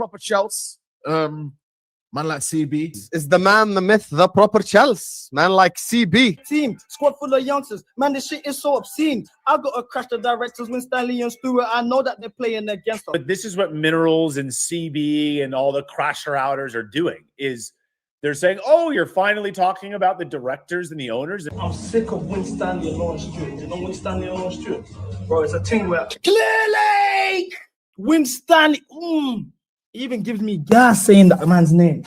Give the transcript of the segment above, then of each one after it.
proper Chelsea. Man like CB. Is the man, the myth, the proper Chelsea. Man like CB. Team, squad full of youngsters. Man, this shit is so obscene. I got to crash the directors when Stanley and Stewart. I know that they're playing against us. But this is what Minerals and CB and all the crasher outers are doing, is they're saying, oh, you're finally talking about the directors and the owners. I'm sick of Win Stanley and Lawrence Stewart. You know Win Stanley and Lawrence Stewart? Bro, it's a thing where clearly Win Stanley. He even gives me gas saying that man's name.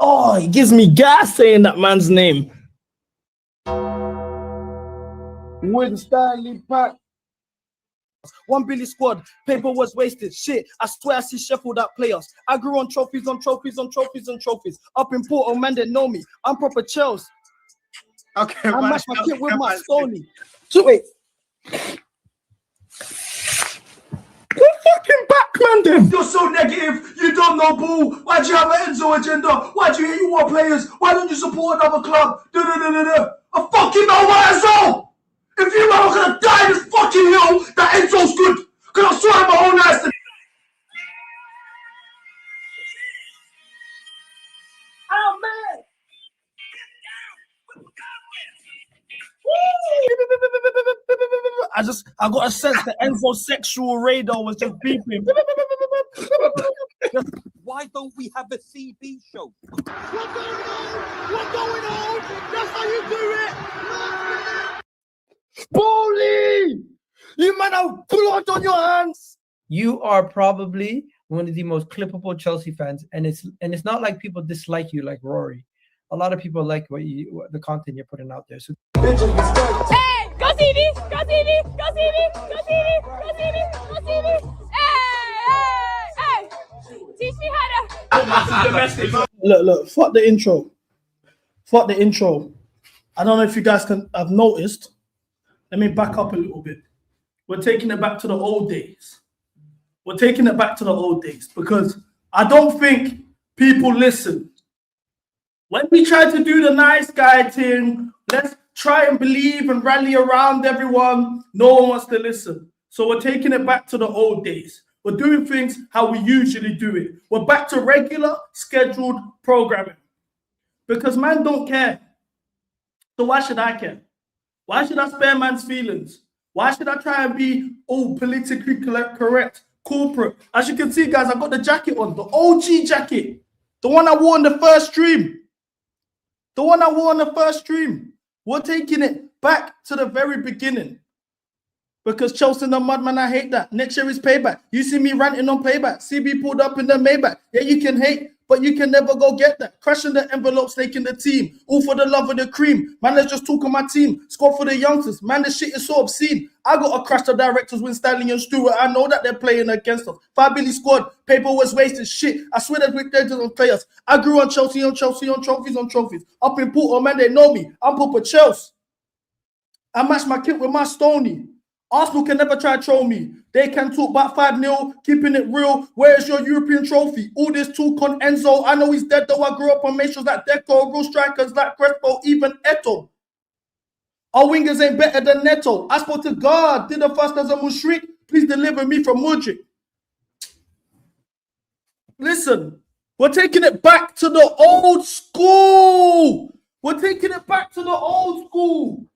Oh, he gives me gas saying that man's name. Win Stanley Pack. 1 billion squad. Paper was wasted. Shit, I swear I see Sheffield out play us. I grew on trophies on trophies on trophies on trophies. Up in Porto, man, they know me. I'm proper Chelsea. Okay, I match my kit with my Sony. So wait. Fucking back, man, then. You're so negative. You don't know ball. Why do you have an Enzo agenda? Why do you want players? Why don't you support another club? I fucking know my Enzo. If you are gonna die this fucking hill, that Enzo's good. Cause I saw my own eyes. Oh man. I got a sense the Enzo sexual radar was just beeping. Why don't we have a CB show? What's going on? That's how you do it. Bully! You man have blood on your hands. You are probably one of the most clippable Chelsea fans, and it's not like people dislike you like Rory. A lot of people like the content you're putting out there. So Hey, go CB! Go CB! Go CB! Go CB! Go CB! Go CB! Hey! Teach me how to. Look, fuck the intro. Fuck the intro. I don't know if you guys have noticed. Let me back up a little bit. We're taking it back to the old days. We're taking it back to the old days because I don't think people listen. When we try to do the nice guy thing, let's try and believe and rally around everyone. No one wants to listen. So we're taking it back to the old days. We're doing things how we usually do it. We're back to regular scheduled programming because man don't care. So why should I care? Why should I spare man's feelings? Why should I try and be all politically correct, corporate? As you can see, guys, I got the jacket on, the OG jacket, the one I wore in the first stream. The one I wore in the first stream. We're taking it back to the very beginning. Because Chelsea in the mud, man, I hate that. Next year is payback. You see me ranting on payback. CB pulled up in the Maybach. Yeah, you can hate, but you can never go get that. Crashing the envelope, snaking the team. All for the love of the cream. Man, let's just talk on my team. Squad for the youngsters. Man, this shit is so obscene. I got to crash the directors with Stanley and Stewart. I know that they're playing against us. 5 billion squad. Paper was wasted. Shit. I swear that we're dead on players. I grew on Chelsea, on trophies, on trophies. Up in Porto, man, they know me. I'm proper Chelsea. I match my kit with my Stoney. Arsenal can never try to troll me. They can talk about 5-0, keeping it real. Where is your European trophy? All this talk on Enzo. I know he's dead, though. I grew up on mations like Deco, real strikers like Crespo, even Eto. Our wingers ain't better than Neto. I spoke to God, did the first as a Mushrik. Please deliver me from Mudrik. Listen, we're taking it back to the old school. We're taking it back to the old school.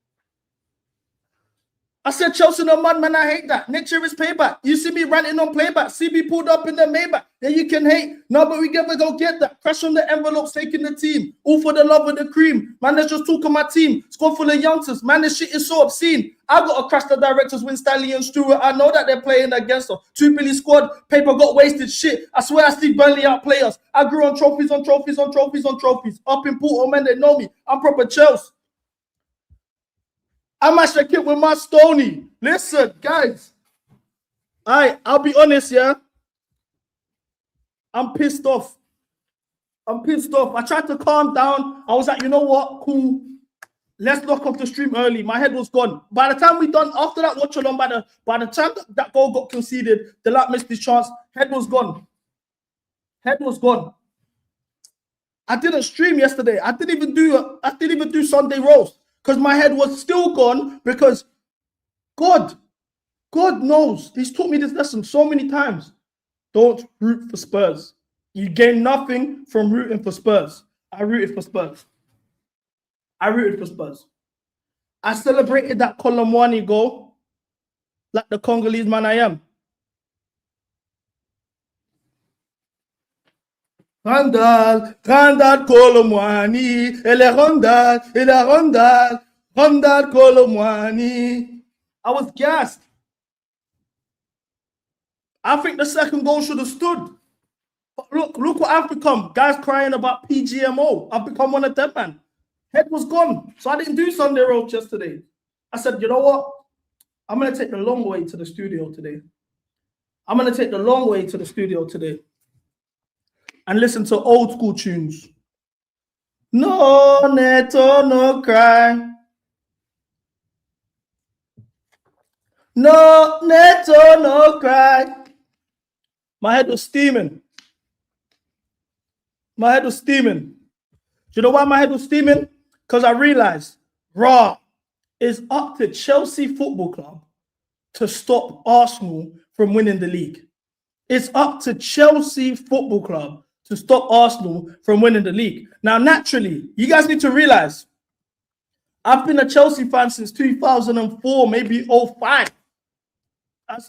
I said Chelsea no mud, man, I hate that. Next year is payback. You see me ranting on playback. CB pulled up in the Maybach. Yeah, you can hate. No, but we never go get that. Crash on the envelopes, taking the team. All for the love of the cream. Man, let's just talk on my team. Squad full of youngsters. Man, this shit is so obscene. I got to crash the directors, win Stanley and Stewart. I know that they're playing against us. 2 billion squad. Paper got wasted. Shit. I swear I see Burnley out players. I grew on trophies, on trophies, on trophies, on trophies. Up in Porto, man, they know me. I'm proper Chelsea. I matched the kid with my Stoney. Listen, guys. I'll be honest, yeah. I'm pissed off. I tried to calm down. I was like, you know what? Cool. Let's knock off the stream early. My head was gone. By the time we done, after that watch along, by the time that goal got conceded, the lad missed his chance. Head was gone. I didn't stream yesterday. I didn't even do Sunday roast. Because my head was still gone because God knows. He's taught me this lesson so many times. Don't root for Spurs. You gain nothing from rooting for Spurs. I rooted for Spurs. I rooted for Spurs. I celebrated that Colomwani goal like the Congolese man I am. Randall Colomwani, ele Randall Colomwani. I was gassed. I think the second goal should have stood. But look what I've become. Guys crying about PGMO. I've become one of them, man. Head was gone. So I didn't do Sunday roast yesterday. I said, you know what? I'm going to take the long way to the studio today. I'm going to take the long way to the studio today and listen to old school tunes. No, Neto, no cry. No, Neto, no cry. My head was steaming. My head was steaming. Do you know why my head was steaming? Because I realized, it's up to Chelsea Football Club to stop Arsenal from winning the league. It's up to Chelsea Football Club to stop Arsenal from winning the league. Now, naturally, you guys need to realize, I've been a Chelsea fan since 2004, maybe 05.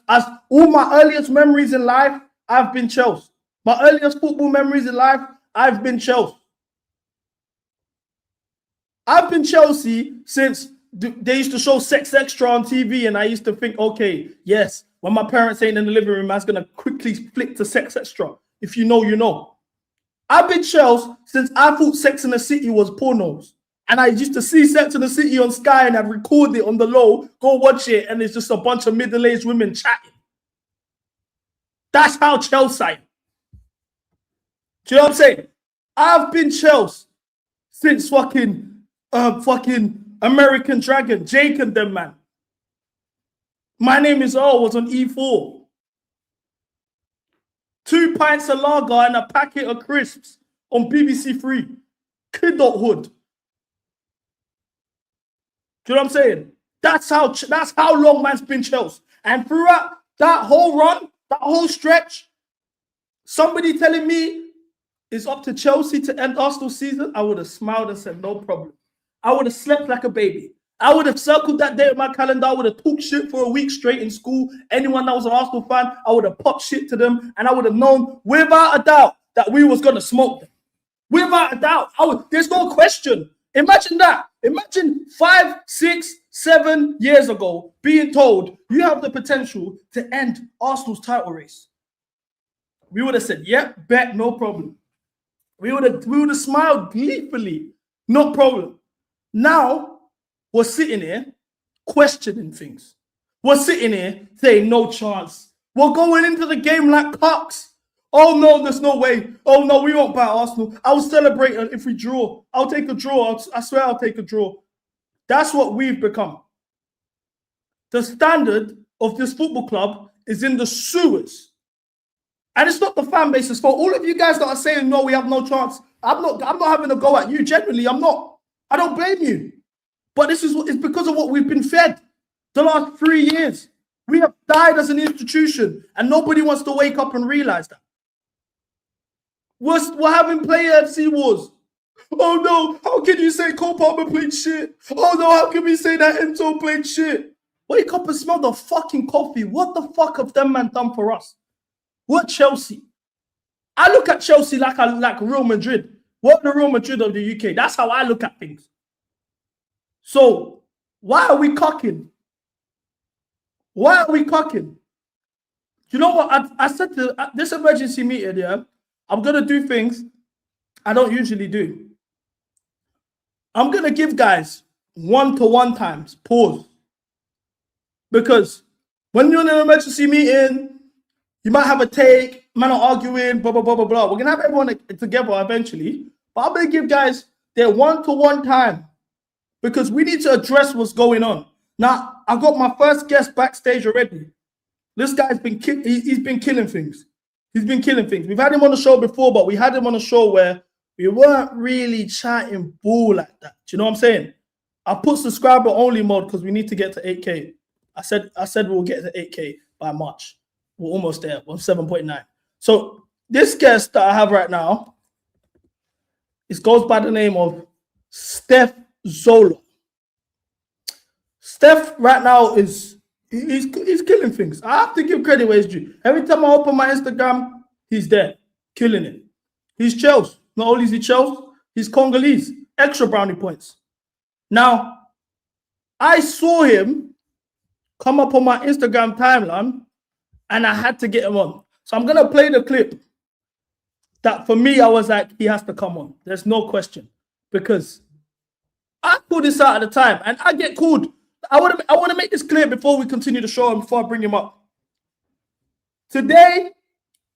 As all my earliest memories in life, I've been Chelsea. My earliest football memories in life, I've been Chelsea. I've been Chelsea since they used to show Sex Extra on TV, and I used to think, okay, yes, when my parents ain't in the living room, I was going to quickly flick to Sex Extra. If you know, you know. I've been Chelsea since I thought Sex in the City was pornos. And I used to see Sex in the City on Sky, and I'd record it on the low, go watch it, and it's just a bunch of middle-aged women chatting. That's how Chelsea I am. Do you know what I'm saying? I've been Chelsea since fucking American Dragon, Jake and them, man. My Name Is Earl was on E4. 2 pints of lager and a packet of crisps on BBC Three. Kidulthood. Do you know what I'm saying? That's how long man's been Chelsea. And throughout that whole run, that whole stretch, somebody telling me it's up to Chelsea to end Arsenal's season, I would have smiled and said, no problem. I would have slept like a baby. I would have circled that day in my calendar. I would have talked shit for a week straight in school. Anyone that was an Arsenal fan, I would have popped shit to them, and I would have known without a doubt that we was going to smoke them. Without a doubt. There's no question. Imagine that. Imagine 5, 6, 7 years ago being told you have the potential to end Arsenal's title race. We would have said, yep, bet, no problem. We would have smiled gleefully, no problem. Now, we're sitting here questioning things. We're sitting here saying no chance. We're going into the game like cocks. Oh no, there's no way. Oh no, we won't buy Arsenal. I'll celebrate if we draw. I'll take a draw. I swear I'll take a draw. That's what we've become. The standard of this football club is in the sewers. And it's not the fan base's fault. All of you guys that are saying, no, we have no chance. I'm not having a go at you. Generally, I'm not. I don't blame you. But it's because of what we've been fed the last 3 years. We have died as an institution, and nobody wants to wake up and realize that. We're having player FC wars. Oh no, how can you say Cole Palmer played shit? Oh no, how can we say that Enzo played shit? Wake up and smell the fucking coffee. What the fuck have them man done for us? What Chelsea? I look at Chelsea like Real Madrid. What the Real Madrid of the UK? That's how I look at things. So why are we cocking? Why are we cocking? You know what? I said to this emergency meeting, yeah, I'm going to do things I don't usually do. I'm going to give guys one-to-one times, pause. Because when you're in an emergency meeting, you might have a take, man are arguing, blah, blah, blah, blah, blah. We're going to have everyone together eventually. But I'm going to give guys their one-to-one time because we need to address what's going on. Now, I got my first guest backstage already. This guy's been he's been killing things. He's been killing things. We've had him on the show before, but we had him on a show where we weren't really chatting ball like that. Do you know what I'm saying? I put subscriber only mode because we need to get to 8K. I said we'll get to 8K by March. We're almost there. We're 7.9. So this guest that I have right now, it goes by the name of Steph Zolo. Steph right now is he's killing things. I have to give credit where it's due. Every time I open my Instagram, he's there, killing it. He's Chelsea. Not only is he Chelsea, he's Congolese. Extra brownie points. Now, I saw him come up on my Instagram timeline, and I had to get him on. So I'm gonna play the clip. That for me, I was like, he has to come on. There's no question, because I pulled this out at the time, and I get called. I want to make this clear before we continue the show and before I bring him up. Today,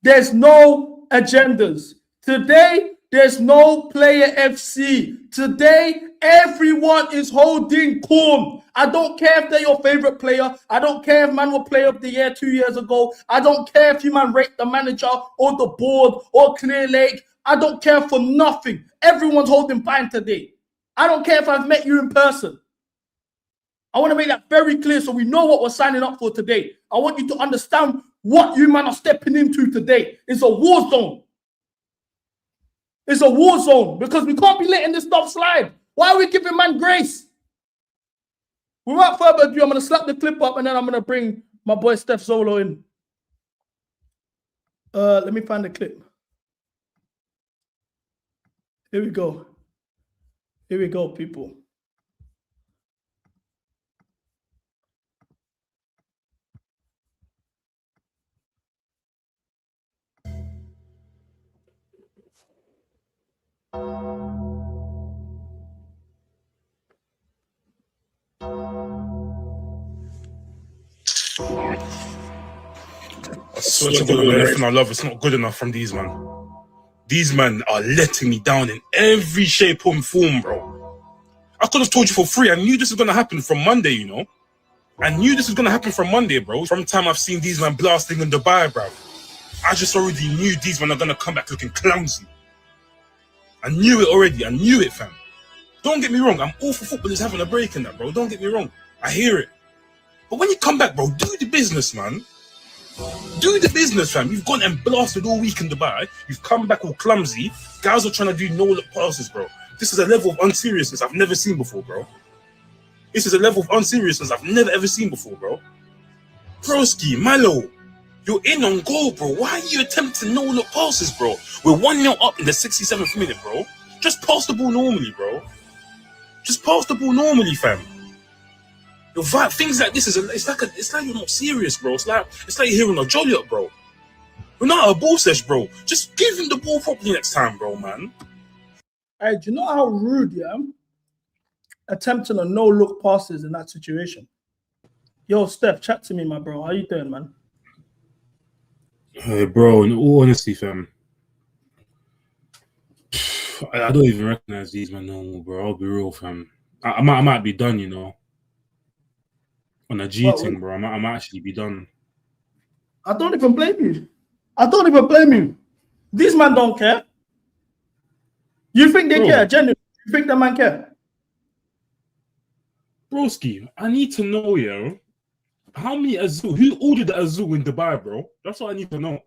there's no agendas. Today, there's no player FC. Today, everyone is holding corn. I don't care if they're your favorite player. I don't care if man will play of the year 2 years ago. I don't care if you man rate the manager or the board or Clear Lake. I don't care for nothing. Everyone's holding fine today. I don't care if I've met you in person. I want to make that very clear so we know what we're signing up for today. I want you to understand what you man are stepping into today. It's a war zone. It's a war zone because we can't be letting this stuff slide. Why are we giving man grace? Without further ado, I'm going to slap the clip up and then I'm going to bring my boy Steph Zolo in. Let me find the clip. Here we go. Here we go, people. I swear to God, everything I love, it's not good enough from these man. These men are letting me down in every shape and form, bro. I could have told you for free. I knew this was going to happen from Monday, you know. I knew this was going to happen from Monday, bro. From the time I've seen these men blasting in Dubai, bro. I just already knew these men are going to come back looking clumsy. I knew it already. I knew it, fam. Don't get me wrong. I'm all for footballers having a break in that, bro. Don't get me wrong. I hear it. But when you come back, bro, do the business, man. Do the business, fam. You've gone and blasted all week in Dubai. You've come back all clumsy. Guys are trying to do no-look passes, bro. This is a level of unseriousness I've never seen before, bro. This is a level of unseriousness I've never ever seen before, bro. Broski, Malo, you're in on goal, bro. Why are you attempting no-look passes, bro? We're 1-0 up in the 67th minute, bro. Just pass the ball normally, bro. Just pass the ball normally, fam. Things like this it's like you're not serious, bro. It's like you're hearing a jolly up, bro. We're not a ball sesh, bro. Just give him the ball properly next time, bro, man. Hey, do you know how rude, yeah? Attempting a no-look passes in that situation. Yo, Steph, chat to me, my bro. How you doing, man? Hey, bro, in all honesty, fam, I don't even recognize these men no more, bro. I'll be real, fam. I might be done, you know. On a G thing, bro. I might actually be done. I don't even blame you. I don't even blame you. These men don't care. You think they care? Genuinely, you think the man care? Broski, I need to know, yo. How many Azul? Who ordered the Azul in Dubai, bro? That's what I need to know.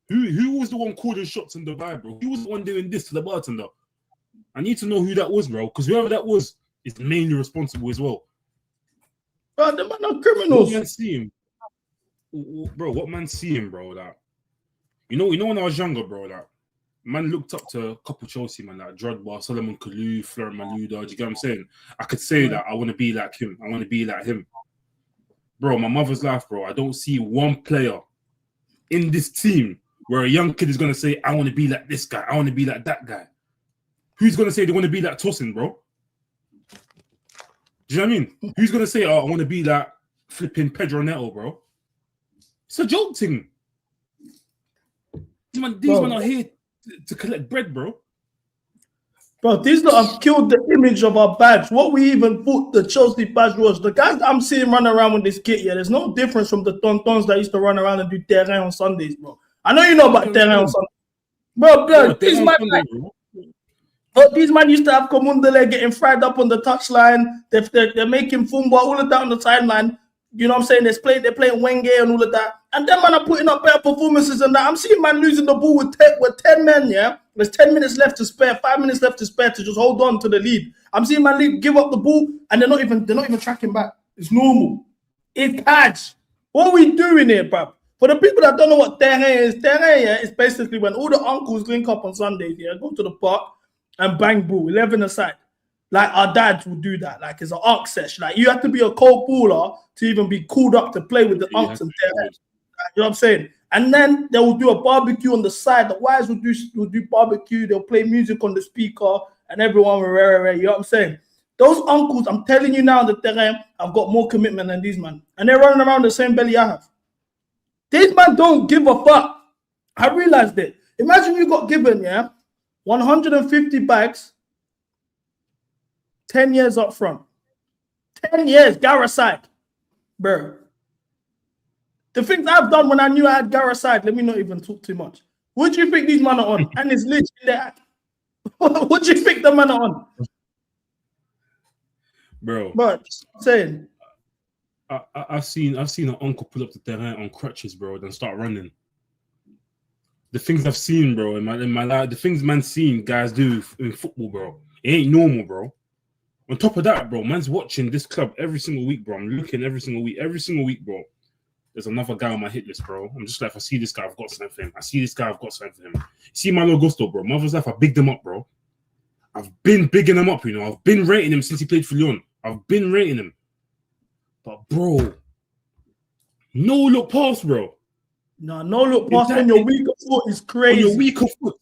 Who was the one calling shots in Dubai, bro? Who was the one doing this to the bartender? I need to know who that was, bro. Because whoever that was is mainly responsible as well. Bro, the man are criminals. What man see him? Bro, what man see him, bro? That you know when I was younger, bro, that man looked up to a couple Chelsea man, like Drogba, Solomon Kalou, Florent Malouda. Do you get what I'm saying? I could say that I want to be like him. I want to be like him. Bro, my mother's life, bro. I don't see one player in this team where a young kid is gonna say, I want to be like this guy, I want to be like that guy. Who's gonna say they want to be like Tosin, bro? Do you know what I mean? Who's gonna say, oh, I want to be like flipping Pedro Neto, bro? It's a joke thing. These men are here to collect bread, bro. Bro, these lot have killed the image of our badge. What we even thought the Chelsea badge was. The guys I'm seeing run around with this kit, yeah, there's no difference from the tontons that used to run around and do terrain on Sundays, bro. I know you know about terrain on Sundays. Bro, these man used to have Komundele getting fried up on the touchline. They're making Fumba all of that on the sideline. You know what I'm saying? They're playing Wenge and all of that. And them man are putting up better performances than that. I'm seeing man losing the ball with 10 men, yeah? There's 10 minutes left to spare, 5 minutes left to spare to just hold on to the lead. I'm seeing man give up the ball and they're not even tracking back. It's normal. It's catch. What are we doing here, bruv? For the people that don't know what terrain is, yeah, is basically when all the uncles link up on Sundays, yeah, go to the park and bang ball, 11 aside. Like our dads will do that. Like it's an arc sesh. Like you have to be a cold baller to even be called up to play with the unks and terrain. You know what I'm saying? And then they will do a barbecue on the side. The wives will do barbecue. They'll play music on the speaker and everyone will you know what I'm saying? Those uncles, I'm telling you now, the terrain, I've got more commitment than these man. And they're running around the same belly I have. These man don't give a fuck. I realized it. Imagine you got given, yeah, 150 bags, 10 years up front. 10 years, Gara side. Bro. The things I've done when I knew I had Gara side, let me not even talk too much. What do you think these men are on? And it's literally there. What do you think the men are on? Bro. But I'm saying. I've seen an uncle pull up the terrain on crutches, bro, then start running. The things I've seen, bro, in my life, the things man seen guys do in football, bro. It ain't normal, bro. On top of that, bro, man's watching this club every single week, bro. I'm looking every single week, bro. There's another guy on my hit list, bro. I'm just like, if I see this guy, I've got something for him. I see this guy, I've got something for him. See Malo Gusto, bro. Mother's life, I bigged him up, bro. I've been bigging him up, you know. I've been rating him since he played for Lyon. I've been rating him. But, bro, no look pass, bro. No look pass on your weaker foot is crazy. On your weaker foot.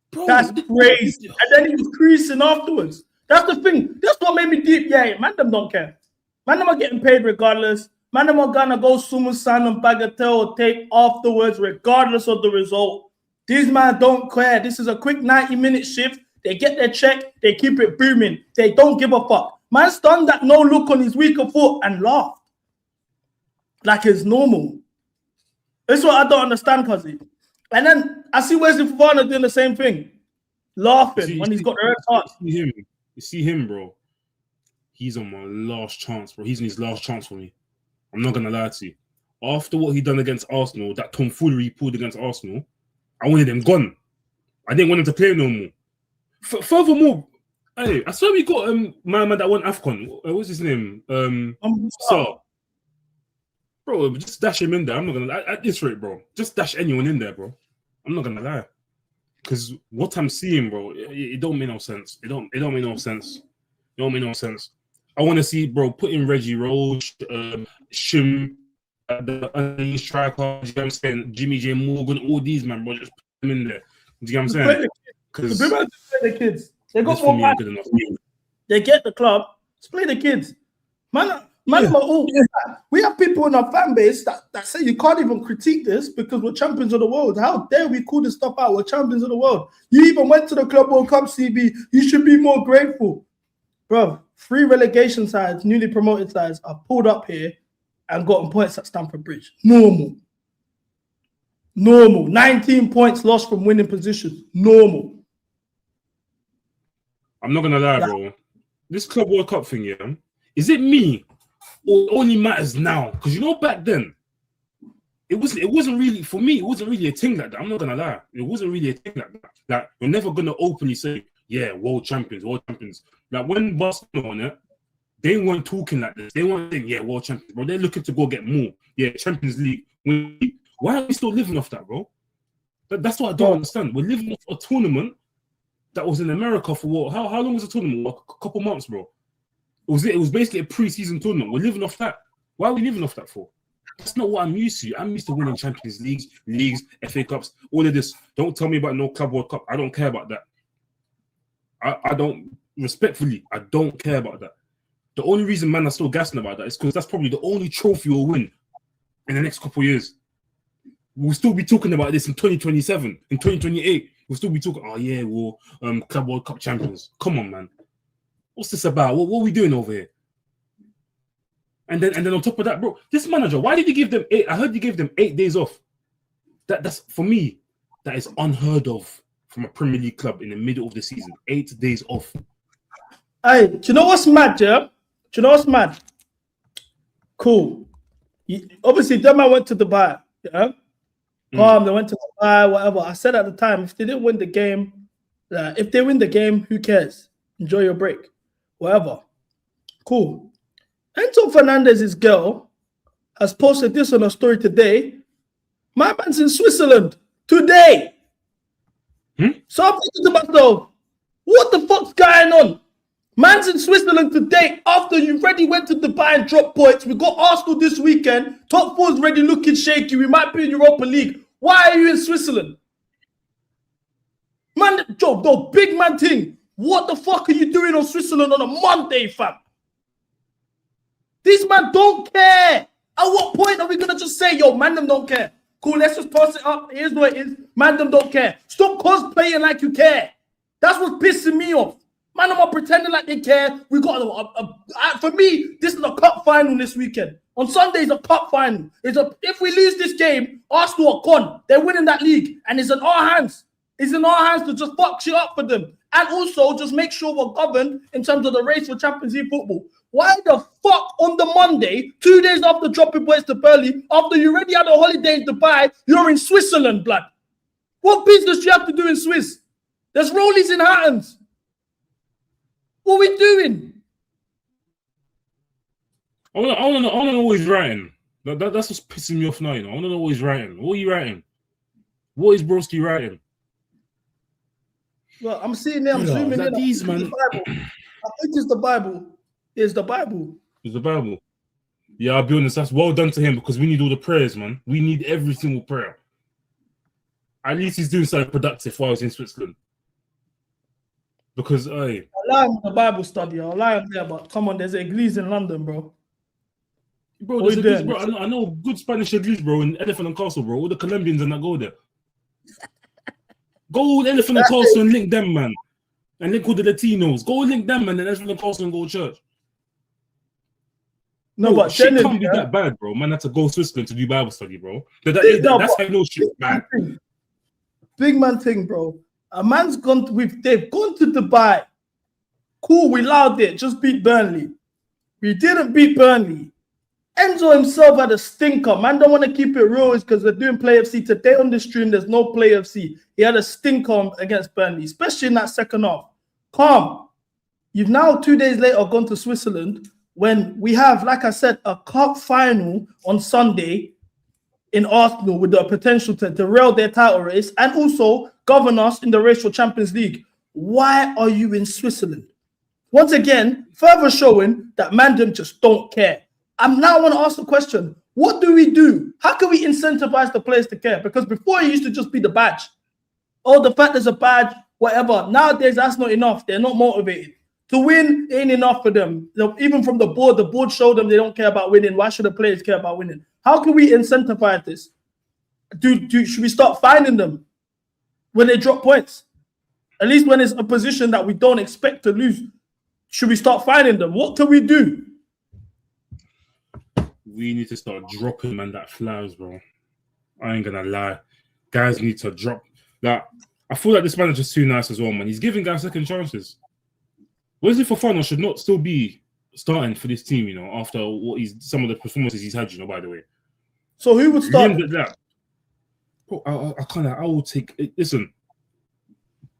Bro, that's crazy. And then he was creasing afterwards. That's the thing. That's what made me deep. Yeah, man, them don't care. Man, them are getting paid regardless. Man, them are gonna go Sumu-san and bagatelle or take afterwards, regardless of the result. These man don't care. This is a quick 90-minute shift. They get their check. They keep it booming. They don't give a fuck. Man's done that no look on his weaker foot and laughed. Like it's normal. That's what I don't understand, Kazi. And then I see Wesley Fofana doing the same thing. Laughing when he's got the red card. You see him, bro. He's on my last chance, bro. He's in his last chance for me. I'm not gonna lie to you. After what he done against Arsenal, that tomfoolery he pulled against Arsenal, I wanted him gone. I didn't want him to play no more. Furthermore, hey, I swear we got my man that won AFCON. What's his name? So, bro, just dash him in there. I'm not gonna at this rate, bro. Just dash anyone in there, bro. I'm not gonna lie, because what I'm seeing, bro, it don't make no sense. It don't make no sense. It don't make no sense. I want to see, bro, put in Reggie Roach, Shim, the striker. You know what I'm saying? Jimmy J Morgan, all these man, bro, just put them in there. Do you know what I'm saying? Because the kids, they got more money. Good enough. They get the club. Let's play the kids. Man, we have people in our fan base that say you can't even critique this because we're champions of the world. How dare we call this stuff out? We're champions of the world. You even went to the Club World Cup, CB. You should be more grateful. Bro, 3 relegation sides, newly promoted sides, are pulled up here and gotten points at Stanford Bridge. Normal. 19 points lost from winning positions. Normal. I'm not gonna lie, bro. This Club World Cup thing, yeah, is it me or it only matters now? Because you know, back then, it wasn't really for me. It wasn't really a thing like that. I'm not gonna lie. It wasn't really a thing like that. Like you're never gonna openly say, "Yeah, world champions." Like when Barcelona won it, they weren't talking like this. They weren't saying, "Yeah, world champions," bro. They're looking to go get more. Yeah, Champions League. Why are we still living off that, bro? That's what I don't understand. We're living off a tournament that was in America for what? How long was the tournament? A couple months, bro. It was basically a pre-season tournament. We're living off that. Why are we living off that for? That's not what I'm used to. I'm used to winning Champions Leagues, FA Cups, all of this. Don't tell me about no Club World Cup. I don't care about that. I don't, respectfully, I don't care about that. The only reason man are still gassing about that is because that's probably the only trophy we'll win in the next couple of years. We'll still be talking about this in 2027, in 2028. We'll still be talking, oh yeah, we're Club World Cup champions. Come on, man. What's this about? What are we doing over here? And then on top of that, bro, this manager, why did he give them 8? I heard he gave them 8 days off. That's for me, that is unheard of from a Premier League club in the middle of the season. 8 days off. Hey, do you know what's mad, yeah? Do you know what's mad? Cool. Obviously, them man went to Dubai. Yeah. Calm. They went to Dubai. Whatever. I said at the time, if they didn't win the game, if they win the game, who cares? Enjoy your break. Whatever. Cool. Enzo Fernandez's girl has posted this on a story today. My man's in Switzerland today. So I'm thinking to myself, what the fuck's going on? Man's in Switzerland today after you already went to Dubai and dropped points. We got Arsenal this weekend. Top four's already looking shaky. We might be in Europa League. Why are you in Switzerland? Man, Joe, the big man thing. What the fuck are you doing on Switzerland on a Monday, fam? These man don't care. At what point are we going to just say, yo, man, them don't care? Cool, let's just pass it up. Here's what it is. Man, them don't care. Stop cosplaying like you care. That's what's pissing me off. Man, I'm not pretending like they care. We got for me, this is a cup final this weekend. On Sunday is a cup final. If we lose this game, Arsenal are gone. They're winning that league, and it's in our hands. It's in our hands to just fuck shit up for them, and also just make sure we're governed in terms of the race for Champions League football. Why the fuck on the Monday, 2 days after dropping points to Burnley, after you already had a holiday in Dubai, you're in Switzerland, blood? What business do you have to do in Swiss? There's rollies in Hattons. What are we doing? I want to know what he's writing. That's what's pissing me off now. I want to know what he's writing. What are you writing? What is Broski writing? Well, I'm seeing there. I'm zooming in. These man. I think it's the Bible. It's the Bible. It's the Bible. Yeah, I'll be honest. That's well done to him because we need all the prayers, man. We need every single prayer. At least he's doing something productive while he's in Switzerland. Because, I lie on the Bible study. I'll lie on there, but come on, there's an Église in London, bro. Bro, there's Église, bro. I know good Spanish Église, bro, in Elephant and Castle, bro. All the Colombians and that go there. Go Elephant and Castle and link them, man. And link all the Latinos. Go link them, man, and Elephant and Castle and go to church. No, bro, but shit can't be that bad, bro. Man had to go to Switzerland to do Bible study, bro. That's how I know shit's bad. Big man thing, bro. A man's gone. They've gone to Dubai. Cool, we allowed it. Just beat Burnley. We didn't beat Burnley. Enzo himself had a stinker. Man, don't want to keep it real. It's because they're doing Play FC today on the stream. There's no Play FC. He had a stinker against Burnley, especially in that second half. Calm. You've now 2 days later gone to Switzerland when we have, like I said, a cup final on Sunday in Arsenal with the potential to derail their title race and also govern us in the race for Champions League. Why are you in Switzerland? Once again, further showing that Mandem just don't care. I now want to ask the question, what do we do? How can we incentivize the players to care? Because before it used to just be the badge. Oh, the fact there's a badge, whatever. Nowadays, that's not enough. They're not motivated. To win ain't enough for them. Even from the board showed them they don't care about winning. Why should the players care about winning? How can we incentivize this? Should we start finding them when they drop points? At least when it's a position that we don't expect to lose. Should we start finding them? What can we do? We need to start dropping, man, that flowers, bro. I ain't gonna lie. Guys need to drop that. I feel like this manager's too nice as well, man. He's giving guys second chances. Wesley Fofana should not still be starting for this team, after some of the performances he's had, by the way. So who would start? Bro, I can't. I will take it. Listen,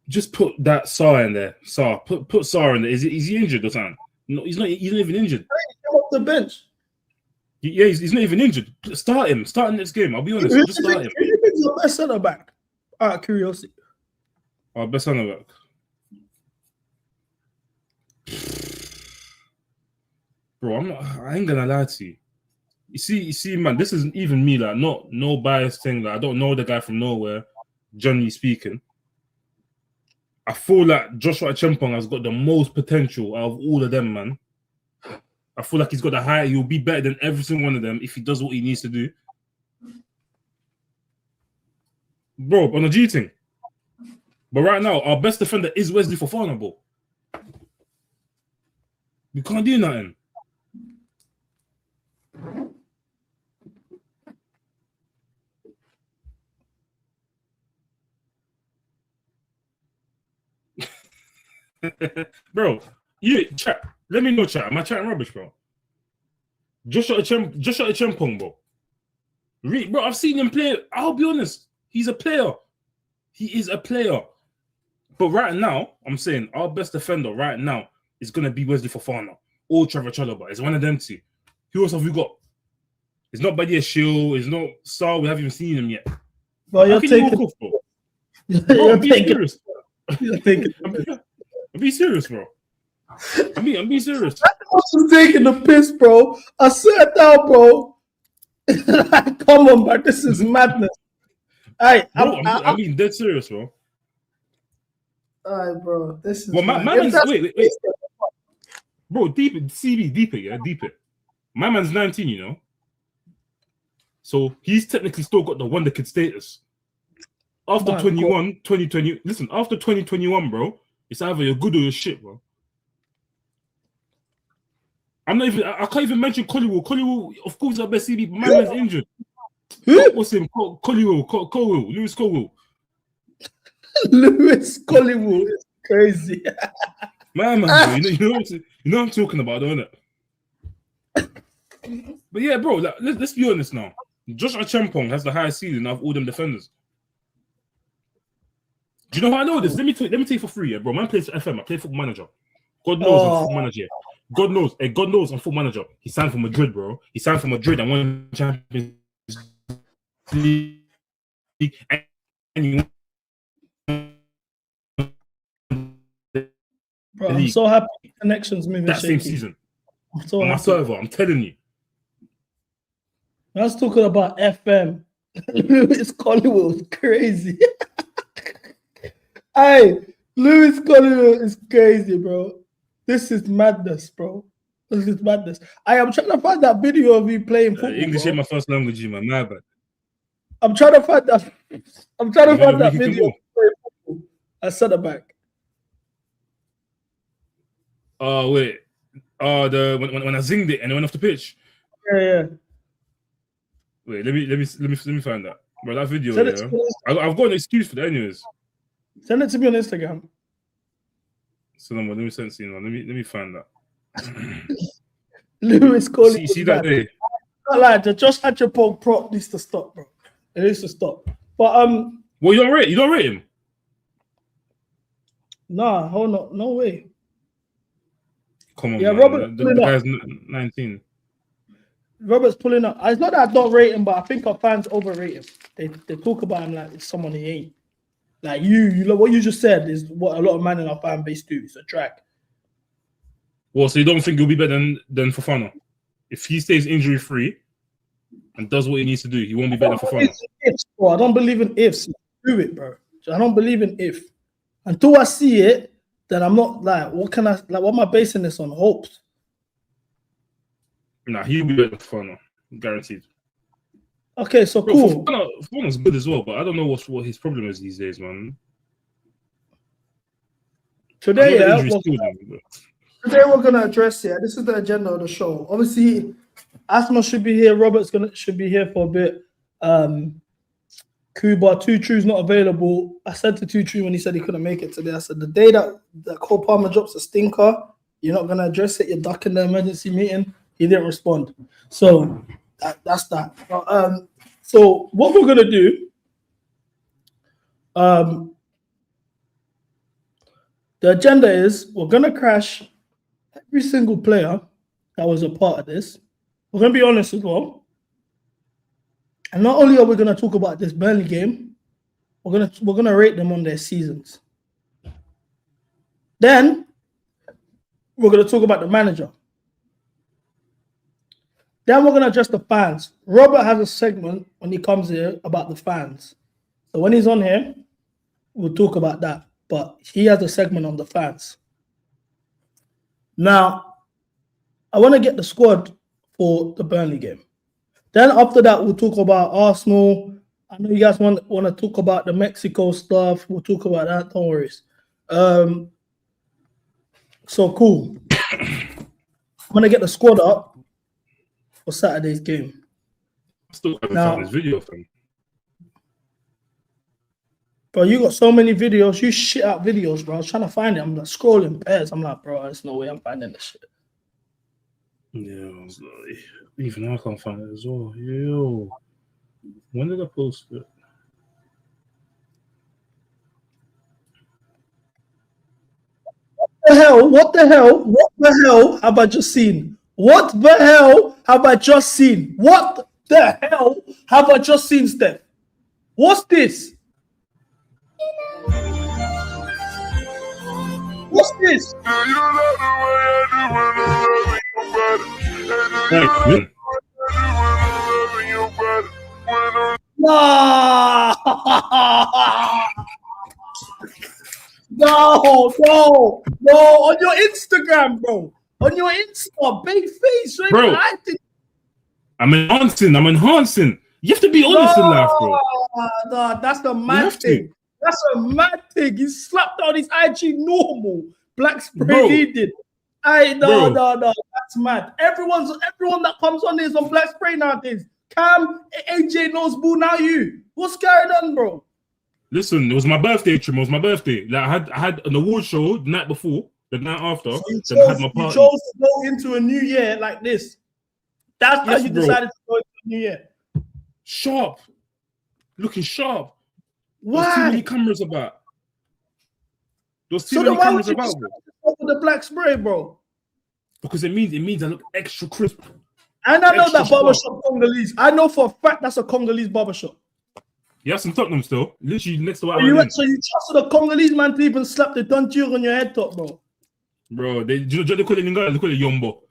just put that Sarr in there. Put Sarr in there. Is he injured or something? No, he's not. He's not even injured. He's off the bench. Yeah, he's not even injured. Start him. Start in this game. I'll be honest. Just start him. Who's your best centre back? Out of curiosity. Our best centre back. Bro, I ain't gonna lie to you. You see, man, this isn't even me, like, no bias thing. Like, I don't know the guy from nowhere, generally speaking. I feel like Joshua Chempong has got the most potential out of all of them, man. I feel like he's got the height. He'll be better than every single one of them if he does what he needs to do. Bro, on a G thing. But right now, our best defender is Wesley Fofana, bro. We can't do nothing. Bro, you chat. Let me know, chat. Am I chatting rubbish, bro? Joshua Chempong, bro. Bro, I've seen him play. I'll be honest. He's a player. He is a player. But right now, I'm saying our best defender right now is going to be Wesley Fofana or Trevor Chalobah. It's one of them two. Who else have we got? It's not Badia Shield. It's not Sar. We haven't even seen him yet. Well, you're taking. Off, bro? You're I'm being serious. You're taking. I'm being serious, bro. I'm being serious. I'm taking the piss, bro. I sat down, bro. Come on, man. This is madness. I'm being dead serious, bro. All right, bro. This is. Well, my man's wait. Bro, deep it. My man's 19, you know. So he's technically still got the wonder kid status. After 2020, listen, after 2021, bro, it's either you're good or you're shit, bro. I can't even mention Colliwell. Colliwell, of course, our best CB, but my man's injured. What's him? Colliwell, Lewis Colliwell. Lewis Colliwell is crazy. Man, you know what I'm talking about, don't it? But yeah, bro, let's be honest now. Joshua Chempong has the highest ceiling of all them defenders. Do you know how I know this? Let me tell you for free, yeah, bro. Man plays for FM. I play Football Manager. God knows I'm Football Manager. God knows. Hey, God knows I'm Football Manager. He signed for Madrid, bro. He signed for Madrid and won Champions League. And he Bro, I'm so happy connections moving that same shaky. season. I'm so on my happy. server, I'm telling you. I was talking about FM. Lewis Colliwell is crazy. Hey, Lewis Colliwell is crazy, bro. This is madness, bro. This is madness. I am trying to find that video of you playing football. English bro. ain't my first language, man. My bad. I'm trying to find that. I'm trying to find that video. I said it back. Wait. When I zinged it and it went off the pitch. Yeah. Wait, let me find that. Bro, that video, Send it to me. I've got an excuse for that anyways. Send it to me on Instagram. So let me send it to you now. Let me find that. Lewis Colliwell. See that day. Not like the Josh Achapong prop needs to stop, bro. It needs to stop. But well, you don't rate him? Nah, hold on, no way. Come on, Yeah, man. Robert, The guy's 19. Robert's pulling up. It's not that I don't rate him, but I think our fans overrate him. They talk about him like it's someone he ain't. Like you know what you just said is what a lot of men in our fan base do. It's a track. Well, so you don't think he'll be better than Fofana? If he stays injury free and does what he needs to do, he won't be better than Fofana. Bro, I don't believe in ifs. Do it, bro. I don't believe in if. Until I see it, then I'm not like, what am I basing this on? Hopes. Nah, he'll be better than Fofana, guaranteed. Okay, so Bro, cool. Fofana's good as well, but I don't know what his problem is these days, man. Today, Today we're gonna address it. This is the agenda of the show. Obviously, Asma should be here. Robert's should be here for a bit. Kuba, Two True's not available. I said to Two True when he said he couldn't make it today. I said the day that Cole Palmer drops a stinker, you're not gonna address it. You're ducking the emergency meeting. He didn't respond. So that's that. So what we're gonna do? The agenda is we're gonna crash every single player that was a part of this. We're gonna be honest as well. And not only are we gonna talk about this Burnley game, we're gonna rate them on their seasons. Then we're gonna talk about the manager. Then we're gonna address the fans. Robert has a segment when he comes here about the fans. So when he's on here, we'll talk about that. But he has a segment on the fans. Now, I want to get the squad for the Burnley game. Then after that, we'll talk about Arsenal. I know you guys want to talk about the Mexico stuff. We'll talk about that. Don't worry. So cool. I'm going to get the squad up for Saturday's game. Still haven't found this video from. Bro, you got so many videos. You shit out videos, bro. I was trying to find it. I'm like scrolling pairs. I'm like, bro, there's no way I'm finding this shit. Yeah, I was like, even I can't find it as well. Yo, when did I post it? The hell? What the hell? What the hell have I just seen? What the hell have I just seen? What the hell have I just seen, Steph? What's this? What's this? Nah. No, on your Instagram, bro. On your Insta, big face, right? Bro. I'm enhancing. You have to be honest in life, bro. No, that's a mad thing. That's a mad thing. He slapped on his IG normal black spray. Bro. He did. No, that's mad. Everyone that comes on is on black spray nowadays. Cam, AJ knows boo. Now you. What's going on, bro? Listen, it was my birthday, Trim. It was my birthday. Like I had an award show the night before, the night after. So you then I had my party. chose to go into a new year like this. That's how you decided to go into a new year. Sharp, looking sharp. Why? There's too many cameras about. There's too So many then why cameras would you about, just bro. go with the black spray, bro? Because it means I look extra crisp. And I know Extra that barbershop Congolese. I know for a fact that's a Congolese barbershop. Yeah, some Tottenham still. Literally next to what So you trusted a Congolese man to even slap the denture on your head top, bro. Bro, they call it in Lingala, they call it Yombo.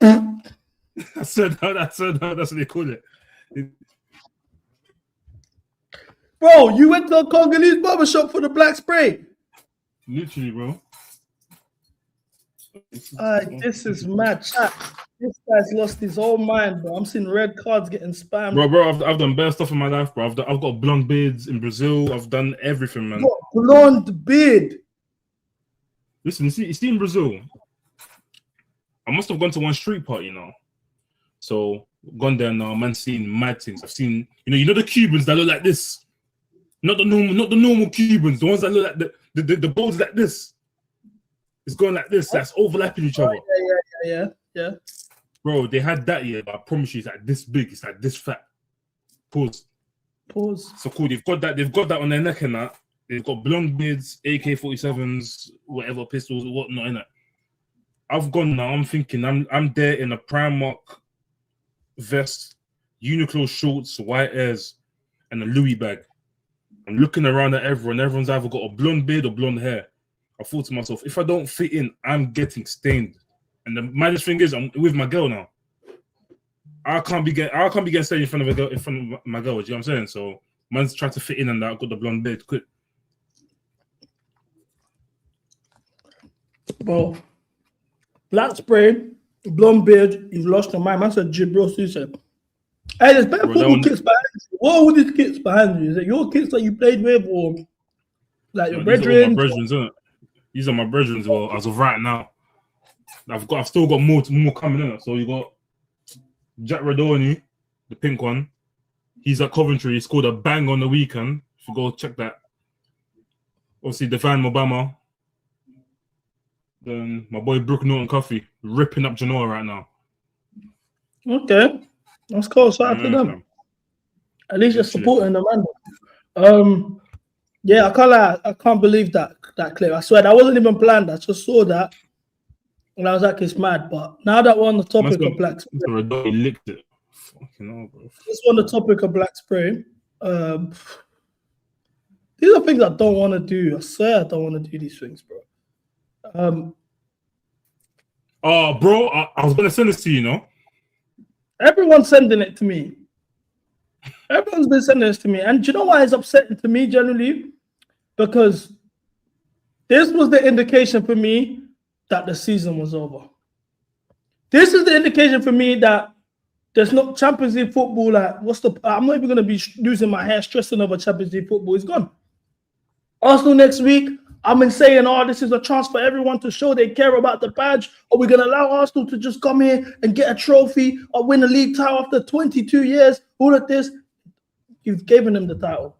I said that's what they call it. Bro, you went to a Congolese barbershop for the black spray. Literally, bro. This is mad. Chat. This guy's lost his whole mind, bro. I'm seeing red cards getting spammed. Bro, I've done better stuff in my life, bro. I've got blonde beards in Brazil. I've done everything, man. Blonde beard. Listen, you see in Brazil, I must have gone to one street party now. So gone there now, man, seeing mad things. I've seen, you know the Cubans that look like this. Not the normal Cubans, the ones that look like the balls like this. It's going like this, that's overlapping each other. Yeah. Bro, they had that here, but I promise you, it's like this big, it's like this fat. Pause. So cool, they've got that on their neck and that. They've got blonde beards, AK-47s, whatever pistols, whatnot in it. I've gone now. I'm thinking I'm there in a Primark vest, Uniqlo shorts, white airs, and a Louis bag. I'm looking around at everyone. Everyone's either got a blonde beard or blonde hair. I thought to myself, if I don't fit in, I'm getting stained. And the maddest thing is, I'm with my girl now. I can't be getting stained in front of my girl. Do you know what I'm saying? So man's trying to fit in, and I've got the blonde beard. Quick. Bro, black spray, blonde beard, you've lost your mind. Man said, Bro, you said, hey, there's better football kits behind you. What are all these kits behind you? Is it your kits that you played with, or like your brethren? These are my brethren as well, as of right now. I've still got more coming in. So you got Jack Radoni, the pink one. He's at Coventry. He scored a bang on the weekend. If you go check that. Obviously, Define Mobama. Then my boy Brooke Norton Coffee ripping up Genoa right now. Okay, that's cool. Shout out to them. At least you're supporting the man. Yeah, I can't lie. I can't believe that clip. I swear that wasn't even planned. I just saw that, and I was like, it's mad. But now that we're on the topic of black spray, he licked it. Fucking hell, bro. Just on the topic of black spray. These are things I don't want to do. I swear I don't want to do these things, bro. Bro, I was gonna send this to you, know. Everyone's sending it to me. Everyone's been sending this to me, and do you know why it's upsetting to me generally? Because this was the indication for me that the season was over. This is the indication for me that there's no Champions League football. Like, I'm not even gonna be losing my hair stressing over Champions League football. It's gone. Arsenal next week. I've been saying, this is a chance for everyone to show they care about the badge. Or we're going to allow Arsenal to just come here and get a trophy or win a league title after 22 years. All of this, you've given them the title.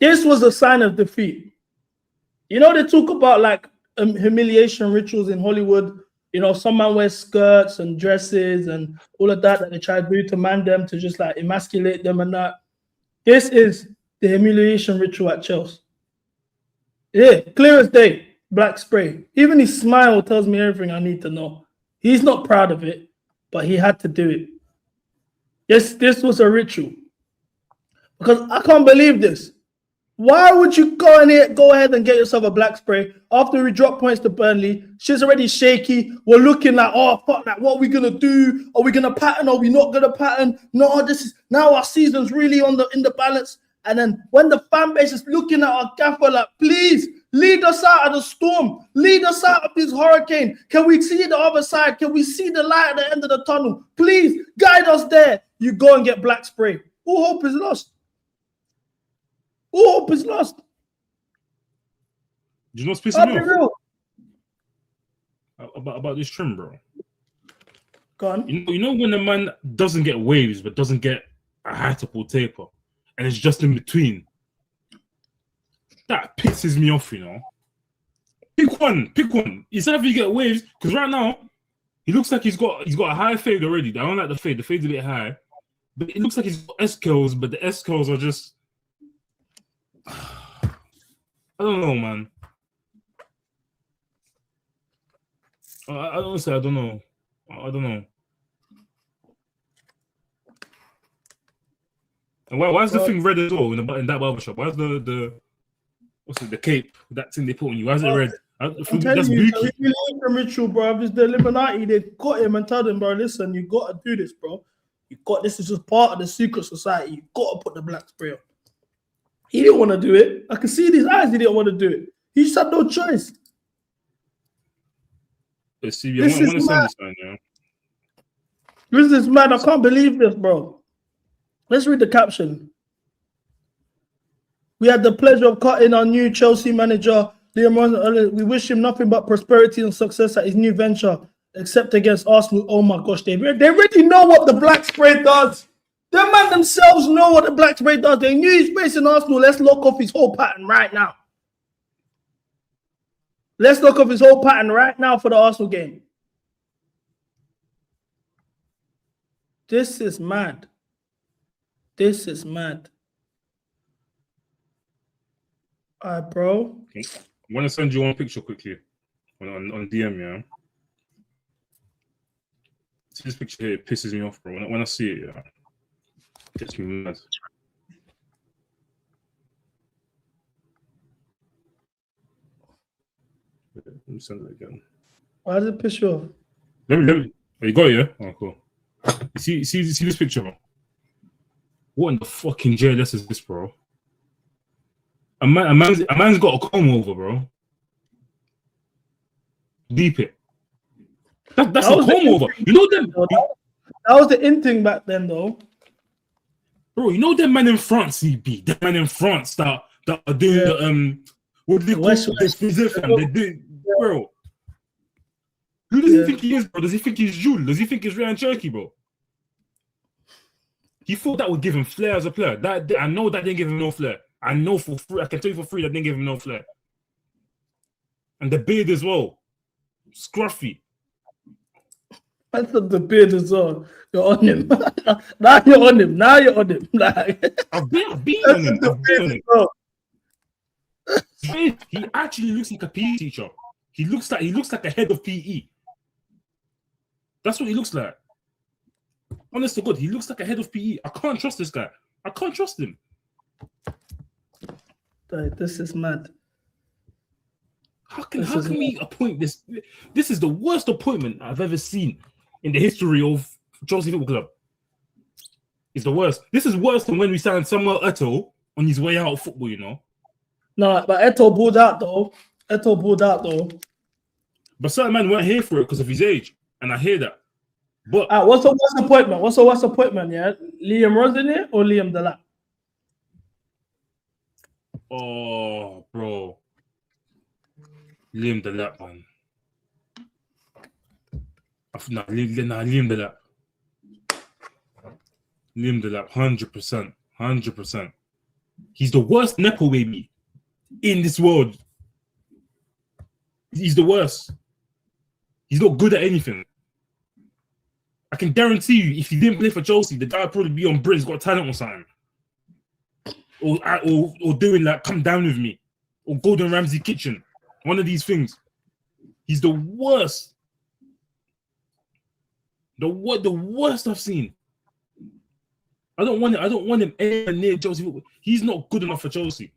This was a sign of defeat. You know, they talk about like humiliation rituals in Hollywood You know, some man wears skirts and dresses and all of that they try to do to man them to just like emasculate them and that. This is the humiliation ritual at Chelsea. Yeah, clear as day. Black spray. Even his smile tells me everything I need to know. He's not proud of it, but he had to do it. Yes, this was a ritual. Because I can't believe this. Why would you go ahead and get yourself a black spray after we drop points to Burnley? She's already shaky. We're looking like, oh fuck, like what are we gonna do? Are we gonna pattern? Are we not gonna pattern? No, this is now our season's really in the balance. And then when the fan base is looking at our gaffer, like, please lead us out of the storm, lead us out of this hurricane. Can we see the other side? Can we see the light at the end of the tunnel? Please guide us there. You go and get black spray. All hope is lost. All hope is lost. Do you know what's pissing me Real. off about this trim, bro? Go on. You know when a man doesn't get waves but doesn't get a high to pull taper, and it's just in between. That pisses me off, you know. Pick one. It's either you get waves, because right now he looks like he's got a high fade already. I don't like the fade. The fade's a bit high, but it looks like he's got S curls, but the S curls are just. I don't know, man. I don't know. I don't know. And why is the thing red as well in that barbershop? Why is the what's it, the cape, that thing they put on you? Why is it red? I'm telling you, it's a ritual, bro. It's the Illuminati. They got him and told him, bro, listen, you got to do this, bro. This is just part of the secret society. You got to put the black spray on. He didn't want to do it. I can see in his eyes he didn't want to do it. He just had no choice. This is mad. This is mad. I can't believe this, bro. Let's read the caption. We had the pleasure of cutting our new Chelsea manager, Liam Rosenior. We wish him nothing but prosperity and success at his new venture, except against Arsenal. Oh my gosh, they already know what the black spray does. The man themselves know what the black spray does. They knew he's facing Arsenal. Let's lock off his whole pattern right now. Let's lock off his whole pattern right now for the Arsenal game. This is mad. This is mad. All right, bro. I want to send you one picture quickly on DM, yeah? See this picture here, it pisses me off, bro. When I see it, yeah, it gets me mad. Let me send it again. Why does it piss you off? Let me. Oh, you got it, yeah? Oh, cool. You see this picture, bro? What in the fucking JLS is this, bro? A man's got a comb over, bro. Deep it. That's a comb over. You know them. That was the in thing back then, though. Bro, you know them man in France, CB. Them man in France that are doing the what do they call it? They do, bro. Who does he think he is, bro? Does he think he's Jules? Does he think he's Ryan Cherky, bro? He thought that would give him flair as a player. I know that didn't give him no flair. I know for free. I can tell you for free that didn't give him no flair. And the beard as well, scruffy. I thought the beard as well. You're on him. Now you're on him. I've been on him. He actually looks like a PE teacher. He looks like a head of PE. That's what he looks like. Honest to God, he looks like a head of PE. I can't trust this guy. I can't trust him. This is mad. How can we appoint this? This is the worst appointment I've ever seen in the history of Chelsea Football Club. It's the worst. This is worse than when we signed Samuel Eto'o on his way out of football, you know. No, but Eto'o pulled out though. But certain men weren't here for it because of his age, and I hear that. But what's the worst appointment? What's the worst appointment? Yeah, Liam Rosenior or Liam Delap? Oh, bro, Liam Delap, man. Liam Delap. Liam Delap, 100%. He's the worst nepo baby in this world. He's the worst. He's not good at anything. I can guarantee you, if he didn't play for Chelsea, the guy would probably be on Britain's Got Talent or something. Or doing like Come Down With Me. Or Gordon Ramsay Kitchen. One of these things. He's the worst. The worst I've seen. I don't want him anywhere near Chelsea. He's not good enough for Chelsea.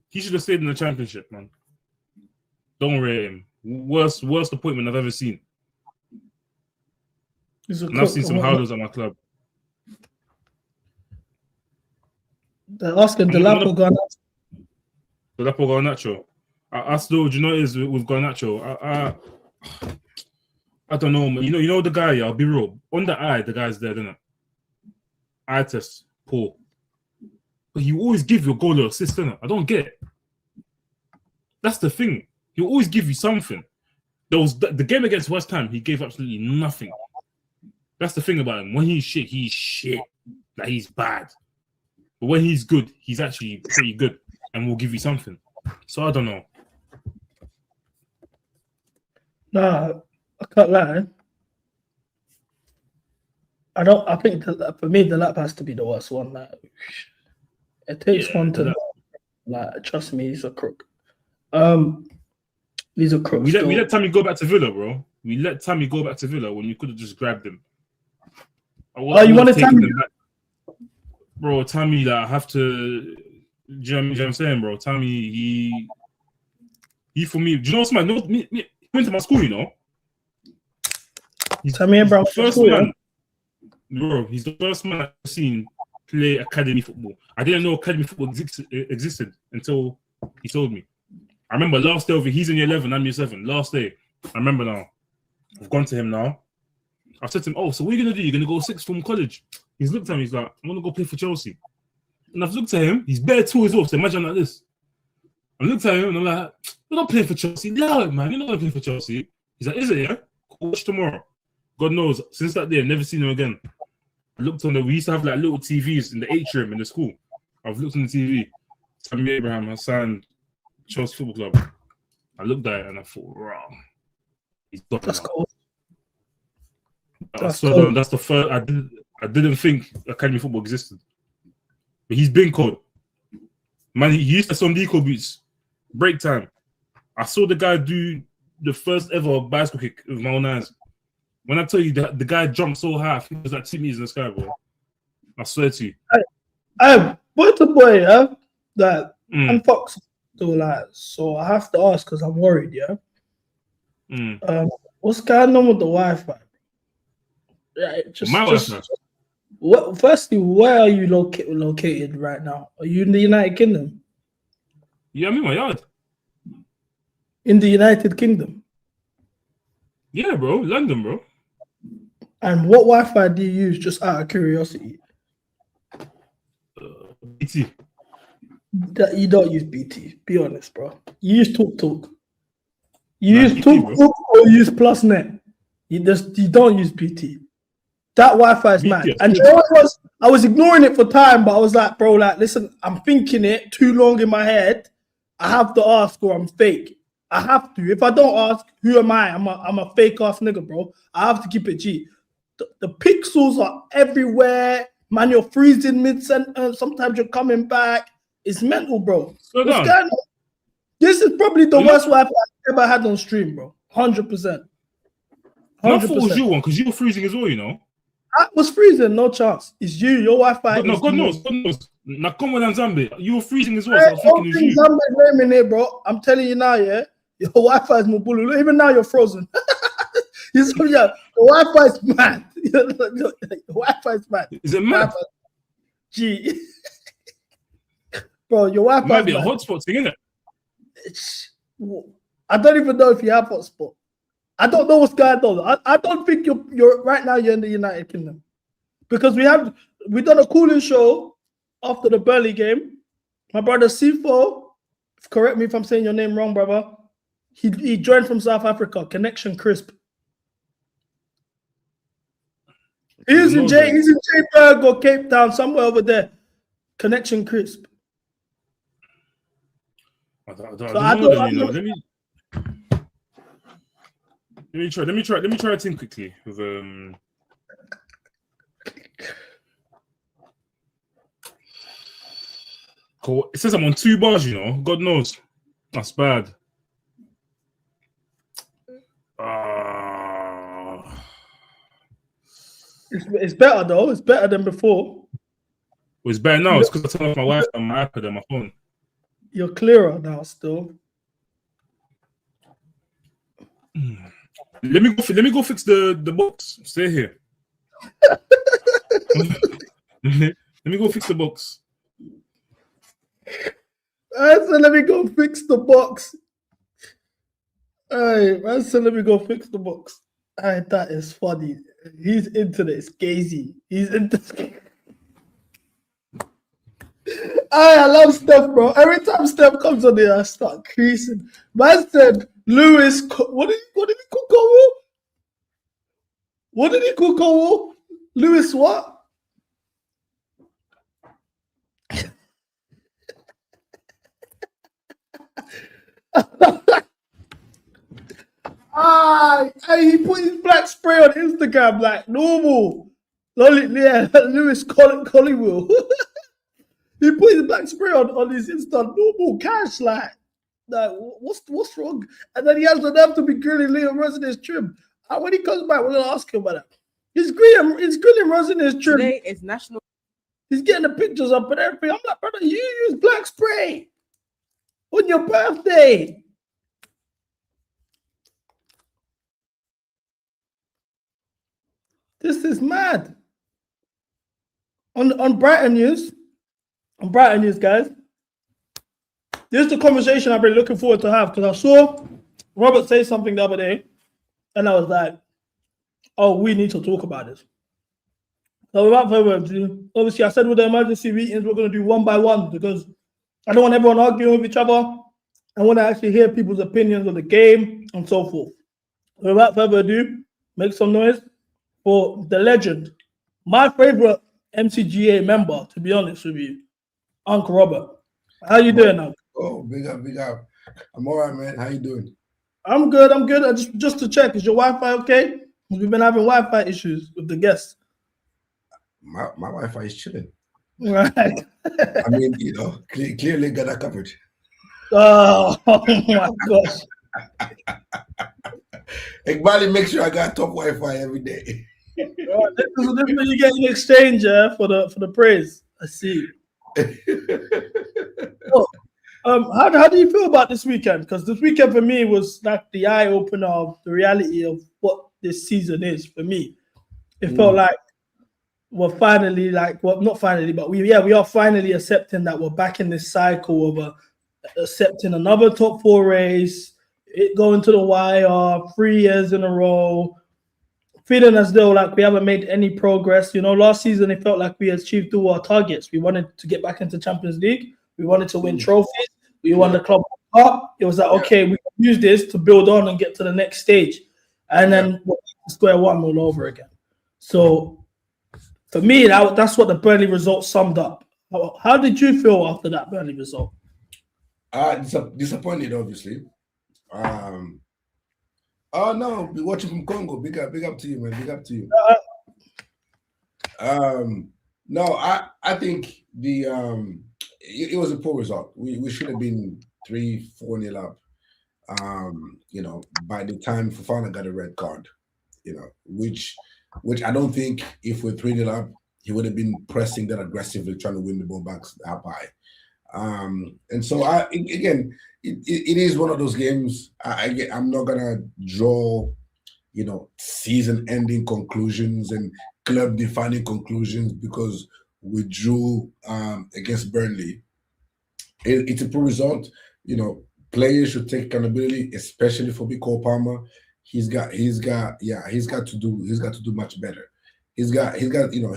He should have stayed in the Championship, man. Don't rate him. Worst appointment I've ever seen. And I've seen some howlers at my club. They're asking Delapo Garnacho. I still, do you know what it is with Garnacho? I don't know, man. You know the guy, yeah, I'll be real. On the eye, the guy's there, isn't it? Eye test, poor. But he always give you a goal or assist, isn't it? I don't get it. That's the thing. He'll always give you something. There was the game against West Ham, he gave absolutely nothing. That's the thing about him. When he's shit. Like, he's bad. But when he's good, he's actually pretty good and will give you something. So I don't know. Nah, I can't lie. I think for me, the lap has to be the worst one. Like, it takes one to like. Trust me, he's a crook. He's a crook. We let Tammy go back to Villa, bro. We let Tammy go back to Villa when you could have just grabbed him. You want to Tammy? Bro, Tammy, like, I have to. Do you know what I'm saying, bro? Tammy, he for me. Do you know what's my? He went to my school, you know. Tammy and Brown first man, bro. He's the first man I've seen play academy football. I didn't know academy football existed until he told me. I remember last day he's in year 11, I'm year 7. Last day, I remember now. I've gone to him now. I've said to him, "Oh, so what are you gonna do? You're gonna go sixth form college?" He's looked at me. He's like, "I'm gonna go play for Chelsea." And I've looked at him. He's bare tall as well. So imagine like this. I looked at him and I'm like, "You're not playing for Chelsea, no, man. You're not gonna play for Chelsea." He's like, "Is it? Yeah. Watch tomorrow." God knows. Since that day, I've never seen him again. I looked on we used to have like little TVs in the atrium in the school. I've looked on the TV. Tammy Abraham has signed Chelsea Football Club. I looked at it and I thought, wow, he's got That's cool. That's the first. I didn't think academy football existed, but he's been cold. Man, he used to some Nico boots. Break time. I saw the guy do the first ever bicycle kick with my own eyes. When I tell you that the guy jumped so high, I think it was like 2 meters in the sky, bro. I swear to you. What's the boy, yeah? That I'm Fox still like, so I have to ask because I'm worried, yeah. What's going on with the Wi-Fi? Yeah, firstly, where are you located right now? Are you in the United Kingdom? Yeah, I'm in my yard. In the United Kingdom? Yeah, bro. London, bro. And what Wi-Fi do you use, just out of curiosity? BT. You don't use BT. Be honest, bro. You use TalkTalk. You use TalkTalk or you use PlusNet. You don't use BT. That Wi-Fi is mad. And you know what I was ignoring it for time, but I was like, bro, like, listen, I'm thinking it too long in my head. I have to ask or I'm fake. I have to. If I don't ask, who am I? I'm a fake ass nigga, bro. I have to keep it G. The pixels are everywhere. Man, you're freezing mid-sentence. Sometimes you're coming back. It's mental, bro. What's going on? This is probably the worst Wi-Fi I've ever had on stream, bro. 100%. I thought it was you one because you were freezing as well, you know. I was freezing, no chance. It's you. Your Wi-Fi. No, God knows. Now, come on, Zambia. You were freezing as well. So I was thinking it was you. Zambia's name in here, bro. I'm telling you now, yeah. Your Wi-Fi is mobulu. Even now, you're frozen. The Wi-Fi is mad. The Wi-Fi is mad. Is it mad? Gee. Bro, your Wi-Fi might be a hotspot thing, isn't it? I don't even know if you have hotspot. I don't know what's going on. I don't think you're right now. You're in the United Kingdom because we done a cooling show after the Burnley game. My brother C4, correct me if I'm saying your name wrong, brother. He joined from South Africa. Connection Crisp. He's in Joburg or Cape Town, somewhere over there. Connection Crisp. Let me try a thing quickly with Cool. It says I'm on 2 bars, you know. God knows. That's bad. It's better though. It's better than before. Well, it's better now. It's because I turned off my Wi-Fi and my iPad and my phone. You're clearer now still. Let me go fix the box. Stay here. Let me go fix the box. I said, let me go fix the box. Hey, I said, let me go fix the box. Hey, that is funny. He's into this, Gazy. He's into. I love Steph, bro. Every time Steph comes on there, I start creasing. Man said, Lewis, what did he call Cole? What did he call Cole? Lewis, what? Hey, he put his black spray on Instagram like normal. Yeah, Lewis Collywell. He put his black spray on his Insta normal cash like what's wrong? And then he has the nerve to be grilling Liam Rosenier's trim. And when he comes back, we're gonna ask him about that. He's grilling Rosenier's trim. Today is National. He's getting the pictures up and everything. I'm like, brother, you use black spray on your birthday. This is mad. On Brighton News, guys, this is the conversation I've been looking forward to have because I saw Robert say something the other day, and I was like, "Oh, we need to talk about this." So without further ado, obviously, I said with the emergency meetings, we're going to do one by one because I don't want everyone arguing with each other. I want to actually hear people's opinions on the game and so forth. So without further ado, make some noise for the legend, my favorite MCGA member, to be honest with you, Uncle Robert. How you doing now? Oh, big up, big up. I'm all right, man. How you doing? I'm good. Just to check, is your Wi-Fi okay? We've been having Wi-Fi issues with the guests. My Wi-Fi is chilling. Right. I mean, you know, clearly got that covered. Oh my gosh. Everybody make sure I got top Wi-Fi every day. This is what you get in exchange for the praise. I see. How do you feel about this weekend? Because this weekend for me was like the eye opener of the reality of what this season is for me. It felt like we're finally not finally, but we are finally accepting that we're back in this cycle of accepting another top 4 race, it going to the wire 3 years in a row, feeling as though like we haven't made any progress. You know, last season it felt like we achieved all our targets. We wanted to get back into Champions League. We wanted to win trophies. We won the club cup. It was like, okay, we can use this to build on and get to the next stage. And then square one all over again. So for me, that's what the Burnley result summed up. How did you feel after that Burnley result? Disappointed, obviously. Oh no, be watching from Congo. Big up to you, man. Big up to you. No, I think it was a poor result. We should have been 3-4-0 up. You know, by the time Fofana got a red card, you know, which I don't think if we're 3-0 up, he would have been pressing that aggressively, trying to win the ball back up high. And so it is one of those games. I'm not gonna draw, you know, season-ending conclusions and club-defining conclusions because we drew against Burnley. It's a poor result. You know, players should take accountability, especially for Cole Palmer. He's got to do much better. He's got you know,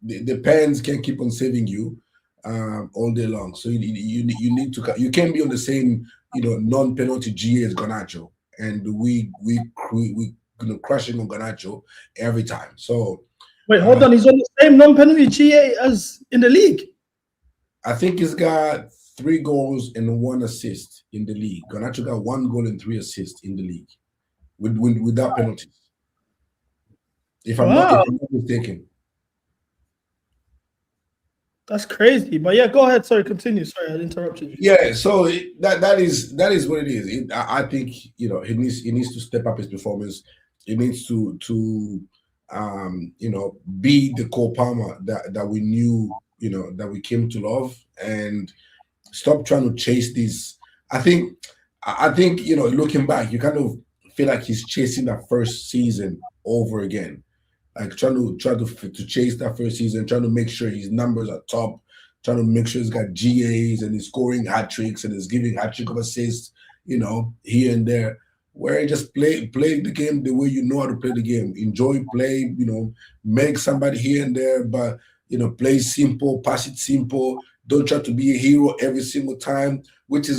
the pens can't keep on saving you all day long. So you need to, you can't be on the same, you know, non-penalty GA as Garnacho, and we crushing on Garnacho every time. So wait, hold on, he's on the same non-penalty GA as in the league. I think he's got 3 goals and 1 assist in the league. Garnacho got 1 goal and 3 assists in the league. without penalties. If I'm Wow. not mistaken. That's crazy. But yeah, go ahead. Sorry, continue. Sorry, I interrupted you. Yeah, so that is what it is. I think he needs to step up his performance. He needs to be the Cole Palmer that we knew, that we came to love, and stop trying to chase these. I think looking back, you kind of feel like he's chasing that first season over again. Like trying to chase that first season, trying to make sure his numbers are top, trying to make sure he's got GAs and he's scoring hat tricks and he's giving hat trick of assists, here and there. Where he just play the game the way you know how to play the game. Enjoy play, make somebody here and there, but play simple, pass it simple. Don't try to be a hero every single time, which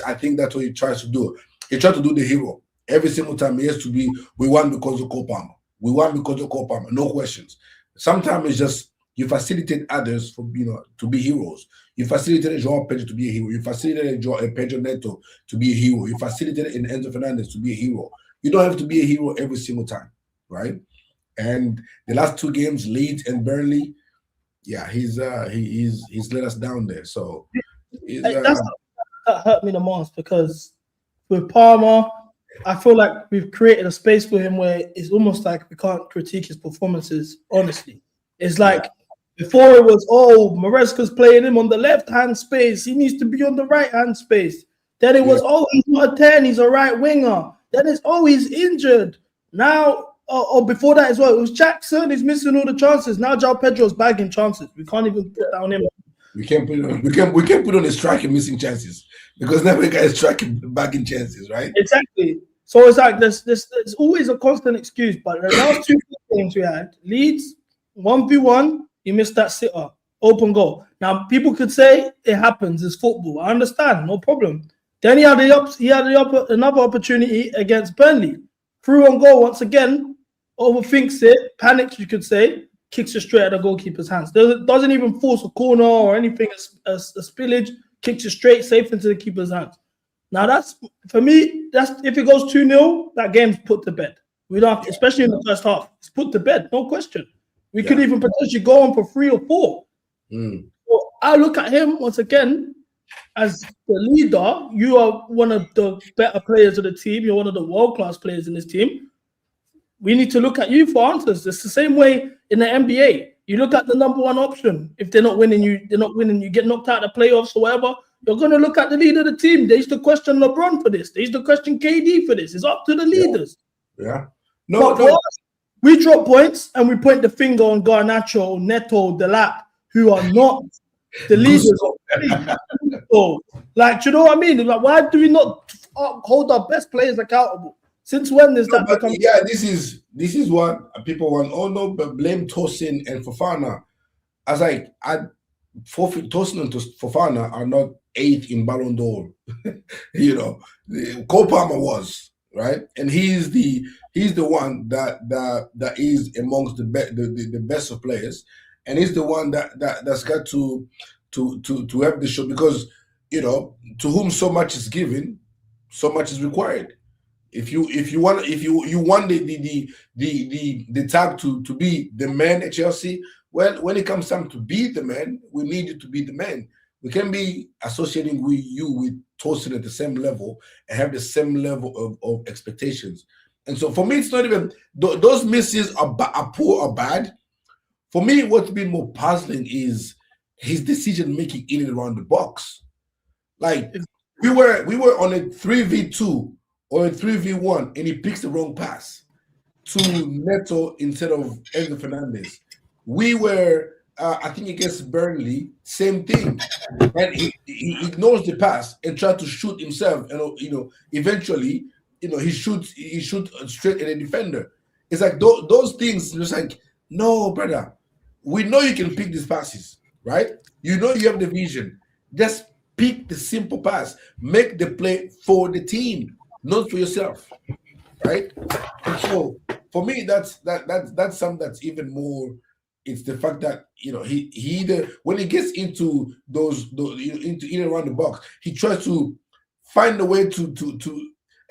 I think that's what he tries to do. He tries to do the hero every single time. He has to be, we won because of Cole Palmer. We won because of Cole Palmer, no questions. Sometimes it's just you facilitate others for to be heroes. You facilitated João Pedro to be a hero. You facilitated Pedro Neto to be a hero. You facilitated Enzo Fernandez to be a hero. You don't have to be a hero every single time, right? And the last two games, Leeds and Burnley, yeah, he's let us down there. So that hurt me the most, because with Palmer, I feel like we've created a space for him where it's almost like we can't critique his performances, honestly. It's like before it was, Maresca's playing him on the left-hand space. He needs to be on the right-hand space. Then it was, he's not a 10, he's a right winger. Then it's, he's injured. Now, before that as well, it was Jackson, he's missing all the chances. Now João Pedro's bagging chances. We can't even put down him. We can't put on a striker missing chances, because now we got a striker bagging chances, right? Exactly. So it's like there's always a constant excuse. But the last two games we had, Leeds 1v1, you missed that sitter, open goal. Now people could say it happens, it's football. I understand, no problem. Then he had another opportunity against Burnley, through on goal once again, overthinks it, panics, you could say, kicks it straight at the goalkeeper's hands. Doesn't even force a corner or anything, a spillage, kicks it straight, safe into the keeper's hands. Now that's, for me, that's if it goes 2-0, that game's put to bed. We don't have to, especially in the first half. It's put to bed, no question. We could even potentially go on for 3 or 4. So I look at him once again as the leader. You are one of the better players of the team. You're one of the world-class players in this team. We need to look at you for answers. It's the same way in the NBA. You look at the number one option. If they're not winning, you get knocked out of the playoffs or whatever. You're going to look at the leader of the team. They used to question LeBron for this. They used to question KD for this. It's up to the leaders. Yeah. We drop points and we point the finger on Garnacho, Neto, Delap, who are not the leaders of the league. So, you know what I mean? Like, why do we not hold our best players accountable? Since when is that become? Yeah, this is what people want. Oh no, but blame Tosin and Fofana. I was like, Tosin and Fofana are not 8th in Ballon d'Or. Cole Palmer was, right, and he's the one that is amongst the best of players, and he's the one that's got to have the show, because to whom so much is given, so much is required. If you want the tag to be the man at Chelsea, well, when it comes time to be the man, we need you to be the man. We can be associating with Tosin at the same level and have the same level of expectations. And so for me, it's not even those misses are poor or bad. For me, what's been more puzzling is his decision making in and around the box. Like we were on a 3v2 or a 3v1, and he picks the wrong pass to Neto instead of Enzo Fernandez. We were, I think against Burnley, same thing. And he ignores the pass and tries to shoot himself. And eventually, he shoots straight at a defender. It's like those things. Just like, no, brother, we know you can pick these passes, right? You know you have the vision. Just pick the simple pass. Make the play for the team, not for yourself, right? And so for me, that's something that's even more. It's the fact that he either, when he gets into those into in and around the box, he tries to find a way to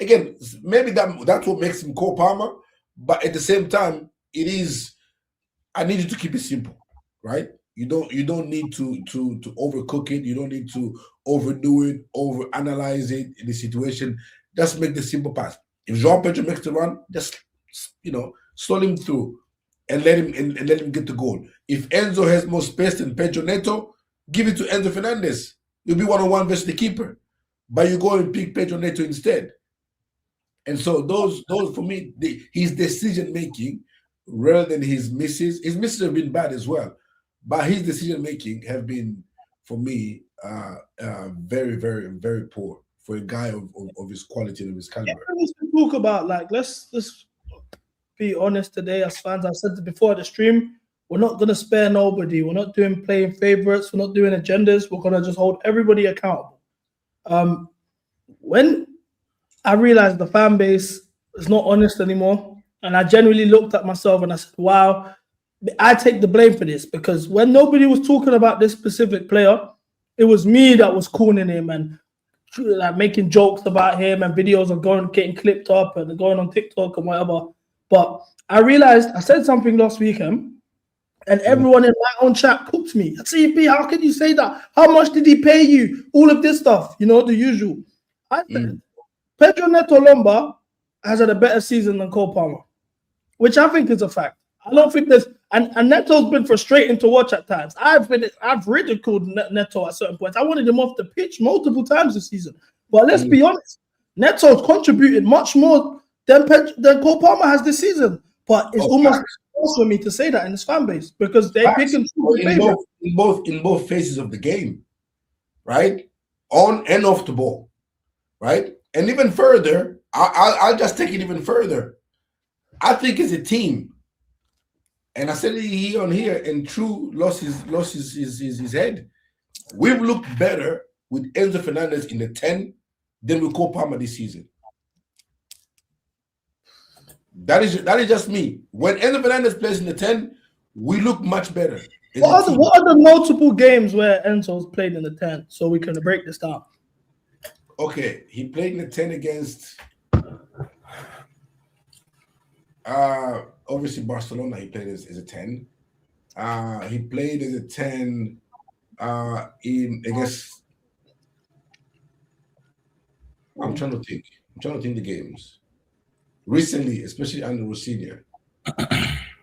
again, maybe that's what makes him Cole Palmer. But at the same time, it is. I need you to keep it simple, right? You don't need to overcook it. You don't need to overdo it, overanalyze it in the situation. Just make the simple pass. If João Pedro makes the run, just slow him through and let him get the goal. If Enzo has more space than Pedro Neto, give it to Enzo Fernandez. You'll be 1-on-1 versus the keeper, but you go and pick Pedro Neto instead. And so those for me, his decision making rather than his misses. His misses have been bad as well, but his decision making have been, for me, very, very, very poor for a guy of his quality and of his caliber. Let's talk about, like, let's be honest today as fans. I said it before the stream. We're not gonna spare nobody. We're not doing playing favorites. We're not doing agendas. We're gonna just hold everybody accountable. When I realized the fan base is not honest anymore, and I genuinely looked at myself and I said, wow, I take the blame for this, because when nobody was talking about this specific player, it was me that was calling him and like making jokes about him, and videos are getting clipped up and going on TikTok and whatever. But I realized I said something last weekend, and everyone in my own chat cooked me. CP, how can you say that? How much did he pay you? All of this stuff, the usual. I said, Pedro Neto Lomba has had a better season than Cole Palmer, which I think is a fact. I don't think there's, and Neto's been frustrating to watch at times. I've ridiculed Neto at certain points. I wanted him off the pitch multiple times this season. But let's be honest, Neto's contributed much more than Cole Palmer has this season. But it's almost forced for me to say that in this fan base, because they pick and choose in both phases of the game, right? On and off the ball, right? And even further, I'll just take it even further. I think as a team, and I said it here, and True lost his head. We've looked better with Enzo Fernandez in the 10 than with Cole Palmer this season. That is just me. When Enzo Fernandez plays in the 10, we look much better. What are the multiple games where Enzo's played in the 10, so we can break this down? Okay, he played in the 10 against obviously Barcelona. He played as a 10. He played as a 10 against. I'm trying to think the games recently, especially under Rosenior. He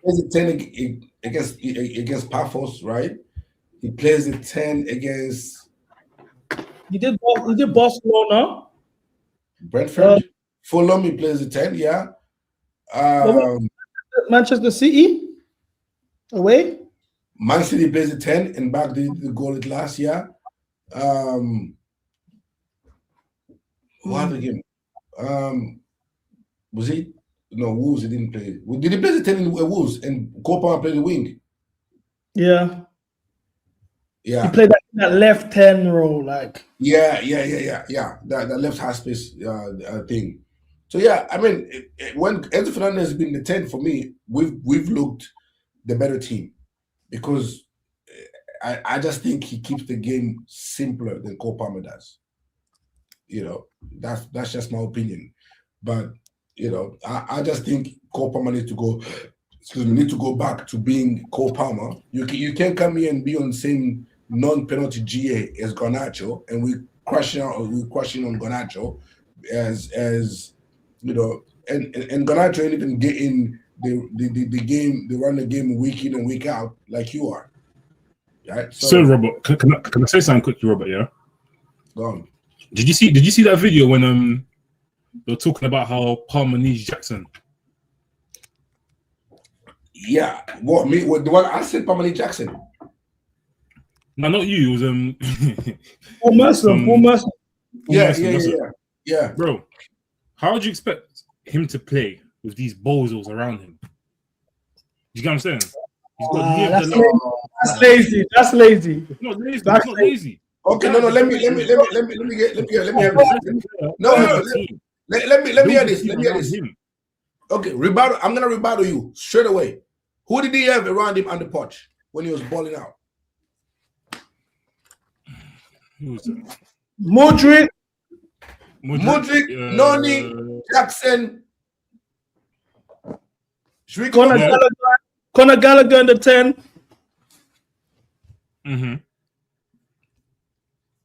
plays a 10 against Paphos, right? He plays a 10 against. He did Barcelona, Brentford, Fulham. He plays a 10, yeah. Manchester City away. Man City plays a 10 and back did the goal at last year. What other game? Was he? No, Wolves. He didn't play. Did he play the 10 in Wolves and Cole Palmer played the wing? Yeah. Yeah. He played that left 10 role, like. Yeah. That left half space thing. So yeah, I mean, when Enzo Fernandez has been the 10 for me, we've looked the better team, because I just think he keeps the game simpler than Cole Palmer does. That's just my opinion. But I just think Cole Palmer needs to go back to being Cole Palmer. You can't come here and be on the same non-penalty GA as Garnacho, and we crushing on Garnacho as and Garnacho ain't even getting the game, they run the game week in and week out like you are. Right? So Robert, can I say something quickly, Robert? Yeah. Go on. Did you see that video when they were talking about how Palmer needs Jackson? Yeah. What me? What the one I said? Palmer needs Jackson. No, not you. It was Paul Merson. Yeah. Bro, how would you expect him to play with these bozos around him? You get what I'm saying? That's lazy. That's lazy. It's not lazy. It's not lazy. Okay, no. Let me have this. Let me hear this. Okay, rebuttal. I'm gonna rebuttal you straight away. Who did he have around him on the pitch when he was balling out? Modric, Mudrik, Noni, Jackson. Should we go Conor on? Gallagher, Conor Gallagher in the 10. Mm-hmm.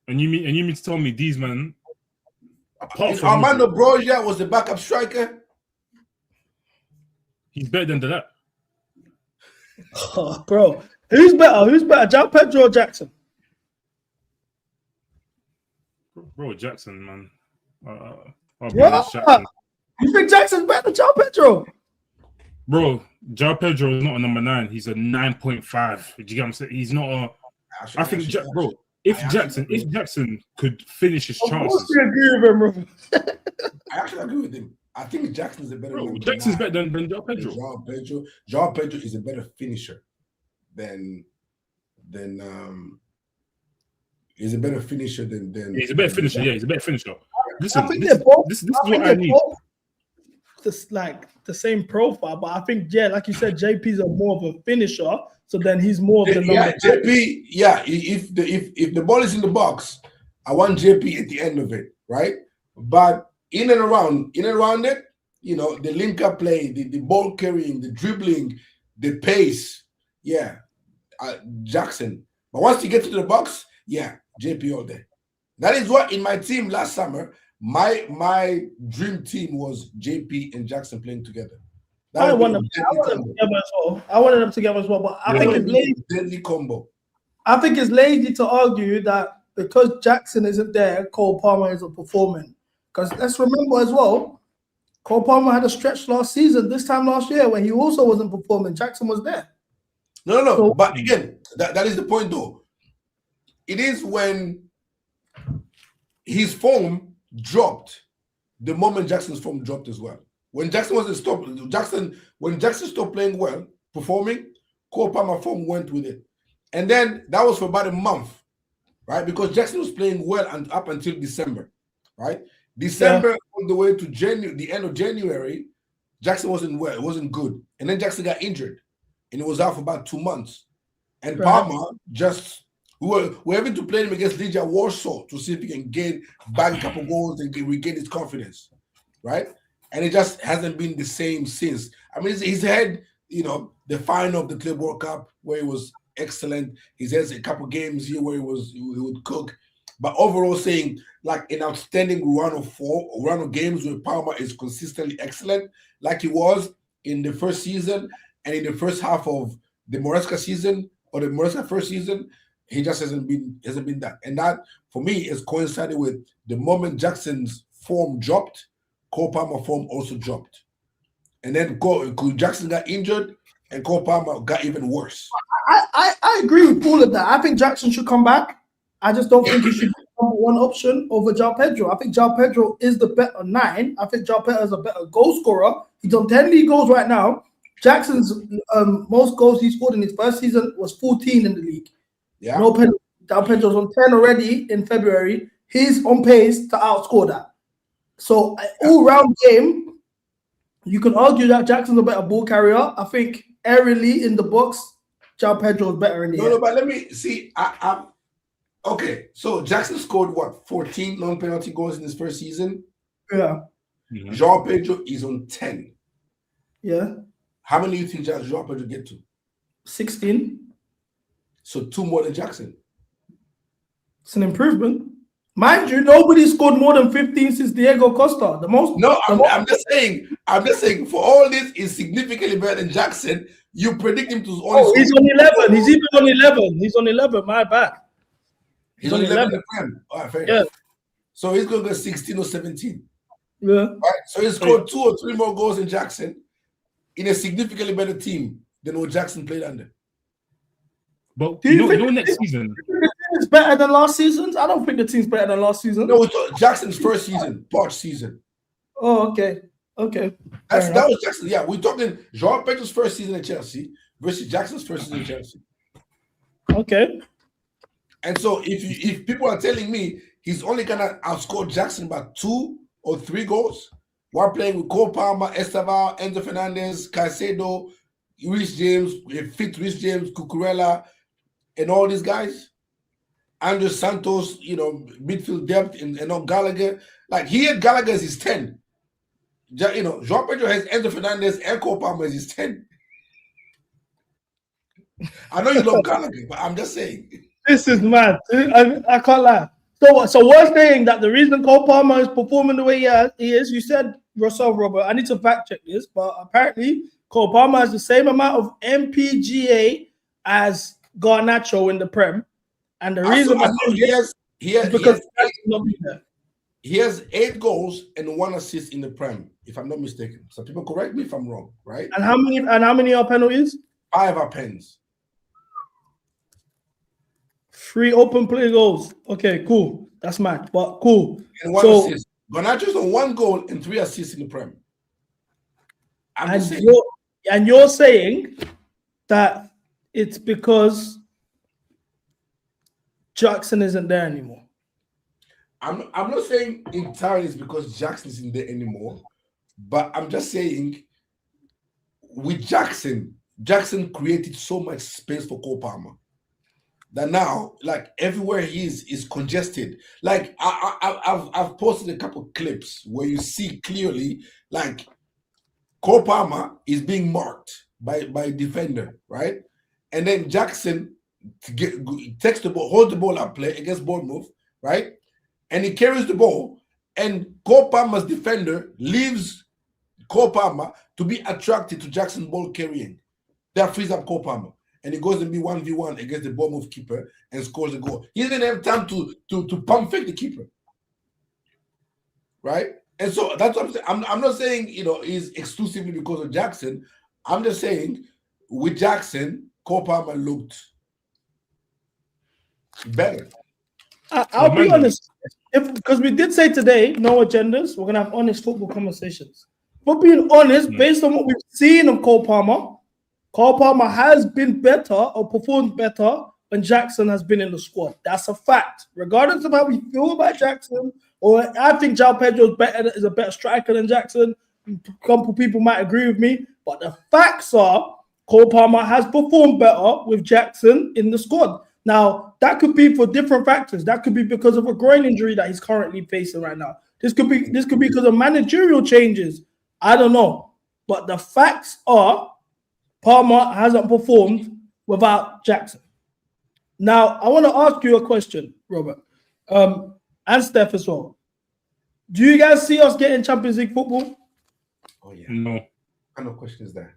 And you mean to tell me these men, apart from Armando Mudryk, Broja was the backup striker. he's better than that. Oh, bro. Who's better? Who's better? João Pedro or Jackson? Bro, Jackson, man. I'll be What? honest, Jackson. You think Jackson's better than João Pedro? Bro, João Pedro is not a number 9. He's a 9.5. Do you get what I'm saying? He's not a. I think, bro, if Jackson could finish his Of course chances, we agree with him, bro. I actually agree with him. I think Jackson's a better. bro, number Jackson's 9 better than João than Pedro. João Pedro is a better finisher than he's a better finisher than Yeah, he's a better finisher. Yeah, he's a better finisher. Listen, I think this they're both. is I what think I they're need. both just like the same profile, but I think like you said, JP's a more of a finisher. So then he's more of the number. Yeah, JP. Yeah, if the ball is in the box, I want JP at the end of it, right? But in and around it, you know, the link up play, the ball carrying, the dribbling, the pace, yeah, Jackson. But once you get to the box, yeah, JP all day. That is what in my team last summer, my dream team was JP and Jackson playing together. I wanted them together as well. I wanted them together as well, but I think it's lazy. Deadly combo. I think it's lazy to argue that because Jackson isn't there, Cole Palmer isn't performing. Because let's remember as well, Cole Palmer had a stretch last season, this time last year, where he also wasn't performing. Jackson was there. No. So- But again, that is the point though. It is when his form dropped the moment Jackson's form dropped as well. When Jackson when Jackson stopped playing well, performing, Cole Palmer form went with it. And then that was for about a month, right? Because Jackson was playing well and up until December, right? December all the way to the end of January, Jackson wasn't well, it wasn't good. And then Jackson got injured and it was out for about 2 months. And Palmer we were having to play him against Legia Warsaw to see if he can get back a couple goals and regain his confidence, right? And it just hasn't been the same since. I mean, he's had, you know, the final of the Club World Cup where he was excellent. He's had a couple games here where he would cook. But overall, saying like an outstanding run of games where Palmer is consistently excellent, like he was in the first season and in the first half of the Moresca season or the Moresca first season, he just hasn't been that. And that, for me, is coincided with the moment Jackson's form dropped, Cole Palmer form also dropped. And then Jackson got injured and Cole Palmer got even worse. I agree with all of that. I think Jackson should come back. I just don't think he should be number one option over João Pedro. I think João Pedro is the better 9. I think João Pedro is a better goal scorer. He's on 10 league goals right now. Jackson's most goals he scored in his first season was 14 in the league. Yeah. João Pedro's on 10 already in February. He's on pace to outscore that. So all-round game, you can argue that Jackson's a better ball carrier. I think aerially in the box, João Pedro is better in the air. No, but let me see. Okay, so Jackson scored what, 14 non-penalty goals in his first season? Yeah. Mhm. João Pedro is on 10. Yeah. How many do you think João Pedro get to? 16. So 2 more than Jackson. It's an improvement. Mind you, nobody scored more than 15 since Diego Costa. I'm just saying for all this is significantly better than Jackson. You predict him to only he's on 11. He's even on 11. He's on 11. My bad. He's on 11 in the Prem. All right, fair enough. So he's going to go 16 or 17. Yeah. All right. So he scored 2 or 3 more goals than Jackson in a significantly better team than what Jackson played under. But Do you think next season, it's better than last season's? I don't think the team's better than last season. No, Jackson's first season, Poch season. Oh, okay. Okay. That was Jackson. Yeah, we're talking João Pedro's first season at Chelsea versus Jackson's first season at Chelsea. Okay. And so if people are telling me he's only gonna outscore Jackson by 2 or 3 goals while playing with Cole Palmer, Esteval, Enzo Fernandez, Caicedo, Reece James, Cucurella, and all these guys, Andrew Santos, midfield depth, and on Gallagher. Like, he had Gallagher as his 10. João Pedro has Enzo Fernandez and Cole Palmer as his 10. I know you love Gallagher, but I'm just saying. This is mad. I can't lie. So we're saying that the reason Cole Palmer is performing the way he is, you said yourself, Robert, I need to fact check this, but apparently Cole Palmer has the same amount of MPGA as Garnacho in the Prem. And the reason he has 8 goals and 1 assist in the Prem, if I'm not mistaken. So people correct me if I'm wrong, right? And how many are penalties? 5 are pens. 3 open play goals. Okay, cool. That's mad, but cool. And 1 assist. Garnacho's on 1 goal and 3 assists in the Prem. You're saying that it's because Jackson isn't there anymore. I'm not saying entirely it's because Jackson isn't there anymore, but I'm just saying with Jackson created so much space for Cole Palmer that now, like, everywhere he is congested. Like, I've posted a couple of clips where you see clearly, like, Cole Palmer is being marked by a defender, right? And then Jackson takes the ball, holds the ball up, play against Bournemouth, right? And he carries the ball, and Cole Palmer's defender leaves Cole Palmer to be attracted to Jackson's ball carrying. That frees up Cole Palmer, and he goes and be 1v1 against the Bournemouth keeper and scores a goal. He didn't have time to pump fake the keeper, right? And so that's what I'm saying. I'm not saying it's exclusively because of Jackson. I'm just saying with Jackson, Cole Palmer looked better. I'll be honest, because we did say today, no agendas, we're going to have honest football conversations. But being honest, based on what we've seen of Cole Palmer has been better or performed better when Jackson has been in the squad. That's a fact. Regardless of how we feel about Jackson, or I think João Pedro is a better striker than Jackson. A couple people might agree with me, but the facts are Cole Palmer has performed better with Jackson in the squad. Now, that could be for different factors. That could be because of a groin injury that he's currently facing right now. This could be because of managerial changes. I don't know. But the facts are Palmer hasn't performed without Jackson. Now, I want to ask you a question, Robert, and Steph as well. Do you guys see us getting Champions League football? Oh, yeah. No. What kind of question is that?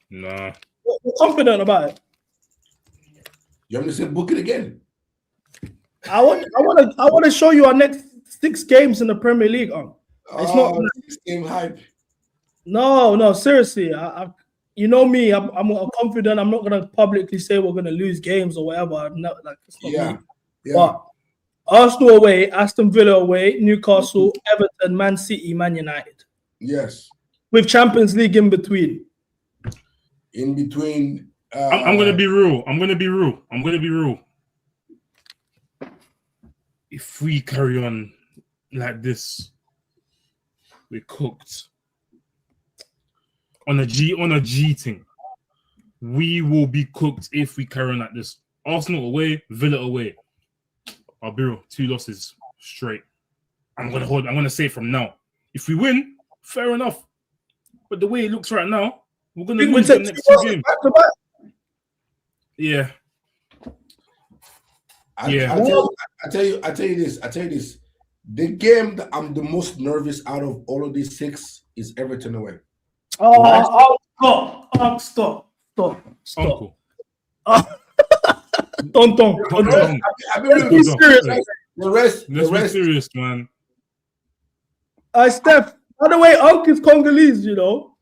Nah. We're confident about it. You want me to say book it again? I want to show you our next 6 games in the Premier League. It's not 6 game hype. No, seriously. You know me. I'm confident. I'm not gonna publicly say we're gonna lose games or whatever. No, it's not me. Yeah. But Arsenal away, Aston Villa away, Newcastle, Everton, Man City, Man United. Yes. With Champions League in between. In between. I'm gonna be real. I'm gonna be real. If we carry on like this, we're cooked. On a G thing, we will be cooked if we carry on like this. Arsenal away, Villa away. I'll be real. 2 losses straight. I'm gonna say from now. If we win, fair enough. But the way it looks right now, we're gonna lose the next 2 games. Yeah. I tell you this. The game that I'm the most nervous out of all of these 6 is Everton away. Stop. Uncle. Don't. I've been really serious. The rest. Be serious, man. Steph, by the way, Uncle is Congolese, you know.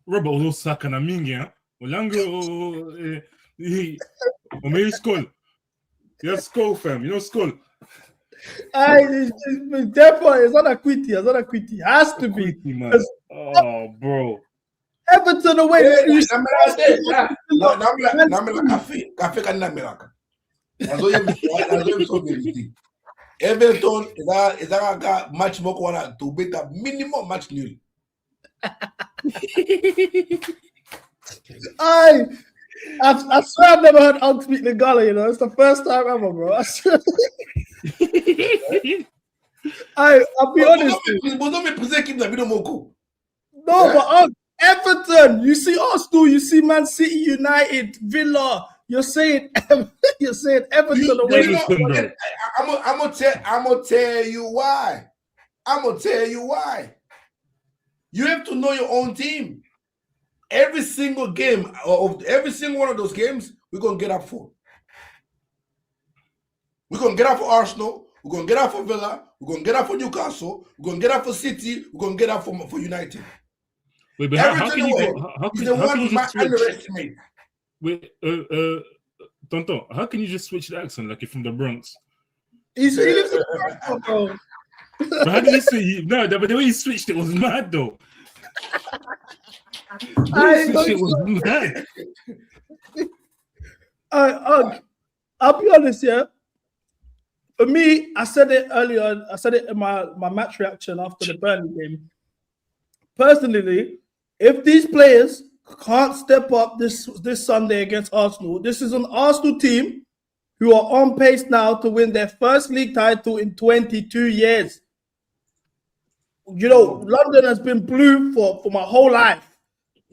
Robert Osaka na mingi, huh? Olango, Omeri Skull. Yes, Skull, fam. You know Skull. Therefore, it's not a quitty. It has to be. Man. Oh, bro. Everton away. Everton is a match more to beat a minimum match nil. I swear I've never heard Unk speak Lingala, you know. It's the first time ever, bro. I swear. I'll be honest. No, but Everton, you see Arsenal, you see Man City, United, Villa. You're saying Everton. I'm gonna tell you why. You have to know your own team. Every single game of every single one of those games, we're gonna get up for. We're gonna get up for Arsenal. We're gonna get up for Villa. We're gonna get up for Newcastle. We're gonna get up for City. We're gonna get up for United. Wait, but how can you just switch? Wait, Tonto, how can you just switch the accent like you're from the Bronx? He lives in Bronx, bro. But how did you switch? No, but the way you switched it was mad, though. It was mad. I'll be honest, yeah. For me, I said it earlier. I said it in my match reaction after the Burnley game. Personally, if these players can't step up this Sunday against Arsenal, this is an Arsenal team who are on pace now to win their first league title in 22 years. You know, London has been blue for my whole life.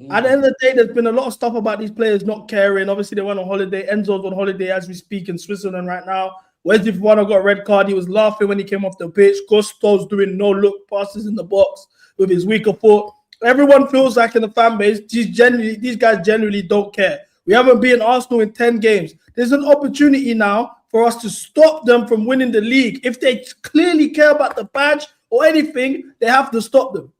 At the end of the day, there's been a lot of stuff about these players not caring. Obviously, they went on holiday. Enzo's on holiday as we speak in Switzerland right now. Wesley Fofana got a red card. He was laughing when he came off the pitch. Gusto's doing no-look passes in the box with his weaker foot. Everyone feels like in the fan base, these guys generally don't care. We haven't beaten Arsenal in 10 games. There's an opportunity now for us to stop them from winning the league. If they clearly care about the badge or anything, they have to stop them.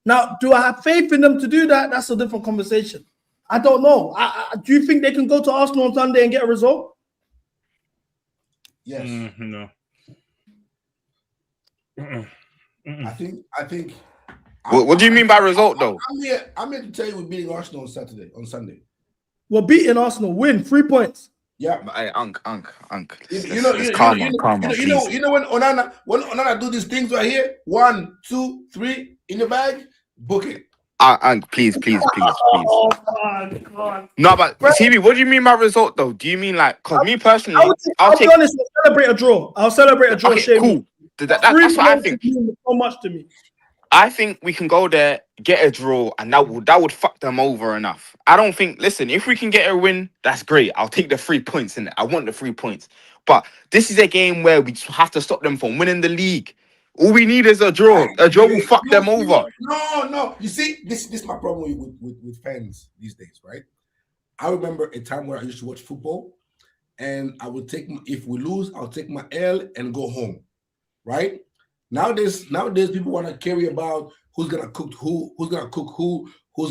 Now, do I have faith in them to do that? That's a different conversation. I don't know. Do you think they can go to Arsenal on Sunday and get a result? Yes. No. I think. What do you mean by result, though? I'm here to tell you we're beating Arsenal on Sunday. We're beating Arsenal. Win 3 points. Yeah. Hey, Unk. You know when Onana do these things right here, 1, 2, 3 in the bag, book it. Please. Oh my God. No, but TV, what do you mean by result, though? Do you mean like? Because me personally, I'll be honest. I'll celebrate a draw. Okay, cool. That's what I think. So much to me. I think we can go there, get a draw, and that would fuck them over enough. I don't think. Listen, if we can get a win, that's great. I'll take the 3 points in it. I want the 3 points. But this is a game where we have to stop them from winning the league. All we need is a draw. A draw will fuck them over. No. You see, this is my problem with fans these days, right? I remember a time where I used to watch football, and I would if we lose, I'll take my L and go home, right? Nowadays, people want to carry about who's gonna cook who, who's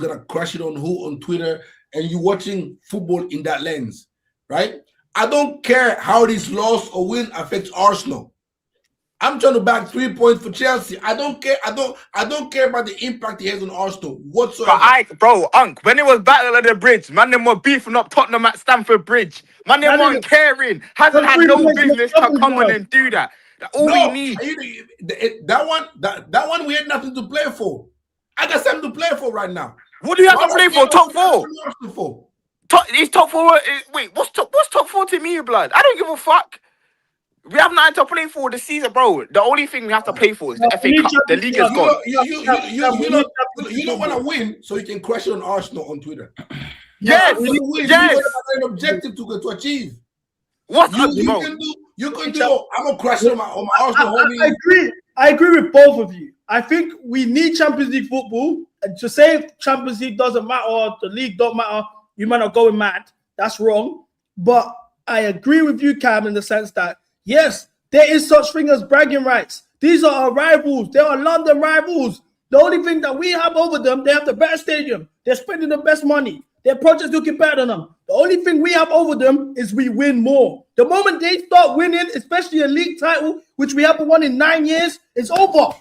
gonna crush it on who on Twitter, and you're watching football in that lens, right? I don't care how this loss or win affects Arsenal. I'm trying to back 3 points for Chelsea. I don't care. I don't care about the impact it has on Arsenal whatsoever. Bro, Unk, when it was Battle of the Bridge, man, them were beefing up Tottenham at Stamford Bridge. Man, them weren't caring. Hasn't had no business to come on and do that. We need. That one we had nothing to play for. I got something to play for right now. What do you have to play for? Top 4. It's top 4. Wait, what's top 4 to me, blood? I don't give a fuck. We have nothing to play for this season, bro. The only thing we have to play for is the FA Cup. The league is gone. You don't want to win, so you can crush it on Arsenal on Twitter. Yes. You have an objective to achieve. What you can do? I'm gonna crush it on my Arsenal. I agree with both of you. I think we need Champions League football. And to say Champions League doesn't matter or the league don't matter, you might not going mad. That's wrong. But I agree with you, Cam, in the sense that yes, there is such thing as bragging rights. These are our rivals. They are London rivals. The only thing that we have over them, they have the best stadium. They're spending the best money. Their project's looking better than them. The only thing we have over them is we win more. The moment they start winning, especially a league title, which we haven't won in 9 years, it's over.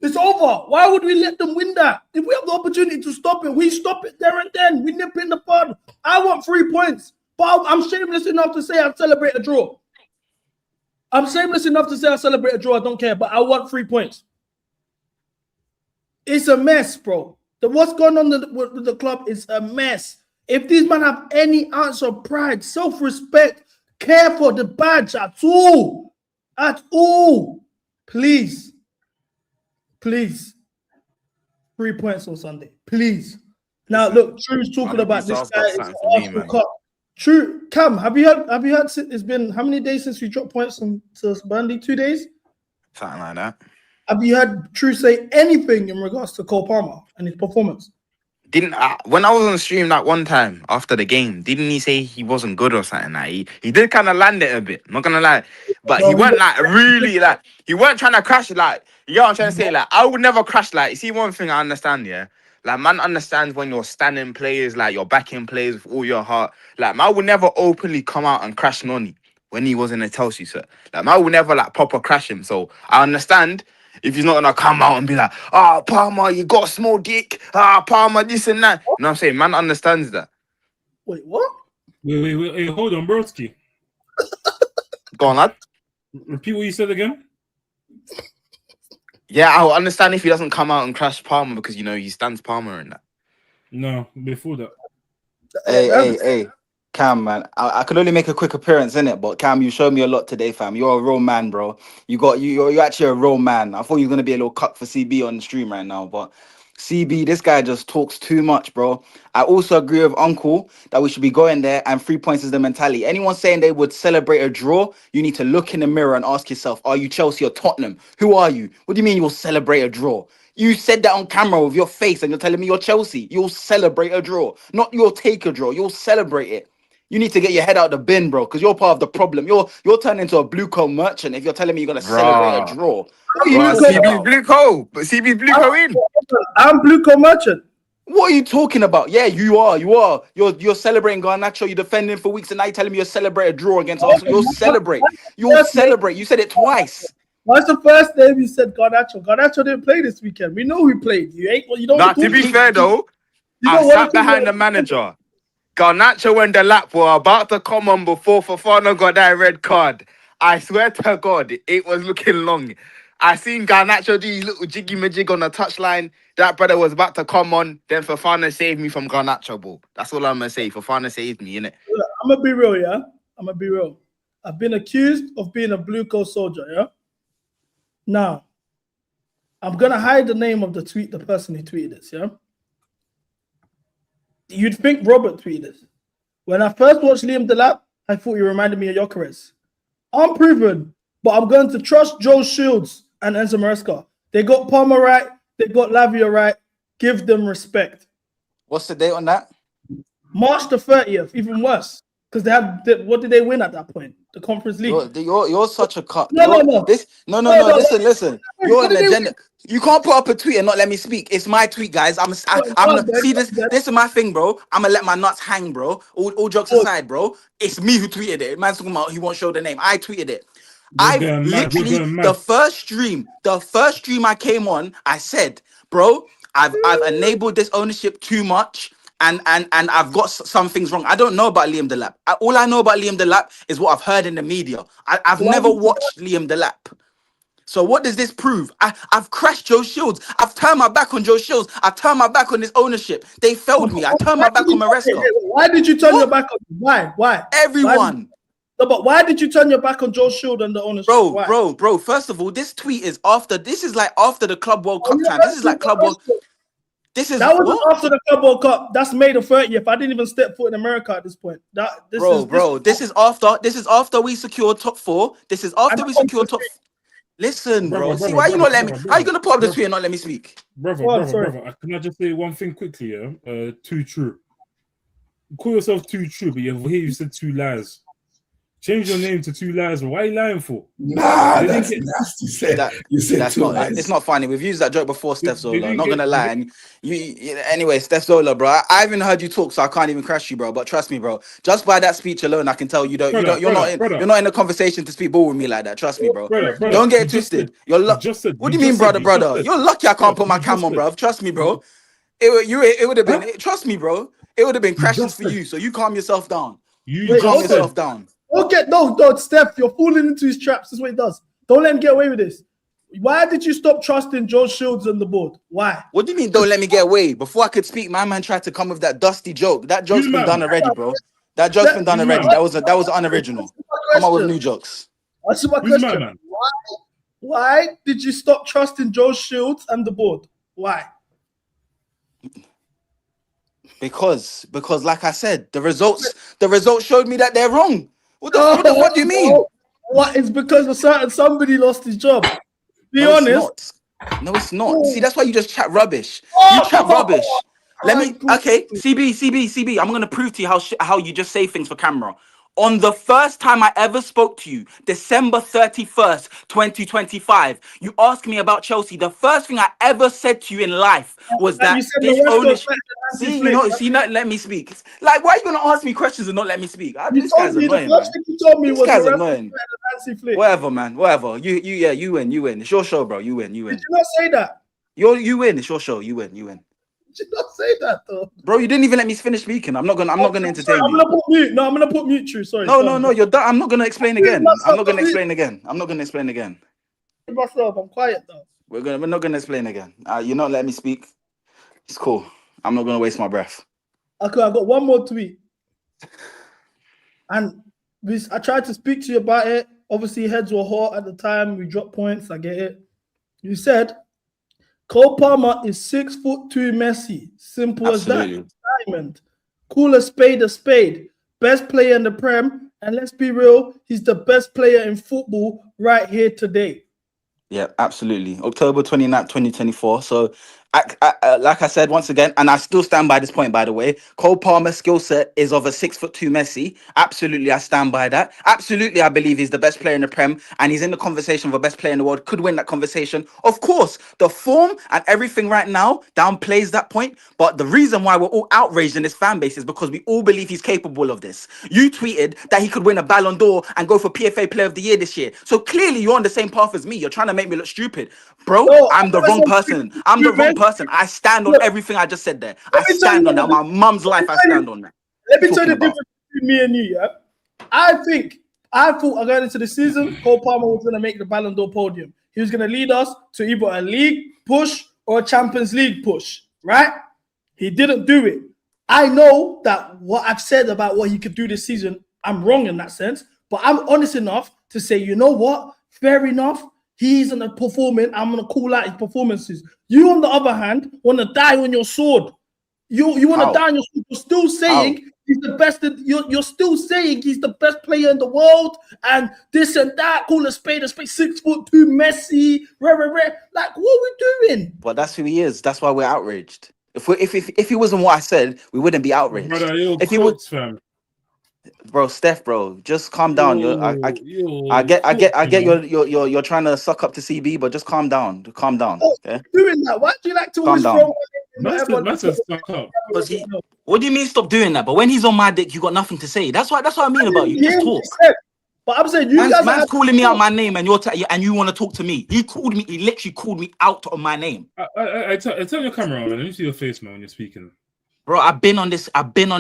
It's over. Why would we let them win that? If we have the opportunity to stop it, we stop it there and then. We nip it in the bud. I want 3 points. But I'm shameless enough to say I'll celebrate a draw. I don't care, but I want 3 points. It's a mess, bro. What's going on with the club is a mess. If these men have any ounce of pride, self-respect, care for the badge at all, please, 3 points on Sunday, please. Now look, True's talking about this guy. It's the Arsenal Cup. True, Cam, have you heard? It's been how many days since we dropped points to Burnley? 2 days, something like that. Have you heard True say anything in regards to Cole Palmer and his performance? When I was on stream that one time after the game, didn't he say he wasn't good or something? Like he did kind of land it a bit. I'm not gonna lie, but he weren't like really like he weren't trying to crash it. Like you know what I'm trying to say? Like I would never crash. Like you see, one thing I understand, yeah. Like man understands when you're standing players, like you're backing players with all your heart. Like man would never openly come out and crash Noni when he was in a Chelsea shirt. Like man would never like proper crash him. So I understand. If he's not gonna come out and be like, Palmer, you got a small dick. Palmer, this and that. You know what I'm saying? Man understands that. Wait, what? Wait, hold on, broski. Go on, lad. Repeat what you said again. Yeah, I'll understand if he doesn't come out and crash Palmer because, you know, he stands Palmer in that. No, before that. Hey. Cam, man, I could only make a quick appearance in it, but Cam, you showed me a lot today, fam. You're a real man, bro. You're actually a real man. I thought you were gonna be a little cuck for CB on the stream right now, but CB, this guy just talks too much, bro. I also agree with Uncle that we should be going there, and 3 points is the mentality. Anyone saying they would celebrate a draw, you need to look in the mirror and ask yourself, are you Chelsea or Tottenham? Who are you? What do you mean you will celebrate a draw? You said that on camera with your face, and you're telling me you're Chelsea. You'll celebrate a draw, not you'll take a draw. You'll celebrate it. You need to get your head out the bin, bro, because you're part of the problem. You're turning into a blue coat merchant if you're telling me you're gonna celebrate a draw. CB's blue coat, but CB's blue coat in. I'm blue coat merchant. What are you talking about? Yeah, you are. You're celebrating Garnacho. You're defending for weeks, and now you're telling me you'll celebrate a draw against Arsenal. You'll celebrate. You'll celebrate. You said it twice. What's the first name you said? Garnacho. Garnacho didn't play this weekend. We know who played. You don't. Nah, to be fair though, I sat behind the manager. Garnacho and the lap were about to come on before Fofana got that red card. I swear to God, it was looking long. I seen Garnacho do his little jiggy majig on the touchline. That brother was about to come on. Then Fofana saved me from Garnacho ball. That's all I'm gonna say. Fofana saved me, innit? I'm gonna be real, yeah. I'm gonna be real. I've been accused of being a blue coat soldier, yeah. Now, I'm gonna hide the name of the person who tweeted this, yeah. You'd think Robert tweeted this. When I first watched Liam Delap, I thought he reminded me of Gyökeres. Unproven, but I'm going to trust Joe Shields and Enzo Maresca. They got Palmer right. They got Lavia right. Give them respect. What's the date on that? March the 30th, even worse. Because what did they win at that point? The Conference League. You're such a cut. No. Listen. You're an agenda. You can't put up a tweet and not let me speak. It's my tweet, guys. I'm gonna see this. This is my thing, bro. I'm gonna let my nuts hang, bro. All jokes aside, bro. It's me who tweeted it. Man's talking about he won't show the name. I tweeted it. I literally the first stream I came on, I said, bro, I've enabled this ownership too much. And I've got some things wrong. I don't know about Liam Delap. All I know about Liam Delap is what I've heard in the media. I've never watched Liam Delap. So what does this prove? I've crashed Joe Shields. I've turned my back on Joe Shields. I've turned my back on his ownership. They failed me. I turned my back on Maresca. Why did you turn your back on? Why? Everyone. No, but why did you turn your back on Joe Shield and the ownership? Bro. First of all, this tweet is after. This is like after the Club World Cup time. This is like Club World. That was after the Club World Cup. That's May the 30th. I didn't even step foot in America at this point. This is after we secured top 4. This is after we secured top. Listen, bro. See why you not let me? How you gonna put up the tweet and not let me speak, brother? Can I just say one thing quickly? Yeah, too true. You call yourself too true, but here you said 2 lies. Change your name to 2 lies. Why are you lying for? Nah, that's nasty. You said that's 2 not. lies. It's not funny. We've used that joke before, Steph Zola. Not gonna lie. And anyway, Steph Zola, bro. I haven't heard you talk, so I can't even crash you, bro. But trust me, bro. Just by that speech alone, I can tell you're not in a conversation to speak ball with me like that. Trust me, bro. Don't get it twisted. You're lucky. What do you mean, brother? You're lucky I can't put my cam on, bro. Trust me, bro. It would have been. Trust me, bro. It would have been crashes for you. So you calm yourself down. Calm yourself down. Okay, no, Steph, you're falling into his traps. That's what he does. Don't let him get away with this. Why did you stop trusting Joe Shields on the board? Why? What do you mean? Don't let me get away. Before I could speak, my man tried to come with that dusty joke. That joke's been done already, bro. That joke's been done already. That was unoriginal. Come on with new jokes. That's my question. Why did you stop trusting Joe Shields and the board? Why? Because like I said, the results showed me that they're wrong. What the fuck do you mean? What? It's because somebody lost his job. Be honest. No, it's not. See, that's why you just chat rubbish. You chat rubbish. Okay, CB. I'm gonna prove to you how you just say things for camera. On the first time I ever spoke to you, December 31st, 2025, you asked me about Chelsea. The first thing I ever said to you in life was that this ownership. Let me speak. Like, why are you gonna ask me questions and not let me speak? This guy's annoying, man. This guy's annoying. Whatever, man. Whatever. You win. It's your show, bro. You win. Did you not say that? You win. It's your show. You win. Did you not say that though? Bro, you didn't even let me finish speaking. I'm not gonna entertain you. I'm gonna put mute. No, I'm gonna put mute. True. Sorry. No. You're done. I'm not gonna explain again. I'm not gonna explain again. Myself. I'm quiet though. We're not gonna explain again. You're not letting me speak. It's cool. I'm not gonna waste my breath. Okay, I got one more tweet, and I tried to speak to you about it. Obviously, heads were hot at the time. We dropped points. I get it. You said Cole Palmer is 6'2" Messi. Simple Absolutely. as that. Diamond. Call a spade. Best player in the Prem. And let's be real, he's the best player in football right here today. Yeah, absolutely. October 29th, 2024. So, like I said, once again, and I still stand by this point, by the way, Cole Palmer's skill set is of a 6'2" Messi. Absolutely, I stand by that. Absolutely, I believe he's the best player in the Prem, and he's in the conversation for best player in the world, could win that conversation. Of course, the form and everything right now downplays that point, but the reason why we're all outraged in this fan base is because we all believe he's capable of this. You tweeted that he could win a Ballon d'Or and go for PFA Player of the Year this year. So clearly, you're on the same path as me. You're trying to make me look stupid. Bro, I'm the wrong person. I stand on everything I just said there. I stand on that. My mum's life, I stand on that. Let me tell you the difference between me and you. Yeah? I thought going into the season, Cole Palmer was going to make the Ballon d'Or podium. He was going to lead us to either a league push or a Champions League push, right? He didn't do it. I know that what I've said about what he could do this season, I'm wrong in that sense, but I'm honest enough to say, you know what? Fair enough. He isn't performing. I'm going to call out his performances. You, on the other hand, want to die on your sword. You want to die on your sword. You're still saying he's the best. You're still saying he's the best player in the world and this and that. Call a spade 6'2" Messi. Like, what are we doing? But that's who he is. That's why we're outraged. If he wasn't what I said, we wouldn't be outraged. Brother, if he was, fam. Bro, Steph, bro, just calm down. I get you're trying to suck up to CB, but just calm down. Calm down. Okay? Doing that? Why do you like to always what do you mean stop doing that? But when he's on my dick, you got nothing to say. That's what I mean about you. Just talk. But I'm saying man's calling me out my name, and you want to talk to me. He literally called me out on my name. I turn your camera on, man. Let me see your face, man, when you're speaking. Bro, I've been on this app. Bro.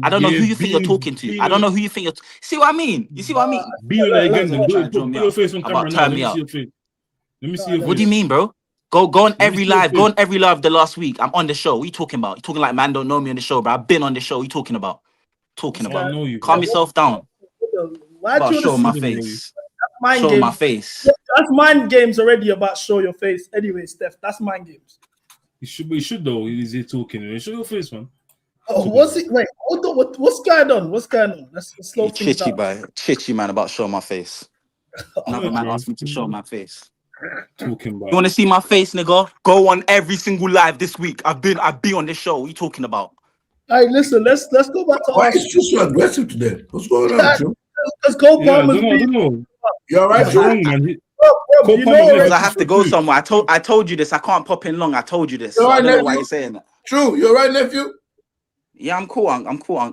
I don't know who you think you're talking to. I don't know who you think you're. See what I mean? You see what I mean? Be on it again. Put your face on camera now. Let me see your face. What do you mean, bro? Go on every live. Go on every live the last week. I'm on the show. What are you talking about? You're talking like man don't know me on the show, bro. I've been on the show. What are you talking about? Calm yourself down. Why do you show my face? Show my face. That's mind games already about show your face. Anyway, Steph, that's mind games. He should though. He's here talking. Show your face, man. Oh, what's it? Wait, hold on. What's going on? Let's slow things down. Chitchy, man, about show my face. Another man asked me to show my face. Talking about. You want to see my face, nigga? Go on every single live this week. I'll be on this show. What are you talking about? All right, listen. Let's go back to. Why is you so aggressive today? What's going on, Joe? Because Cole Palmer's You're all right, Joe. Because I have to go somewhere. I told you this. I can't pop in long. I told you this. So I don't know why you're saying that. True. You're right, nephew. Yeah, I'm cool, Unc.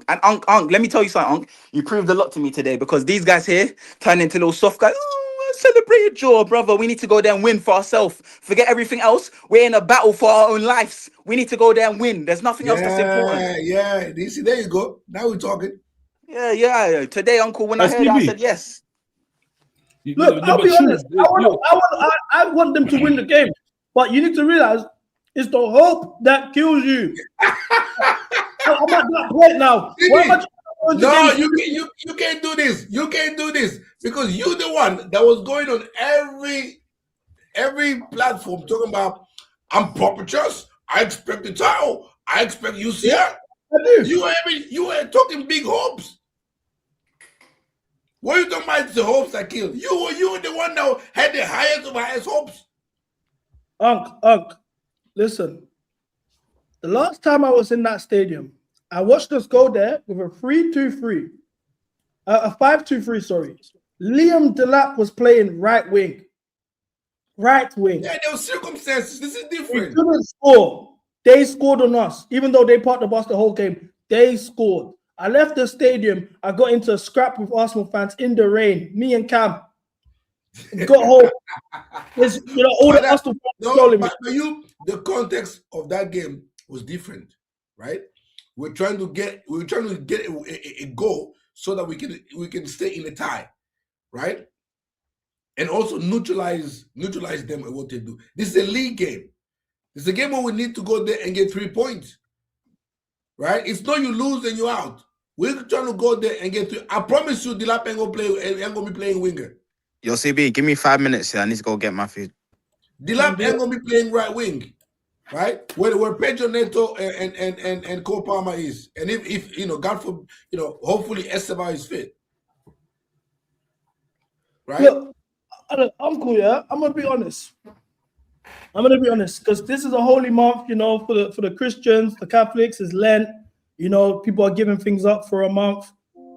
And Unc, let me tell you something, Unc. You proved a lot to me today because these guys here turn into little soft guys. Oh, celebrate your jaw, brother. We need to go there and win for ourselves. Forget everything else. We're in a battle for our own lives. We need to go there and win. There's nothing else that's important. Yeah. There you go. Now we're talking. Yeah. Today, Uncle, when I heard that, I said yes. Look, I'll be honest. I want them to win the game, but you need to realize it's the hope that kills you. I'm at that point now. Why am I No, you can't do this. You can't do this because you're the one that was going on every platform talking about I'm proper trust. I expect the title. I expect UCR. Yeah, I do. You were talking big hopes. What are you talking about? The hopes that killed you. You were the one that had the highest of highest hopes. Unc, listen. The last time I was in that stadium, I watched us go there with a 3-2-3, a 5-2-3. Sorry, Liam Delap was playing right wing. Right wing. Yeah, there were circumstances. This is different. They couldn't score. They scored on us, even though they parked the bus the whole game. They scored. I left the stadium. I got into a scrap with Arsenal fans in the rain. Me and Cam got home. All the Arsenal fans trolling me. The context of that game was different, right? We're trying to get a goal so that we can stay in a tie, right? And also neutralize them and what they do. This is a league game. It's a game where we need to go there and get 3 points, right? It's not you lose and you're out. We're trying to go there and get 3. I promise you, Dilap ain't gonna be playing winger. Yo, CB, give me 5 minutes here. I need to go get my food. Dilap ain't gonna be playing right wing, right? Where Pedro Neto and Cole Palmer is, and if God for hopefully Esteban is fit, right? Look, Uncle, yeah, I'm gonna be honest. Because this is a holy month, for the Christians, the Catholics, is Lent. People are giving things up for a month.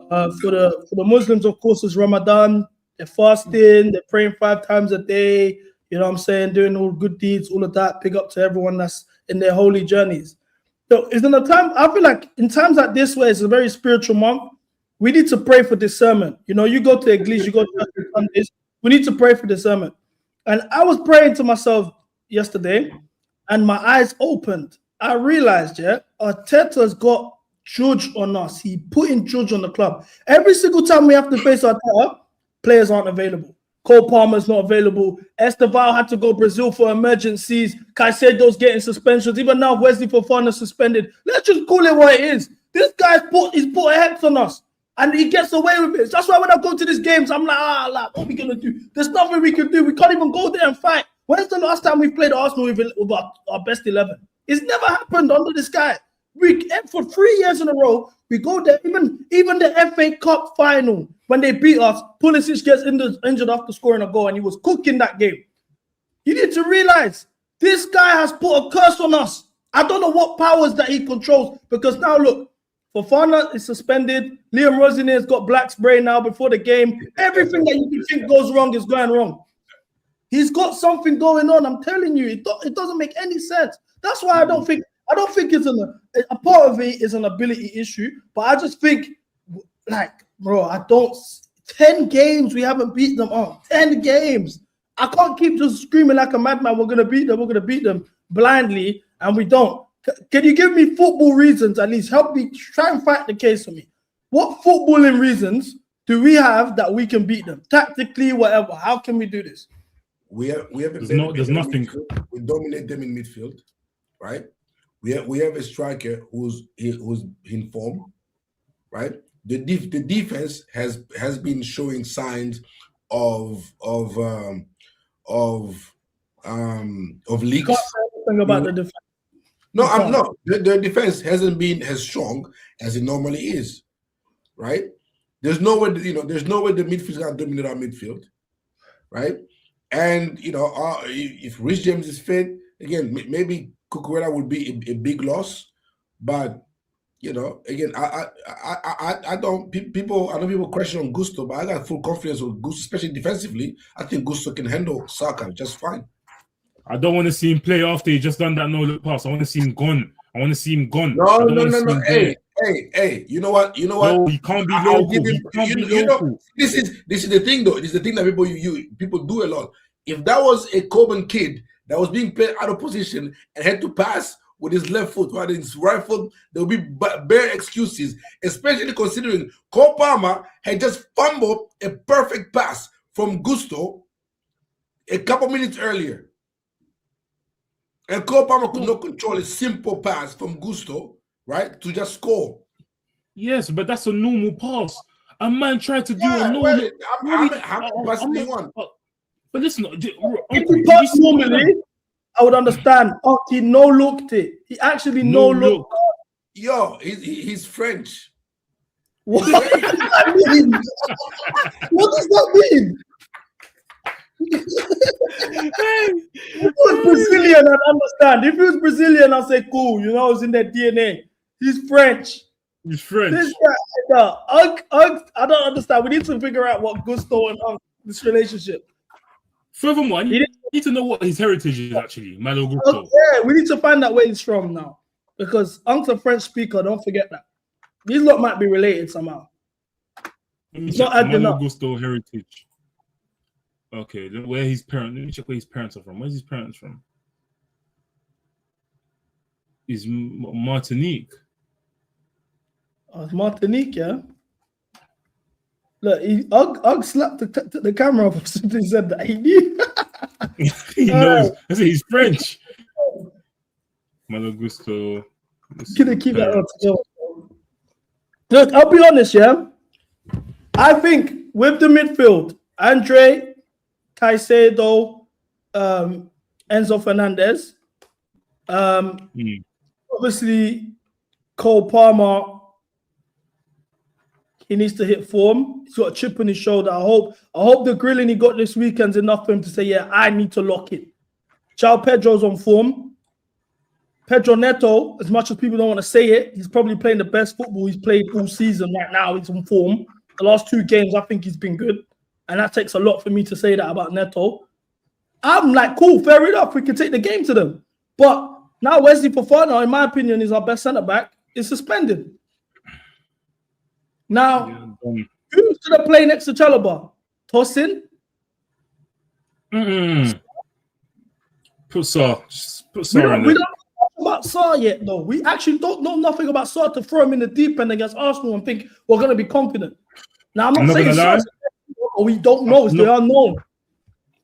For the Muslims, of course, is Ramadan. They're fasting, they're praying 5 times a day. You know what I'm saying? Doing all good deeds, all of that. Big up to everyone that's in their holy journeys. So it's in a time, I feel like in times like this where it's a very spiritual month, we need to pray for discernment. You go to English, you go to Sundays, we need to pray for discernment. And I was praying to myself yesterday, and my eyes opened. I realized, Arteta's got judge on us. He put in judge on the club. Every single time we have to face Arteta, players aren't available. Cole Palmer's not available. Esteval had to go Brazil for emergencies. Caicedo's getting suspensions. Even now, Wesley Fofana suspended. Let's just call it what it is. This guy's put a hex on us, and he gets away with it. That's why when I go to these games, I'm like, what are we going to do? There's nothing we can do. We can't even go there and fight. When's the last time we played Arsenal with our best 11? It's never happened under this guy. For 3 years in a row, we go there. Even the FA Cup final, when they beat us, Pulisic gets injured after scoring a goal, and he was cooking that game. You need to realize this guy has put a curse on us. I don't know what powers that he controls, because now look, Fofana is suspended. Liam Rosenior has got black spray now before the game. Everything that you think goes wrong is going wrong. He's got something going on. I'm telling you, it doesn't make any sense. That's why I don't think it's a part of it is an ability issue, but I just think, bro, 10 games we haven't beat them on. 10 games. I can't keep just screaming like a madman. We're gonna beat them blindly, and we don't. Can you give me football reasons at least? Help me try and fight the case for me. What footballing reasons do we have that we can beat them tactically, whatever? How can we do this? We have there's nothing. We dominate them in midfield, right? We have a striker who's in form, right? The defense has been showing signs of leaks. About the defense. No, I'm not. The defense hasn't been as strong as it normally is, right? There's no way the midfield's gonna dominate our midfield, right? And if Rich James is fit again, maybe Cucurella would be a big loss, but again, I don't people question on Gusto, but I got full confidence with Gusto, especially defensively. I think Gusto can handle Saka just fine. I don't want to see him play after he just done that no-look pass. I want to see him gone. No. Hey. You know what? No, he can't be local. This is the thing, though. This is the thing that people do a lot. If that was a Coben kid that was being played out of position and had to pass with his left foot rather than his right foot, there will be bare excuses, especially considering Cole Palmer had just fumbled a perfect pass from Gusto a couple minutes earlier. And Cole Palmer could not control a simple pass from Gusto, right, to just score. Yes, but that's a normal pass. A man tried to do Yeah, a no well, look. how many passes do you want? But listen, If Uncle, he did you passed see what he normally, done? I would understand. Oh, he no looked it. He actually no looked. Yo, he's French. What does that mean? What does that mean? If he was Brazilian, I'd understand. If he was Brazilian, I'd say cool. You know, it's in their DNA. He's French. He's French. This guy, no, I don't understand. We need to figure out what Gusto and this relationship. Furthermore, you need to know what his heritage is actually, Malo Gusto. Oh, yeah, we need to find out where he's from now. Because Unc's a French speaker, don't forget that. These lot might be related somehow. It's not adding Malo up. Gusto heritage. Okay, where his parents? Let me check where his parents are from. Where's his parents from? He's Martinique. Oh, it's Martinique, yeah. Look, Ugg slapped the camera off as soon as he said that. He knew. He knows. I said he's French. Malo Gusto. Gonna keep that on together. Look, I'll be honest, yeah. I think with the midfield, Andre, Caicedo, Enzo Fernandez, obviously Cole Palmer, he needs to hit form. He's got a chip on his shoulder. I hope the grilling he got this weekend's enough for him to say, yeah, I need to lock it. João Pedro's on form. Pedro Neto, as much as people don't want to say it, he's probably playing the best football he's played all season right now. He's on form. The last 2 games, I think he's been good. And that takes a lot for me to say that about Neto. I'm like, cool, fair enough. We can take the game to them. But now Wesley Fofana, in my opinion, is our best centre-back, is suspended. Now, who's going to play next to Chalobah? Tosin? Put Saar. Put Saar in We there. don't know about Saar yet, though. We actually don't know nothing about Saar to throw him in the deep end against Arsenal and think we're going to be confident. Now, I'm not saying Saar's or we don't know. It's the unknown.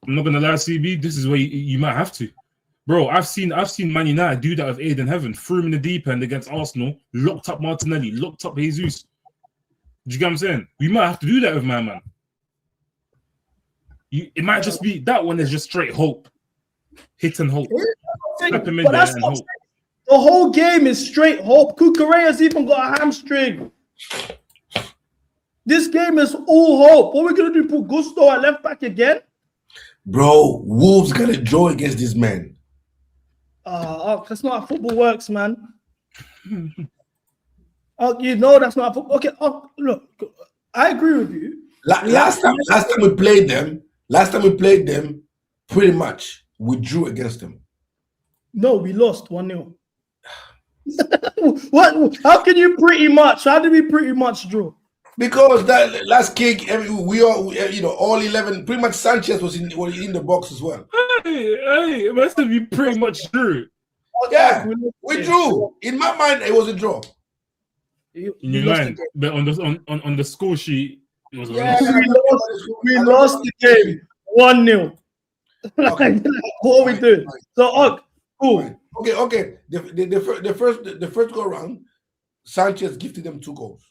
I'm not gonna lie, CB. This is where you might have to, bro. I've seen Man United do that with Aiden Heaven. Threw him in the deep end against Arsenal. Locked up Martinelli. Locked up Jesus. Do you get what I'm saying? We might have to do that with my man. It might just be that one is just straight hope, hit and hope. Slap him in But there that's and not hope. the whole game is straight hope. Kukureya's even got a hamstring. This game is all hope. What are we gonna do? Put Gusto at left back again? Bro, Wolves got a draw against this man. That's not how football works, man. You know that's not how football. Okay, look, I agree with you. Last time we played them, pretty much we drew against them. No, we lost 1-0. What? How can you pretty much? How did we pretty much draw? Because that last kick, we all 11. Pretty much Sanchez was in the box as well. Hey, it must have been pretty much true. Yeah, we drew. In my mind, it was a draw. In your mind, but on the score sheet, it was. Yeah, we lost the game 1-0. Okay. What are we doing? So, cool. Okay. The first go around, Sanchez gifted them 2 goals.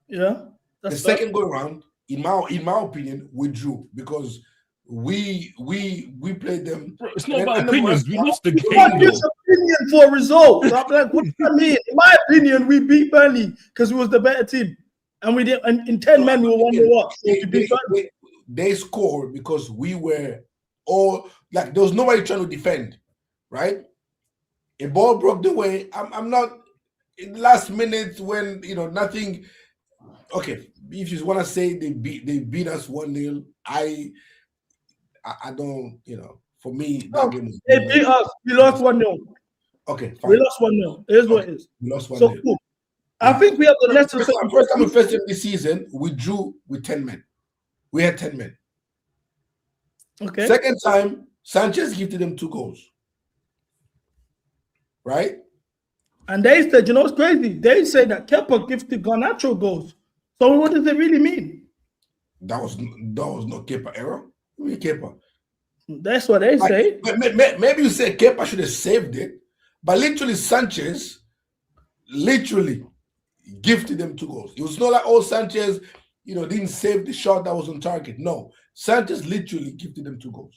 Yeah. The second go around, in my opinion, we drew because we played them. Bro, it's not about opinions. We lost the game. This opinion for a result. I'm like, what does that mean? In my opinion, we beat Burnley because we was the better team, and we did. And in 10 men, we were 1-0 up. So they scored because we were all like there was nobody trying to defend, right? A ball broke the way. I'm not in the last minute when nothing. Okay, if you want to say they beat us 1-0, I don't, for me that game was they beat us. We lost 1-0. Okay, fine. We lost 1-0. It is what it is. We lost 1-0. So cool. I think we have the necessary. First time we faced them this season, we drew with 10 men. We had 10 men. Okay. Second time, Sanchez gifted them 2 goals. Right? And they said, what's crazy? They say that Kepa gifted Garnacho goals. So what does it really mean? That was not Kepa error. Maybe Kepa. That's what they say. Maybe you say Kepa should have saved it, but literally Sanchez literally gifted them 2 goals. It was not like, oh, Sanchez, didn't save the shot that was on target. No, Sanchez literally gifted them 2 goals.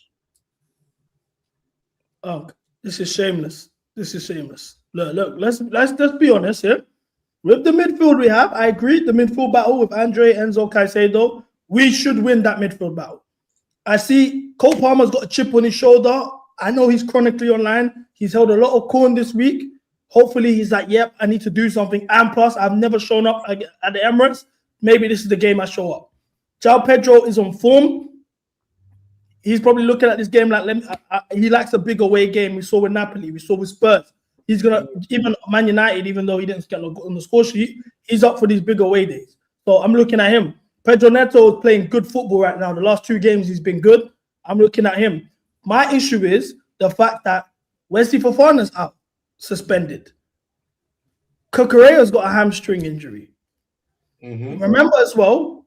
Oh, this is shameless. This is shameless. Look. Let's be honest here. With the midfield we have, I agree. The midfield battle with Andre, Enzo, Caicedo, we should win that midfield battle. I see Cole Palmer's got a chip on his shoulder. I know he's chronically online. He's held a lot of corn this week. Hopefully he's like, yep, I need to do something. And plus, I've never shown up at the Emirates. Maybe this is the game I show up. João Pedro is on form. He's probably looking at this game like, he likes a big away game. We saw with Napoli. We saw with Spurs. He's going to, even Man United, even though he didn't get on the score sheet, he's up for these big away days. So I'm looking at him. Pedro Neto is playing good football right now. The last 2 games he's been good. I'm looking at him. My issue is the fact that Wesley Fofana's out, suspended. Cucurella's got a hamstring injury. Remember as well,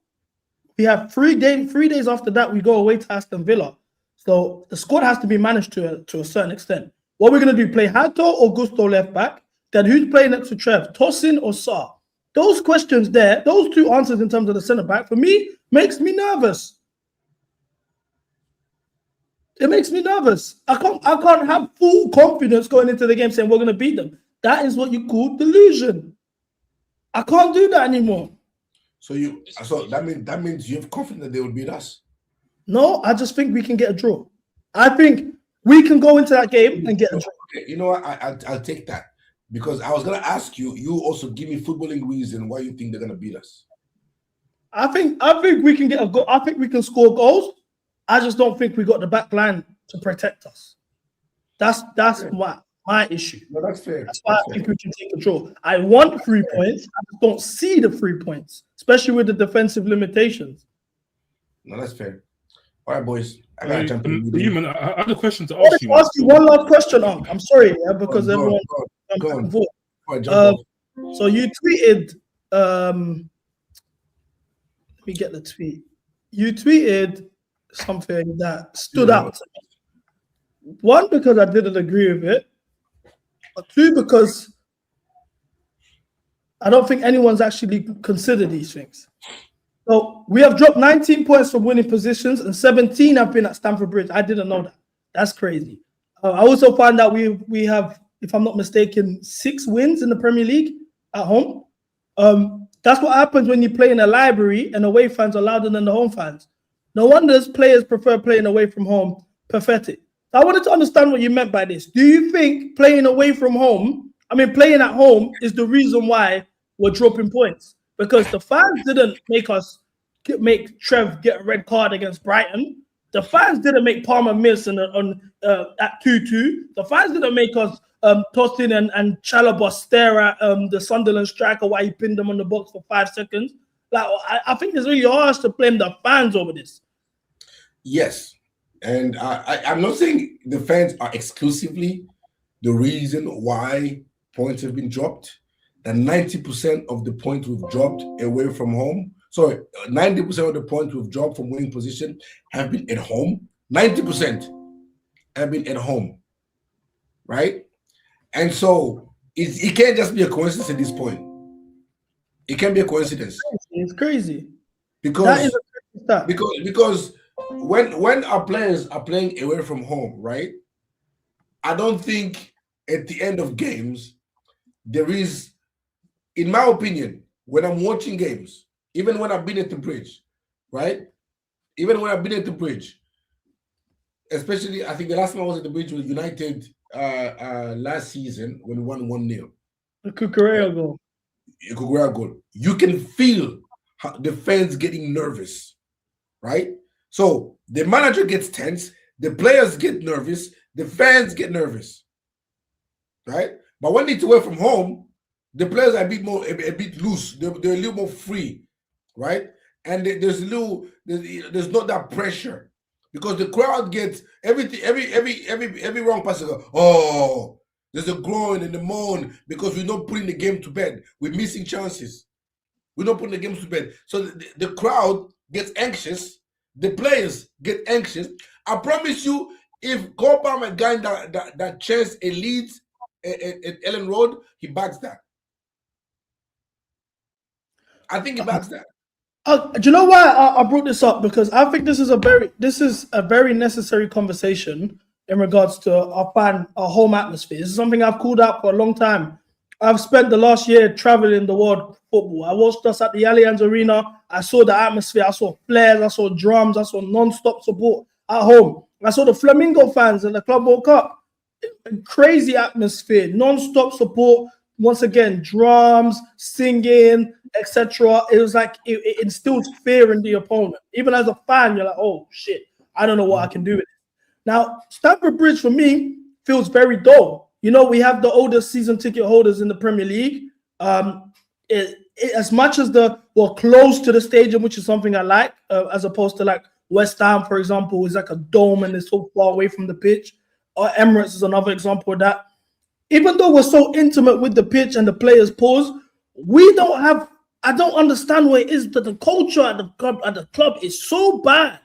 we have 3 days after that, we go away to Aston Villa. So the squad has to be managed to a certain extent. What we're going to do, play Hato or Gusto left back? Then who's playing next to Trev? Tosin or Sarr? Those questions there, those 2 answers in terms of the centre back, for me, makes me nervous. It makes me nervous. I can't have full confidence going into the game saying we're going to beat them. That is what you call delusion. I can't do that anymore. So that means you have confidence that they will beat us. No, I just think we can get a draw. I think we can go into that game and get a draw. Okay, you know what? I'll take that. Because I was going to ask you, you also give me footballing reason why you think they're going to beat us. I think we can get a goal. I think we can score goals. I just don't think we got the back line to protect us. That's my issue. No, that's fair. That's why I think we can take a draw. I want 3 points. I just don't see the 3 points, especially with the defensive limitations. No, that's fair. All right, boys. I got to jump in. Human, I had a question to ask you. Ask you one last question, I'm sorry, because everyone. Go on. So you tweeted. Let me get the tweet. You tweeted something that stood out. 1, because I didn't agree with it. 2, because I don't think anyone's actually considered these things. So we have dropped 19 points from winning positions and 17 have been at Stanford Bridge. I didn't know that. That's crazy. I also found out we have, if I'm not mistaken, 6 wins in the Premier League at home. That's what happens when you play in a library and away fans are louder than the home fans. No wonder players prefer playing away from home. Pathetic. I wanted to understand what you meant by this. Do you think playing away from home, playing at home is the reason why we're dropping points? Because the fans didn't make Trev get a red card against Brighton. The fans didn't make Palmer miss at 2-2. The fans didn't make us Tosin and Chalobah stare at the Sunderland striker while he pinned them on the box for 5 seconds. Like, I think it's really harsh to blame the fans over this. Yes. And I'm not saying the fans are exclusively the reason why points have been dropped. And 90% of the points we've dropped away from home. Sorry, 90% of the points we've dropped from winning position have been at home. 90% have been at home. Right? And so it can't just be a coincidence at this point. It can't be a coincidence. It's crazy. Because when our players are playing away from home, right? I don't think at the end of games there is, in my opinion, when I'm watching games, even when I've been at the bridge, right? Even when I've been at the bridge, especially, I think the last time I was at the bridge was United last season when we won 1-0. The Cucurella goal. Cucurella goal. You can feel the fans getting nervous, right? So the manager gets tense, the players get nervous, the fans get nervous, right? But when it's away from home, the players are a bit loose. They're a little more free, right? And there's not that pressure because the crowd gets everything. Every wrong pass, oh, there's a groan and a moan because we're not putting the game to bed. We're missing chances. We're not putting the games to bed. So the crowd gets anxious, the players get anxious. I promise you, if Copa Mcga that chance a lead at Ellen Road, he backs that. I think he backs that. Do you know why I brought this up? Because I think this is a very necessary conversation in regards to our home atmosphere. This is something I've called out for a long time. I've spent the last year traveling the world football. I watched us at the Allianz Arena. I saw the atmosphere. I saw flares. I saw drums. I saw non-stop support at home. I saw the Flamingo fans at the Club World Cup. Crazy atmosphere, non-stop support. Once again, drums, singing, etc. It was like it instills fear in the opponent. Even as a fan, you're like, oh shit, I don't know what I can do with it. Now, Stanford Bridge for me feels very dull. You know, we have the oldest season ticket holders in the Premier League. As much as we're close to the stadium, which is something I like, as opposed to like West Ham, for example, is like a dome and it's so far away from the pitch. Or Emirates is another example of that. Even though we're so intimate with the pitch and the players pause, I don't understand what it is that the culture at the club is so bad.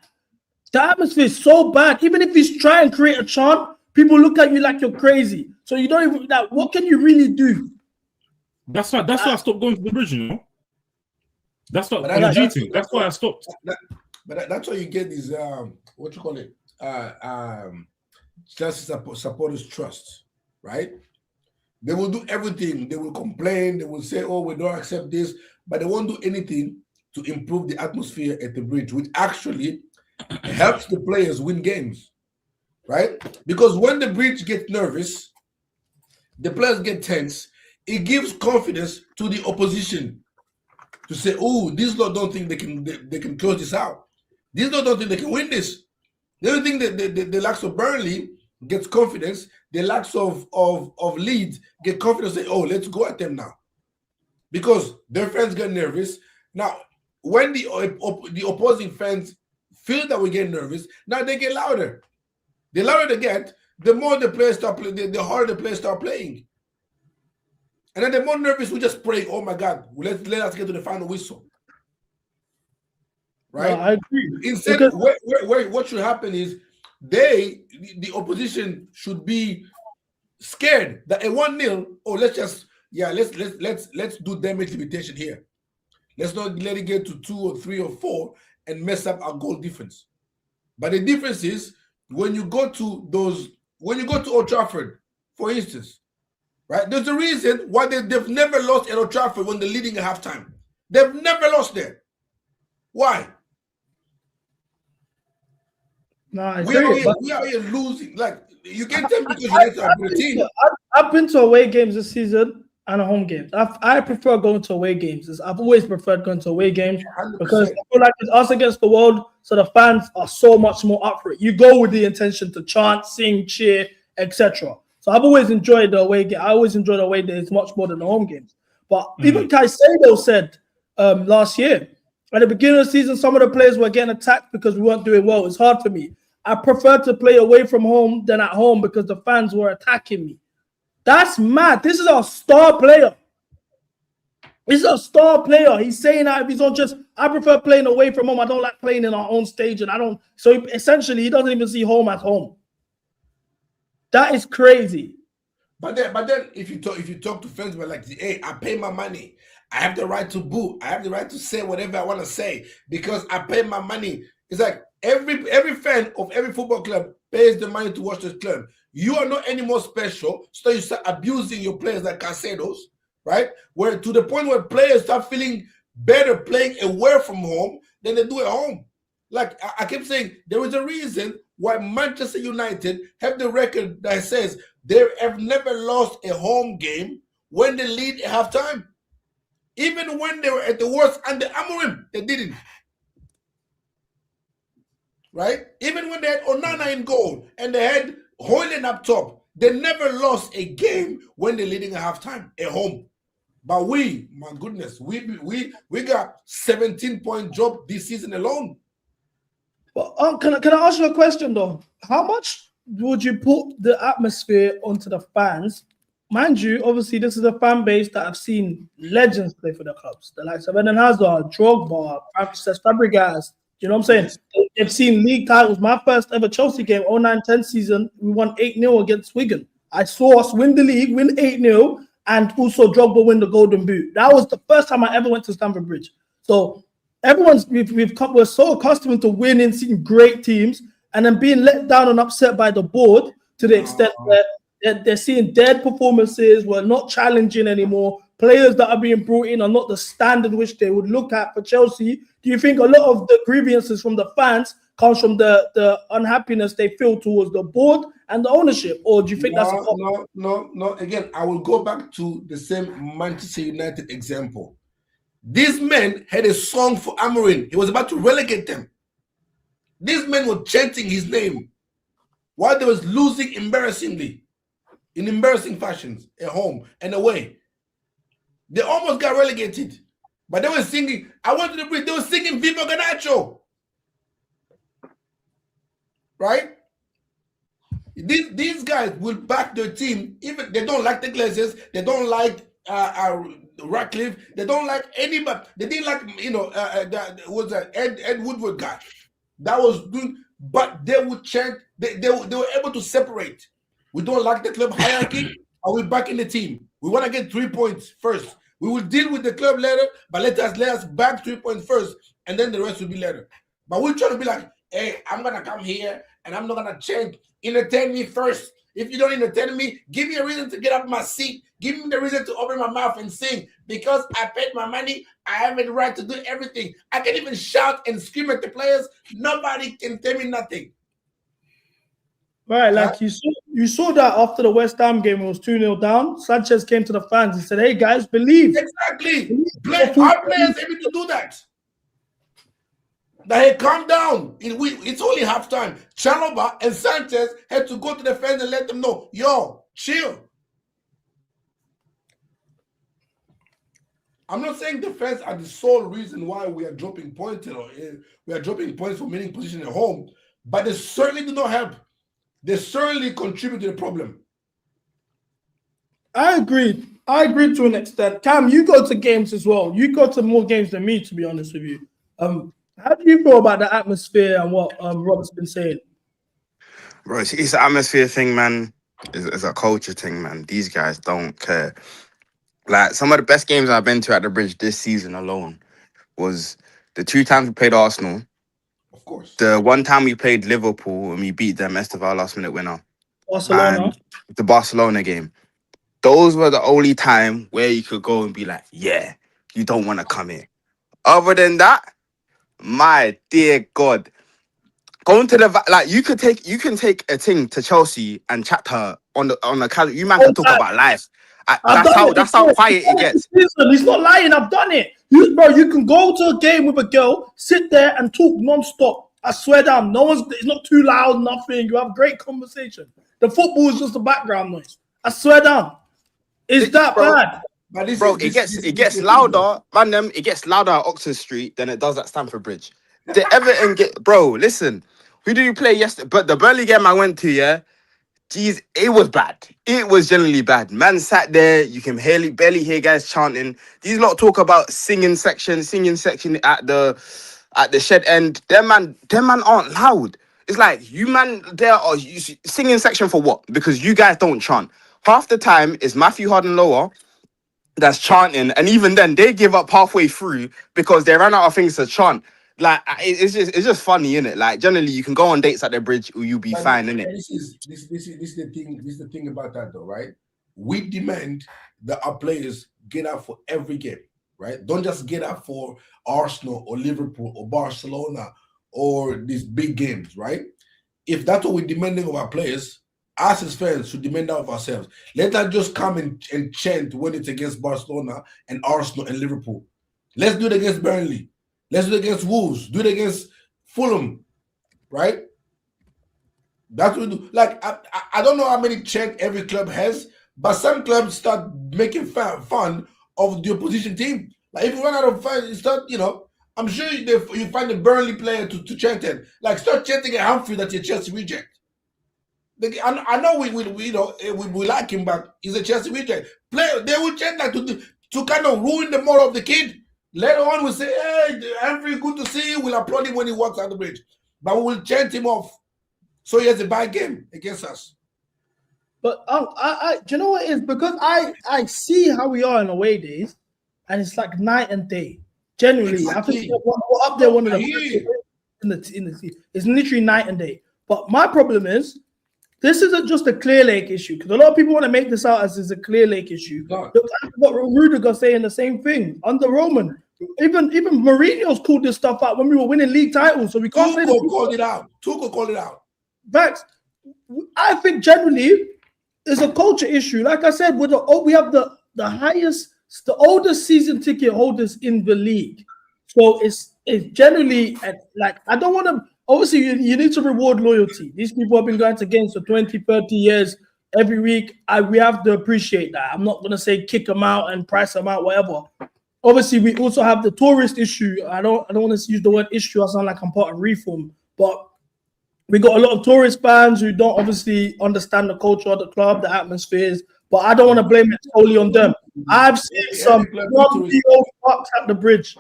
The atmosphere is so bad. Even if you try and create a chant, people look at you like you're crazy. So you don't even like. What can you really do? That's why I stopped going to the bridge. You know, that's what I'm cheating. That's why I stopped. But that's why you get these what you call it Chelsea supporters trust, right? They will do everything. They will complain. They will say, "Oh, we don't accept this," but they won't do anything to improve the atmosphere at the bridge, which actually helps the players win games, right? Because when the bridge gets nervous, the players get tense. It gives confidence to the opposition to say, "Oh, these lot don't think they can close this out. These lot don't think they can win this." The only thing that the likes of Burnley gets confidence. The likes of Leeds get confidence. Say, "Oh, let's go at them now," because their fans get nervous. Now, when the opposing fans feel that we get nervous, now they get louder. The louder they get, the more the players start playing. The harder the players start playing, and then the more nervous we just pray. Oh my God, let us get to the final whistle. Right? No, I agree. Instead, what should happen is the opposition should be scared that a 1-0, or let's do damage limitation here. Let's not let it get to 2 or 3 or 4 and mess up our goal difference. But the difference is when you go to Old Trafford, for instance, right? There's a reason why they've never lost at Old Trafford when they're leading at halftime. They've never lost there. Why? No, we are here losing. Like, you can't tell me because United are a good team. I've been to away games this season and home games. I prefer going to away games. I've always preferred going to away games 100%. because I feel like it's us against the world, so the fans are so much more up for it. You go with the intention to chant, sing, cheer, etc. So I've always enjoyed the away game. I always enjoy the away days much more than the home games. But even Caicedo said last year, at the beginning of the season, some of the players were getting attacked because we weren't doing well. It's hard for me. I prefer to play away from home than at home because the fans were attacking me. That's mad. This is a star player. He's a star player. He's saying that if he's not just, I prefer playing away from home. I don't like playing in our own stage, and I don't. So essentially, he doesn't even see home as home. That is crazy. But then, if you talk to fans, we're like, "Hey, I pay my money. I have the right to boo. I have the right to say whatever I want to say because I pay my money." It's like every fan of every football club pays the money to watch this club. You are not any more special, so you start abusing your players like Caicedo's, right? Where to the point where players start feeling better playing away from home than they do at home. Like I keep saying, there is a reason why Manchester United have the record that says they have never lost a home game when they lead at halftime. Even when they were at the worst under Amorim, they didn't. Right? Even when they had Onana in goal and they had Hoyland up top, they never lost a game when they're leading at halftime at home. But my goodness, we got 17-point drop this season alone. Well, can I ask you a question though? How much would you put the atmosphere onto the fans mind you, obviously, this is a fan base that have seen legends play for the clubs. The likes of Eden Hazard, Drogba, Francis Fabregas. You know what I'm saying? They've seen league titles. My first ever Chelsea game, 09-10 season, we won 8-0 against Wigan. I saw us win the league, win 8-0, and also Drogba win the Golden Boot. That was the first time I ever went to Stanford Bridge. So we're so accustomed to winning, seeing great teams, and then being let down and upset by the board to the extent that they're seeing dead performances. We're not challenging anymore. Players that are being brought in are not the standard which they would look at for Chelsea. Do you think a lot of the grievances from the fans comes from the unhappiness they feel towards the board and the ownership? Or do you think that's no? Again, I will go back to the same Manchester United example. These men had a song for Amorim. He was about to relegate them. These men were chanting his name while they was losing embarrassingly, in embarrassing fashions, at home and away. They almost got relegated, but they were singing, I want to the bridge. They were singing Viva Ganacho. Right? These guys will back their team. Even they don't like the Glazers, they don't like Ratcliffe, they don't like anybody. They didn't like, was that Ed Woodward guy that was doing, but they would chant. They were able to separate. We don't like the club hierarchy. Are we back in the team? We want to get 3 points first. We will deal with the club later, but let us back 3 points first, and then the rest will be later. But we're trying to be like, hey, I'm gonna come here and I'm not gonna change. Entertain me first. If you don't entertain me, give me a reason to get up my seat. Give me the reason to open my mouth and sing. Because I paid my money, I have the right to do everything. I can even shout and scream at the players. Nobody can tell me nothing. Right, like you saw that after the West Ham game, it was 2-0 down. Sanchez came to the fans and said, hey guys, believe. Exactly. Our players able to do that. That hey, calm down. It's only halftime. Chalobah and Sanchez had to go to the fans and let them know, yo, chill. I'm not saying the fans are the sole reason why we are dropping points, we are dropping points for winning position at home, but they certainly do not help. They certainly contribute to the problem. I agree to an extent. Cam, you go to games as well. You go to more games than me, to be honest with you. How do you feel about the atmosphere and what Rob's been saying? Bro, it's an atmosphere thing, man. It's a culture thing, man. These guys don't care. Like, some of the best games I've been to at the Bridge this season alone was the 2 times we played Arsenal. Of course. The 1 time we played Liverpool and we beat them, Esteval last minute winner. Barcelona. And the Barcelona game. Those were the only time where you could go and be like, yeah, you don't want to come here. Other than that, my dear God, going to the you can take a thing to Chelsea and chat to her on the calendar. You man can talk about life. That's how quiet it gets. Listen, he's not lying. I've done it. You can go to a game with a girl, sit there and talk non-stop. I swear down, it's not too loud, nothing. You have great conversation. The football is just the background noise. I swear down. It's that bad. It gets louder, man. It gets louder at Oxford Street than it does at Stamford Bridge. The Everton listen, who did you play yesterday? But the Burnley game I went to, yeah, geez, it was bad. It was generally bad. Man sat there, you can barely hear guys chanting. These lot talk about singing section at the shed end. Them man aren't loud. It's like, you man there are singing section for what? Because you guys don't chant. Half the time it's Matthew Harden Lower that's chanting, and even then they give up halfway through because they ran out of things to chant. Like, it's just funny, innit? Like, generally you can go on dates at the Bridge or you'll be fine, innit? This is the thing about that though, right? We demand that our players get out for every game, right? Don't just get out for Arsenal or Liverpool or Barcelona or these big games, right? If that's what we're demanding of our players, us as fans should demand that of ourselves. Let us just come and chant when it's against Barcelona and Arsenal and Liverpool. Let's do it against Burnley. Let's do it against Wolves. Do it against Fulham, right? That's what we do. Like, I don't know how many chant every club has, but some clubs start making fun of the opposition team. Like, if you run out of fun, you start, I'm sure you find a Burnley player to chant it. Like, start chanting at Humphrey that you're Chelsea reject. I know we like him, but he's a Chelsea reject. They will change that to kind of ruin the moral of the kid. Later on, we'll say, hey, Henry, good to see you. We'll applaud him when he walks out the bridge. But we will chant him off. So he has a bad game against us. But do you know what it is? Because I see how we are in away days, and it's like night and day. Generally, Exactly. I think we're up there one of the in the it's literally night and day. But my problem is, this isn't just a Clear Lake issue, because a lot of people want to make this out as is a Clear Lake issue. God. Look, I've got Rudiger saying the same thing under Roman. Even Mourinho's called this stuff out when we were winning league titles, so we can't say Tuchel called it out. Tuchel called it out. Facts. I think generally it's a culture issue. Like I said, we have the oldest season ticket holders in the league. So it's generally like, I don't want to. Obviously, you need to reward loyalty. These people have been going to games for 20, 30 years every week. We have to appreciate that. I'm not going to say kick them out and price them out, whatever. Obviously, we also have the tourist issue. I don't want to use the word issue. I sound like I'm part of Reform, but we got a lot of tourist fans who don't obviously understand the culture of the club, the atmospheres. But I don't want to blame it solely on them. I've seen some grumpy old fucks at the bridge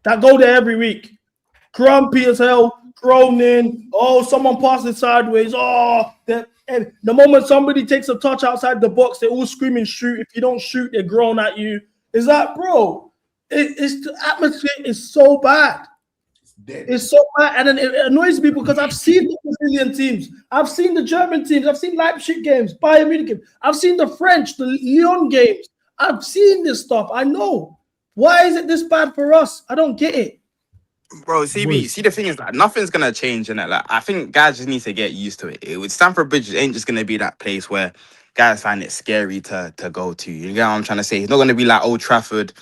that go there every week, grumpy as hell, groaning. Oh, someone passed it sideways. Oh, the moment somebody takes a touch outside the box, they're all screaming shoot. If you don't shoot, they're groan at you. Is that, bro? It's the atmosphere is so bad. It's so bad, and then it annoys me because I've seen the Brazilian teams, I've seen the German teams, I've seen Leipzig games, Bayern Munich games, I've seen the French, the Lyon games. I've seen this stuff. I know. Why is it this bad for us? I don't get it. Bro, CB, see the thing is that nothing's gonna change in it. Like, I think guys just need to get used to it. With Stanford Bridge, it ain't just gonna be that place where guys find it scary to go to. You get what I'm trying to say? It's not gonna be like Old Trafford.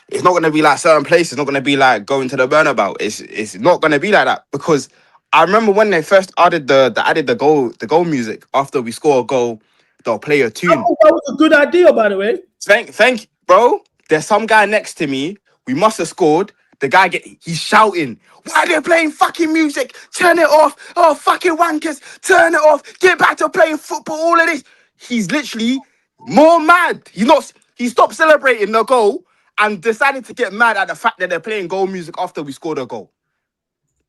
It's not gonna be like certain places. It's not gonna be like going to the Bernabeu. It's not gonna be like that, because I remember when they first added the goal music after we score a goal, they'll play a tune. That was a good idea, by the way. Thank you, bro. There's some guy next to me. We must have scored. The guy he's shouting, why are they playing fucking music? Turn it off. Oh, fucking wankers. Turn it off. Get back to playing football. All of this. He's literally more mad. He stopped celebrating the goal and decided to get mad at the fact that they're playing goal music after we scored a goal.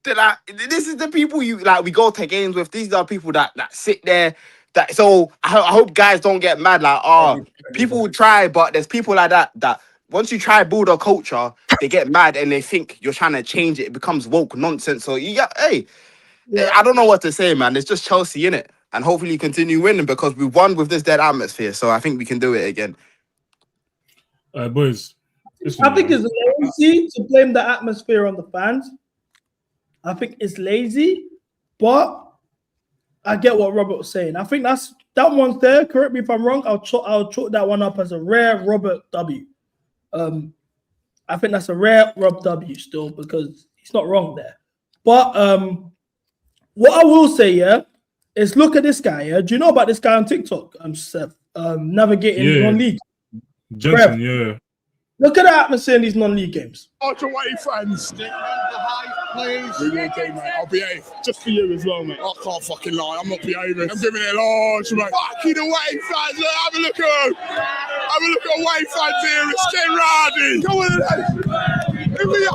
This is the people we go to games with. These are people that sit there. So I hope guys don't get mad. People will try, but there's people like that once you try to build a culture, they get mad and they think you're trying to change it. It becomes woke nonsense. So I don't know what to say, man. It's just Chelsea, innit? And hopefully continue winning, because we won with this dead atmosphere. So I think we can do it again. Boys. I think it's lazy to blame the atmosphere on the fans. I think it's lazy, but I get what Robert was saying. I think that one's there. Correct me if I'm wrong. I'll chalk that one up as a rare Robert W. I think that's a rare Rob W still, because he's not wrong there. But what I will say, is look at this guy. Do you know about this guy on TikTok? Seth, navigating non-league. Johnson, yeah. Look at the atmosphere in these non-league games. Arch away, fans. Please. We will do, mate. I'll behave. Just for you as well, mate. I can't fucking lie. I'm not behaving. I'm giving it large, mate. Fucking away, fans. Look, have a look at them. Have a look at away, fans here. It's getting rowdy. Come on, who are you?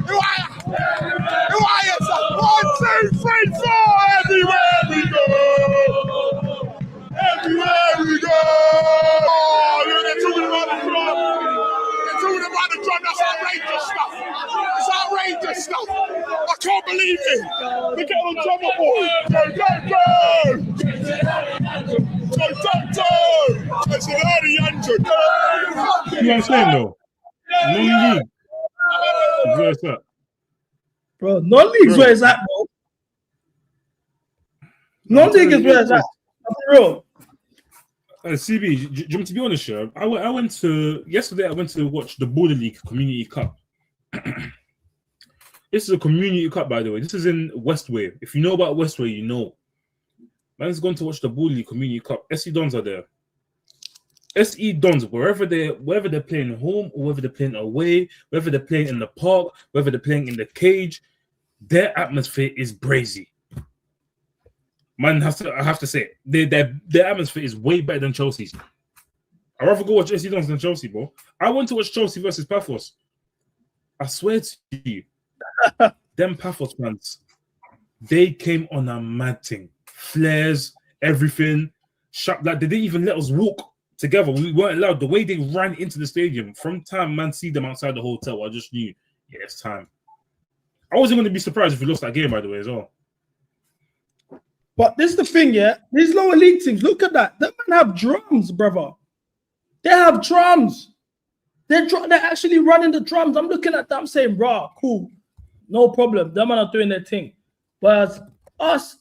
Who are you, sir? 1, 2, 3, 4. Everywhere we go. Everywhere we go. Oh, look, they're talking about the club. That's outrageous stuff. It's outrageous stuff. I can't believe it. They're getting on trouble, boy. Go. It's an early engine. You know what I'm saying, though? Non-league. Where's that? Bro, non-league's where it's at, bro. Non-league is where it's at. Bro. CB, do you want me to be honest, yeah? Yesterday I went to watch the Border League Community Cup. This is a Community Cup, by the way. This is in Westway. If you know about Westway, you know. Man's going to watch the Border League Community Cup. SE Dons are there. SE Dons, wherever they're playing home, or whether they're playing away, whether they're playing in the park, whether they're playing in the cage, their atmosphere is brazy. Man, I have to say, their atmosphere is way better than Chelsea's. I'd rather go watch AC Dons than Chelsea, bro. I went to watch Chelsea versus Paphos. I swear to you, them Paphos fans, they came on a mad thing. Flares, everything. Like, they didn't even let us walk together. We weren't allowed. The way they ran into the stadium, from time man see them outside the hotel, I just knew, yeah, it's time. I wasn't going to be surprised if we lost that game, by the way, as well. But this is the thing, yeah. These lower league teams, look at that. They man have drums, brother. They have drums. They're actually running the drums. I'm looking at them saying, "Raw, cool, no problem." Them man are doing their thing. But us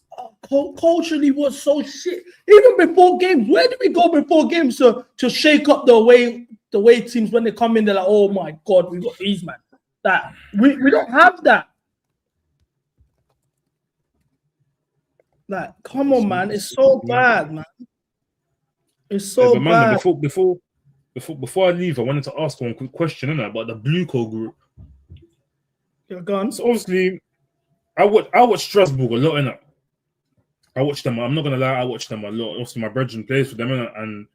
culturally was so shit. Even before games, where did we go before games to shake up the way teams when they come in? They're like, "Oh my god, we got these man." That we don't have that. Like, come on, man, it's so bad, man. It's so but bad. Before I leave, I wanted to ask one quick question about the Blue Co group. You're gone. So obviously, I watch Strasbourg a lot, innit? I watch them. I'm not gonna lie, I watch them a lot. Obviously, my brethren plays for them, innit? And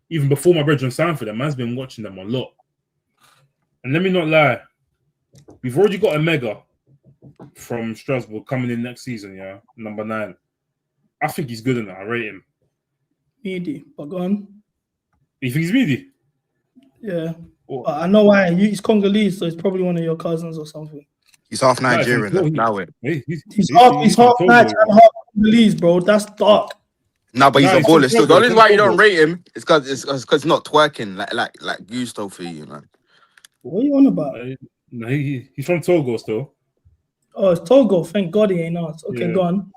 even before my brethren signed for them, man's been watching them a lot. And let me not lie, we've already got a Mcga from Strasbourg coming in next season. Yeah, number 9. I think he's good enough. I rate him. Meaty, but go on. You think he's meaty? Yeah. But I know why. He's Congolese, so he's probably one of your cousins or something. He's half Nigerian. Now it. He's half Nigerian and half Congolese, bro. That's dark. No, but he's a baller still. The only reason why you don't rate him is because it's not twerking like Gusto for you, man. What are you on about? No, he's from Togo still. Oh, it's Togo. Thank God he ain't us. Okay, go on.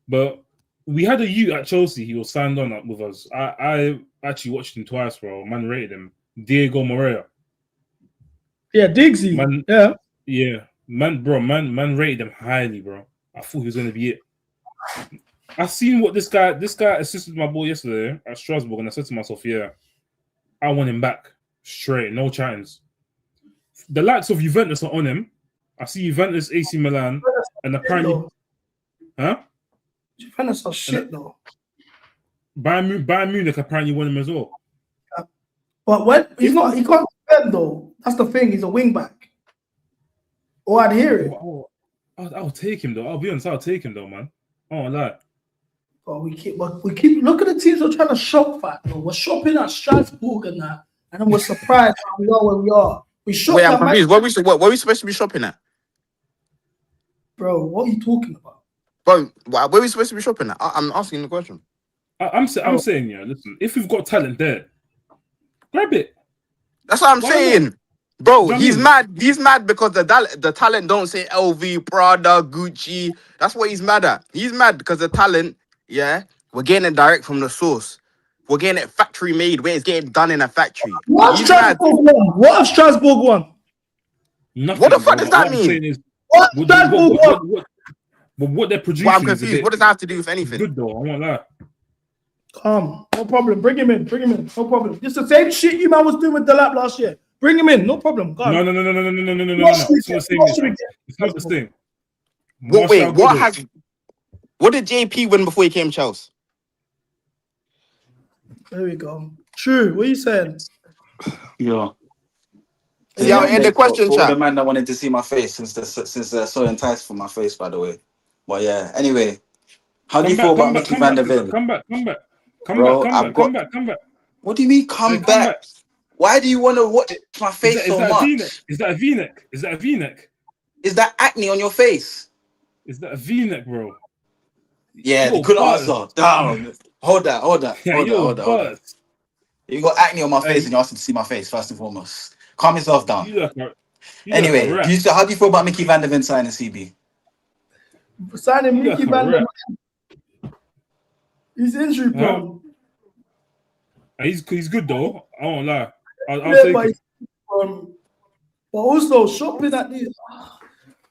But we had a youth at Chelsea. He was signed on with us. I actually watched him twice, bro. Man rated him. Diego Moreira. Yeah, Diggsy. Man, yeah. Man rated him highly, bro. I thought he was gonna be it. I seen what this guy assisted my boy yesterday at Strasbourg, and I said to myself, yeah, I want him back straight, no chattings. The likes of Juventus are on him. I see Juventus, AC Milan, and apparently, Juventus are shit though. Bayern Munich apparently won him as well. But when he can't defend though. That's the thing. He's a wing back. Oh, I'd hear it. I'll take him though. I'll be honest. I'll take him though, man. I won't lie. But we keep look at the teams we're trying to shop at. Though. We're shopping at Strasbourg and that, and then we're surprised how we are where we are. We shop. Wait, I'm confused. What are we supposed to be shopping at? Bro, what are you talking about? Bro, where are we supposed to be shopping at? I'm asking the question. I'm saying, yeah, listen, if we've got talent there, grab it. That's what I'm saying. Bro, he's mad. He's mad because the talent don't say LV, Prada, Gucci. That's what he's mad at. He's mad because the talent, yeah, we're getting it direct from the source. We're getting it factory made where it's getting done in a factory. What if Strasbourg won? What if Strasbourg won? Nothing, what the fuck does that mean? What they're producing. Well, I'm confused. What does that have to do with anything? Good though, I won't lie. No problem. Bring him in. No problem. It's the same shit you man was doing with the lap last year. Bring him in. No problem. No. It's not the same. What did JP win before he came to Chelsea? There we go. True. What are you saying? Yeah. Yeah, in the question chat. The man that wanted to see my face since they're so enticed for my face, by the way. But yeah, anyway. How do you feel about Mickey van der Ven? Come back. What do you mean come back? Why do you want to watch my face so much? Is that a V-neck? Is that acne on your face? Is that a V-neck, bro? Yeah, the good answer. Damn. Hold that. Hold that. You got acne on my face and you asked me to see my face, first and foremost. Calm yourself down. Anyway, how do you feel about Mickey van der Ven signing CB? Signing Mickey van der Ven. He's injury prone. He's good though. I won't lie. I'll take it. But also shopping at these.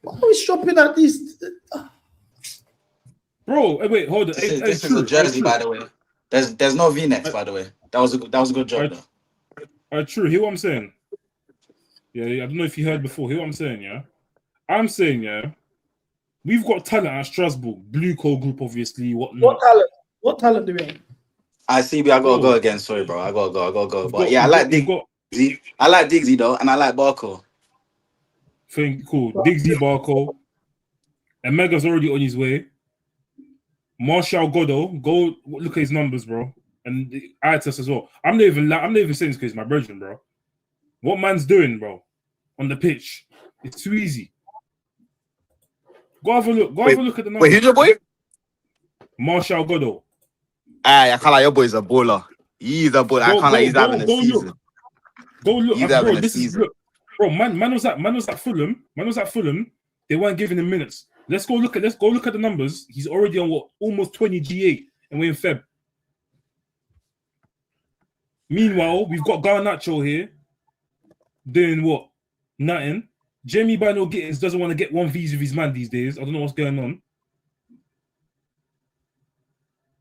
Why are we shopping at these? Bro, wait, hold on. This is a jersey, by the way. There's no V-necks, by the way. That was a good job, though. True. Hear what I'm saying? Yeah, I don't know if you heard before. Hear what I'm saying, yeah? I'm saying, yeah, We've got talent at Strasbourg, Blue Coal Group, obviously. What talent? What talent do we have? I CB, I gotta go again. Sorry, bro. I gotta go. But yeah, I like Diggsy. I like Diggsy though, and I like Barco. Cool. Diggsy, Barco. And Mcga's already on his way. Martial Goddo, go look at his numbers, bro. And Itis as well. I'm not even saying this because he's my brethren, bro. What man's doing, bro, on the pitch? It's too easy. Go have a look. Have a look at the numbers. Wait, who's your boy? Martial Goddo. I can't lie, your boy's a baller. He's a baller. I can't lie, he's having a season. Go look. He's having a season. Bro, man was at Fulham. They weren't giving him minutes. Let's go look at the numbers. He's already on almost 20 G8 and we're in Feb. Meanwhile, we've got Garnacho here doing what? Nothing. Jamie Bino Gittins doesn't want to get one visa with his man these days. I don't know what's going on.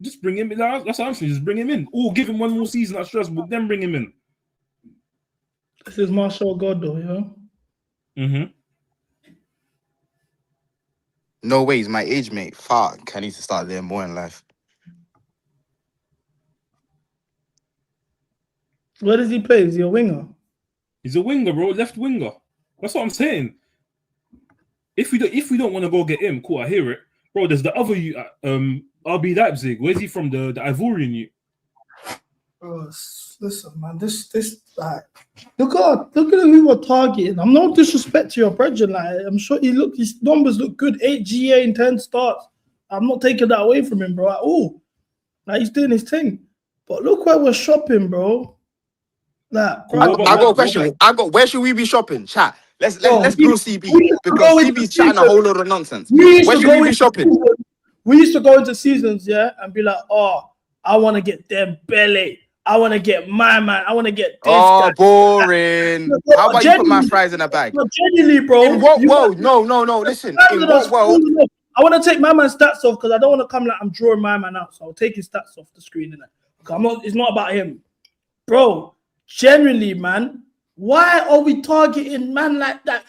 Just bring him in. That's what I'm saying. Just bring him in. Or give him one more season at Strasbourg, then bring him in. This is Martial Goddo, yeah? Mm-hmm. No way, he's my age mate. Fuck, I need to start learning more in life. Where does he play? Is he a winger? He's a winger, bro. Left winger. That's what I'm saying. If we don't want to go get him, cool, I hear it. Bro, there's the other RB Leipzig. Where's he from? The Ivorian youth. Listen, man, this like look at who we're targeting. I'm no disrespect to your brethren. Like, I'm sure his numbers look good. 8 GA in 10 starts. I'm not taking that away from him, bro. At all. Like, he's doing his thing. But look where we're shopping, bro. Like, bro, I got a question. Where should we be shopping? Chat. Let's grow CB because CB's chatting a whole lot of nonsense. Where should we be shopping? We used to go into seasons, yeah, and be like, oh, I want to get them belly. I want to get my man. I want to get this guy. Boring. How about you put my fries in a bag? Genuinely, bro. In what world? No. Listen. In what world? I want to take my man's stats off because I don't want to come like I'm drawing my man out. So I'll take his stats off the screen. It's not about him. Bro, genuinely, man, why are we targeting man like that?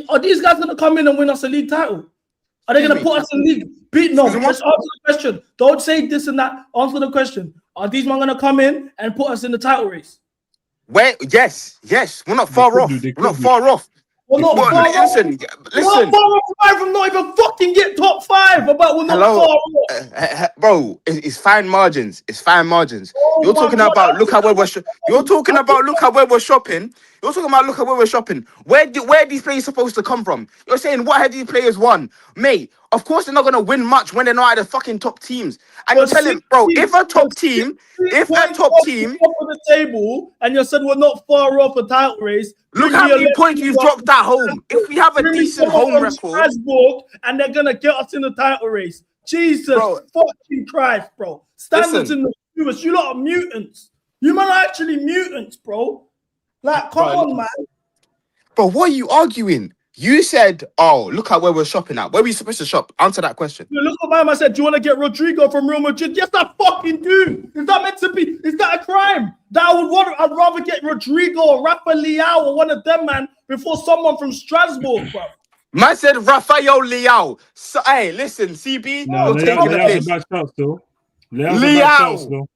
Are these guys going to come in and win us a league title? Are they going to put us in league? No, just answer the question. Don't say this and that. Answer the question. Are these men going to come in and put us in the title race? Where? Yes. We're not far off. We're not far off. We're not far off. Listen. We're not far off from not even fucking get top 5. But we're not far off. Bro, it's fine margins. It's fine margins. You're talking about look at where we're shopping. You're talking about look at where we're shopping. Where are these players supposed to come from? You're saying what have these players won? Mate, of course they're not gonna win much when they're not at the fucking top teams. And you're telling, bro, if a top team on the table and you said we're not far off a title race. Look how many points you've dropped at home. If we have a decent home record, Strasbourg, and they're gonna get us in the title race. Jesus fucking Christ, bro. Standards in the viewers. You lot are mutants. You man are actually mutants, bro. Like, come on, man. Bro, what are you arguing? You said, oh, look at where we're shopping at. Where are we supposed to shop? Answer that question. You look at my man said, do you want to get Rodrigo from Real Madrid? Yes, I fucking do. Is that meant to be? Is that a crime? I'd rather get Rodrigo or Rafa Leao or one of them, man, before someone from Strasbourg, bro. Man said Rafael Leao. So, hey, listen, CB, you're taking the piss. Leao.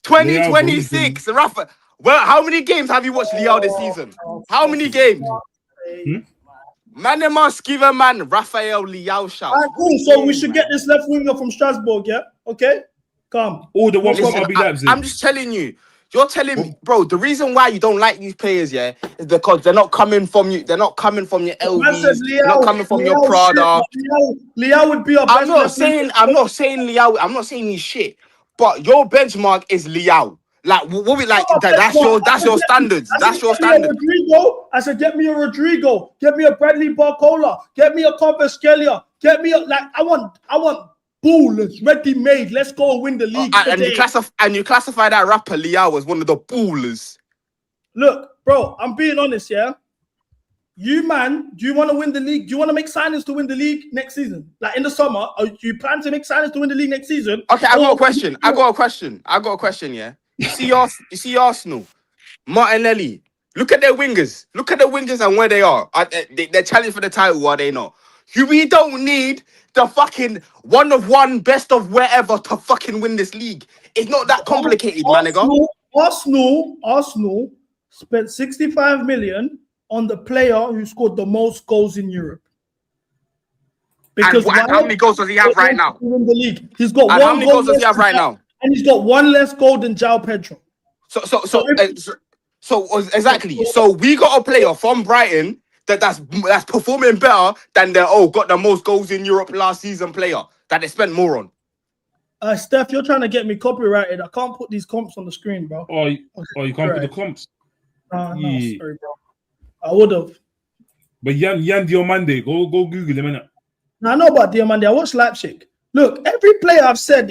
2026. Rafa. Well, how many games have you watched Leao this season? How many games? Man, they must give a man Rafael Leao shout. Right, cool. So we should get this left winger from Strasbourg, yeah? Okay? Come. All the one from RB Leipzig. I'm just telling you. You're telling me, bro, the reason why you don't like these players, yeah, is because they're not coming from you. They're not coming from your LVs. They're not coming from your Prada. Leao would be a I'm not saying Leao. I'm not saying he's shit. But your benchmark is Leao. Like what we like that's your standards. That's your standard. I said, get me a Rodrigo, get me a Bradley Barcola, get me a Kvaratskhelia, get me a I want ballers ready made. Let's go and win the league. And you classify that rapper Leao as one of the ballers. Look, bro, I'm being honest, yeah. You man, do you want to win the league? Do you want to make signings to win the league next season? Like in the summer, do you plan to make signings to win the league next season? Okay, I got a question, yeah. You see Arsenal, Martinelli. Look at their wingers. Look at their wingers and where they are. They're challenging for the title, are they not? We don't need the fucking one of one, best of wherever to fucking win this league. It's not that complicated, my nigga. Arsenal spent 65 million on the player who scored the most goals in Europe. Because how many goals does he have right now? In the league, he's got And one how many goal goals does he less have right than- now? And he's got one less goal than João Pedro. So exactly. So we got a player from Brighton that's performing better than got the most goals in Europe last season player that they spent more on. Steph, you're trying to get me copyrighted. I can't put these comps on the screen, bro. You can't put the comps. No, sorry, bro. I would have. But Yan Diomande, go Google him, innit? Now, I know about Diamante. I watched Leipzig. Look, every player I've said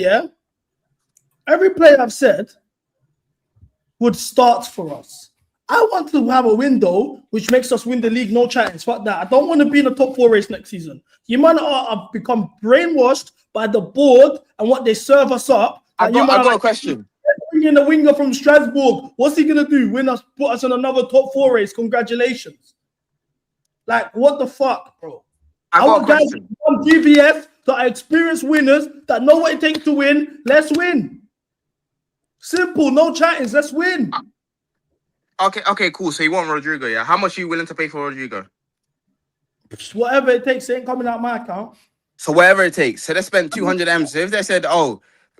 would start for us. I want to have a window which makes us win the league, no chance. Fuck that. I don't want to be in the top 4 race next season. You might have become brainwashed by the board and what they serve us up. I got a question. Bringing a winger from Strasbourg. What's he gonna do? Put us in another top 4 race? Congratulations. Like, what the fuck, bro? I got a question. From GVS that are experienced winners that know what it takes to win. Let's win. Simple, no chattings. Let's win. Okay, cool. So you want Rodrigo, yeah? How much are you willing to pay for Rodrigo? Whatever it takes, it ain't coming out my account. So whatever it takes. So they spent 200 M. So if they said,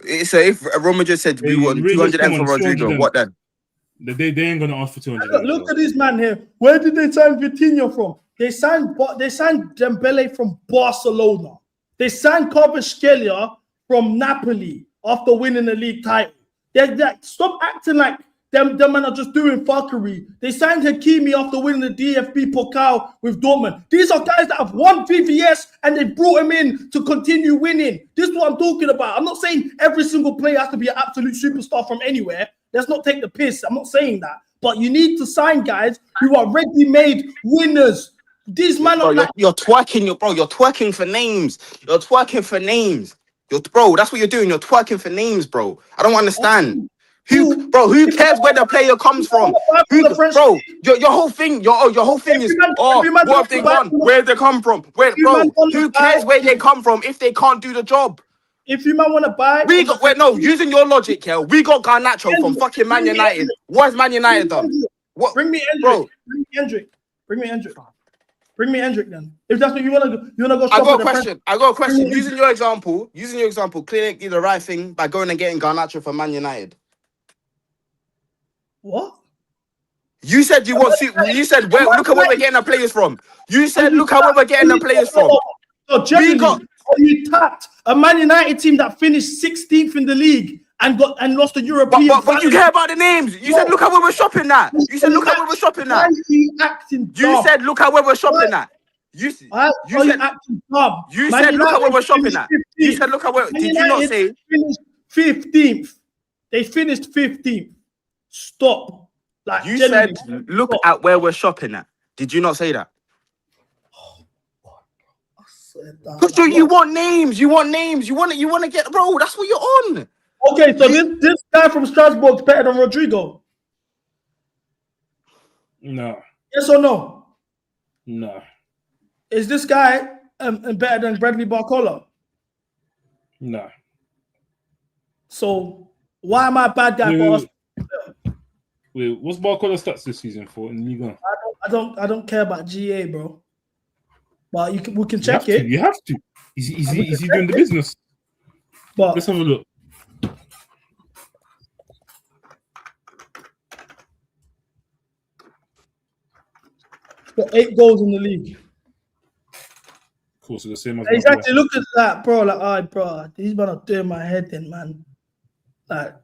if Real Madrid said we want 200 M for Rodrigo, what then? They ain't gonna ask for 200. Look at this man here. Where did they sign Vitinha from? They signed Dembele from Barcelona. They signed Kvaratskhelia from Napoli after winning the league title. Stop acting like them men are just doing fuckery. They signed Hakimi after winning the DFB Pokal with Dortmund. These are guys that have won VVS and they brought him in to continue winning. This is what I'm talking about. I'm not saying every single player has to be an absolute superstar from anywhere. Let's not take the piss. I'm not saying that. But you need to sign guys who are ready-made winners. These men are you're twerking, You're twerking for names. You're twerking for names. Bro, that's what you're doing. You're twerking for names, bro. I don't understand. Who cares where the player comes from? Your whole thing is, what have they done? Where they come from? Who cares where they come from if they can't do the job? If you man want to buy, using your logic, Kel, we got Garnacho from fucking Man United. What has Man United done? What? Bring me Hendrick. Bro. Bring me Hendrick then. If that's what you wanna go. I got a question. Using your example, clearly did the right thing by going and getting Garnacho from Man United. What? You said you want. You said look at where we're getting the players from. You said look at where we're getting the players from. So generally, you tapped a Man United team that finished 16th in the league and lost the European. But you care about the names. You said look at where we're shopping at. You said look at where we're shopping at. You said look at where we're shopping at. You said look at where we're shopping at. You said look at where. Did you not say 15th? They finished 15th. Stop. Like you said, look at where we're shopping at. Did you not say that? Because you want names. You want to get, bro. That's what you're on. Okay, so this guy from Strasbourg is better than Rodrigo. No. Yes or no? No. Is this guy better than Bradley Barcola? No. So why am I a bad guy for us? Wait, what's Barcola's stats this season for in Liga? I don't care about GA, bro. But we can check it. You have to. Is he doing the business? But let's have a look. He's got 8 goals in the league. Cool, so the same as exactly. Look at that, bro. Like, all right, bro. These men are doing my head in, man. Like,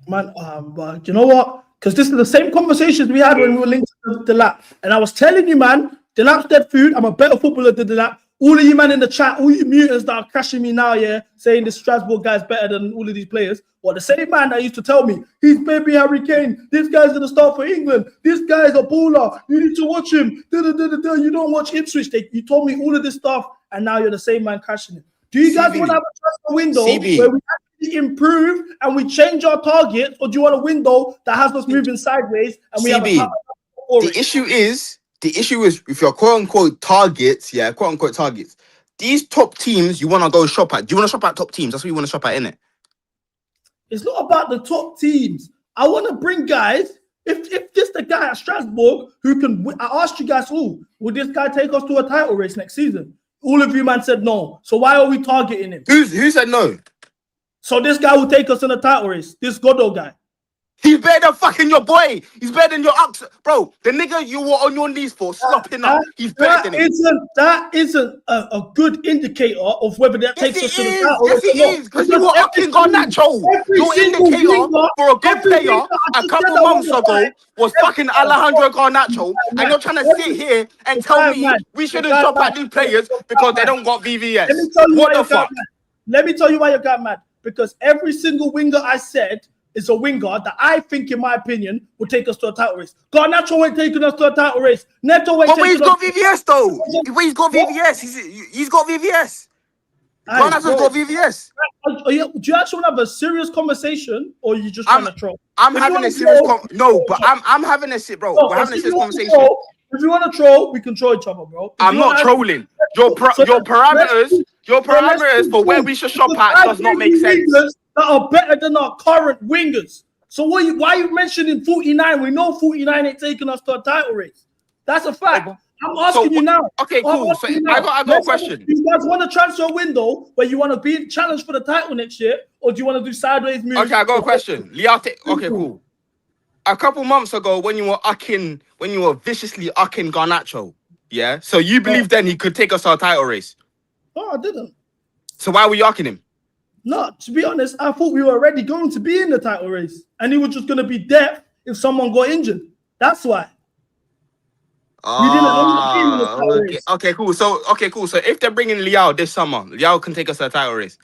man. But you know what? Because this is the same conversations we had when we were linked to the lap. And I was telling you, man, the lap's dead food. I'm a better footballer than the lap. All of you, man, in the chat, all you mutants that are crashing me now, yeah, saying this Strasbourg guy's better than all of these players. Well, the same man that used to tell me, he's baby Harry Kane. This guy's going to start for England. This guy's a baller. You need to watch him. You don't watch Ipswich. You told me all of this stuff, and now you're the same man crashing it. Do you guys want to have a transfer window where we actually improve and we change our targets, or do you want a window that has us moving sideways and we have a the the issue is if you're quote unquote targets, yeah, quote unquote targets. These top teams you want to go shop at. Do you want to shop at top teams? That's what you want to shop at, innit? It's not about the top teams. I want to bring guys. If this the guy at Strasbourg who can, I asked you guys, will this guy take us to a title race next season? All of you man said no. So why are we targeting him? Who said no? So this guy will take us in a title race. This Godot guy. He's better than fucking your boy. He's better than your ox, bro. The nigga you were on your knees for, slopping up. He's better than him. That isn't a good indicator of whether that takes us to the title. Yes, it is. Because you were fucking Garnacho. Your indicator for a good player a couple months ago was fucking Alejandro Garnacho. And you're trying to sit here and tell me we shouldn't shop at these players because they don't got VVS. What the fuck? Let me tell you why you got mad. Because every single winger I said is a winger that I think, in my opinion, will take us to a title race. Garnacho ain't taking us to a title race. Neto ain't taking us. But he's got VVS though. He's got VVS. He's got VVS. Garnacho's got VVS. Do you actually want to have a serious conversation, or you just trying to troll? I'm having a serious I'm having a shit, bro. We're having a serious conversation. If you want to troll, we can troll each other, bro. I'm not trolling. Your parameters for where we should shop at does not make sense. That are better than our current wingers. So why are you mentioning 49? We know 49 ain't taking us to a title race. That's a fact. I'm asking you now. Okay, cool. So I got a question. Do you guys want a transfer window where you want to be challenged for the title next year, or do you want to do sideways moves? Okay, I got a question. Okay, cool. A couple months ago, when you were viciously ucking Garnacho, yeah. So you believe then he could take us to a title race? No, I didn't. So why were you ucking him? No, to be honest, I thought we were already going to be in the title race, and he was just going to be deaf if someone got injured. That's why. Okay, cool. So if they're bringing Leao this summer, Leao can take us to a title race.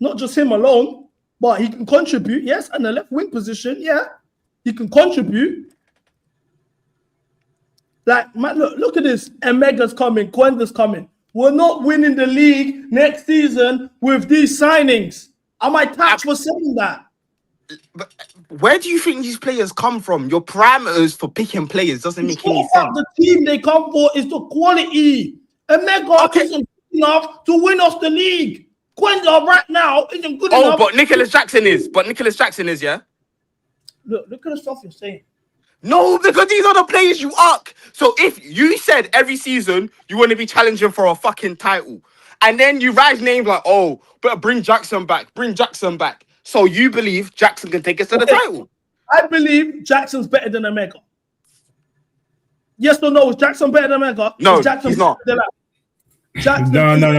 Not just him alone, but he can contribute. Yes, and the left wing position, yeah, he can contribute. Like, man, look at this. Mcga's coming. Quenda's coming. We're not winning the league next season with these signings. Am I taxed for saying that? But where do you think these players come from? Your parameters for picking players doesn't make any sense. The team they come for is the quality. Mcga isn't good enough to win us the league. Quenda right now isn't good enough. But Nicholas Jackson is, yeah? Look at the stuff you're saying. No, because these are the players you uck. So if you said every season you want to be challenging for a fucking title, and then you rise names like, better bring Jackson back. So you believe Jackson can take us to the title? I believe Jackson's better than Mcga. Yes or no? Is Jackson better than Mcga? No, he's not. No,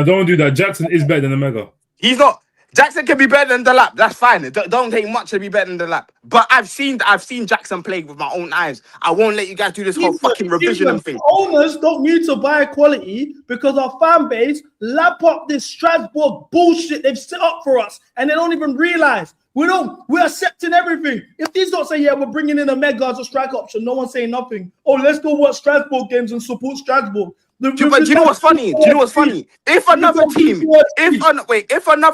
don't do that. Jackson is better than Mcga. He's not. Jackson can be better than the lap. That's fine. It don't take much to be better than the lap. But I've seen Jackson play with my own eyes. I won't let you guys do this whole fucking revision thing. Owners don't need to buy quality because our fan base lap up this Strasbourg bullshit they've set up for us, and they don't even realize we're accepting everything. If these don't say, yeah, we're bringing in a Mcga as a strike option, no one's saying nothing. Oh, let's go watch Strasbourg games and support Strasbourg. But do you know what's funny? If another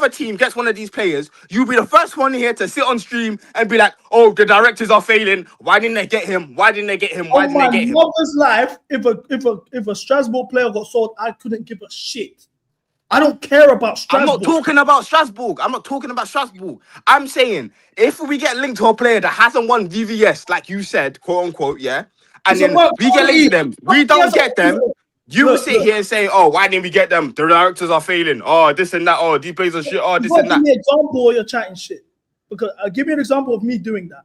team gets one of these players, you'll be the first one here to sit on stream and be like, "Oh, the directors are failing. Why didn't they get him? Why didn't they get him? Why didn't they get him?" Mother's life, if a Strasbourg player got sold, I couldn't give a shit. I don't care about Strasbourg. I'm not talking about Strasbourg. I'm saying if we get linked to a player that hasn't won VVS, like you said, quote unquote, yeah, and then we get linked to them, we don't get them. You will sit here and say, "Oh, why didn't we get them? The directors are failing. Oh, this and that. Oh, these players are shit. Oh, this and that." Give me an example or you're chatting shit. Because give me an example of me doing that.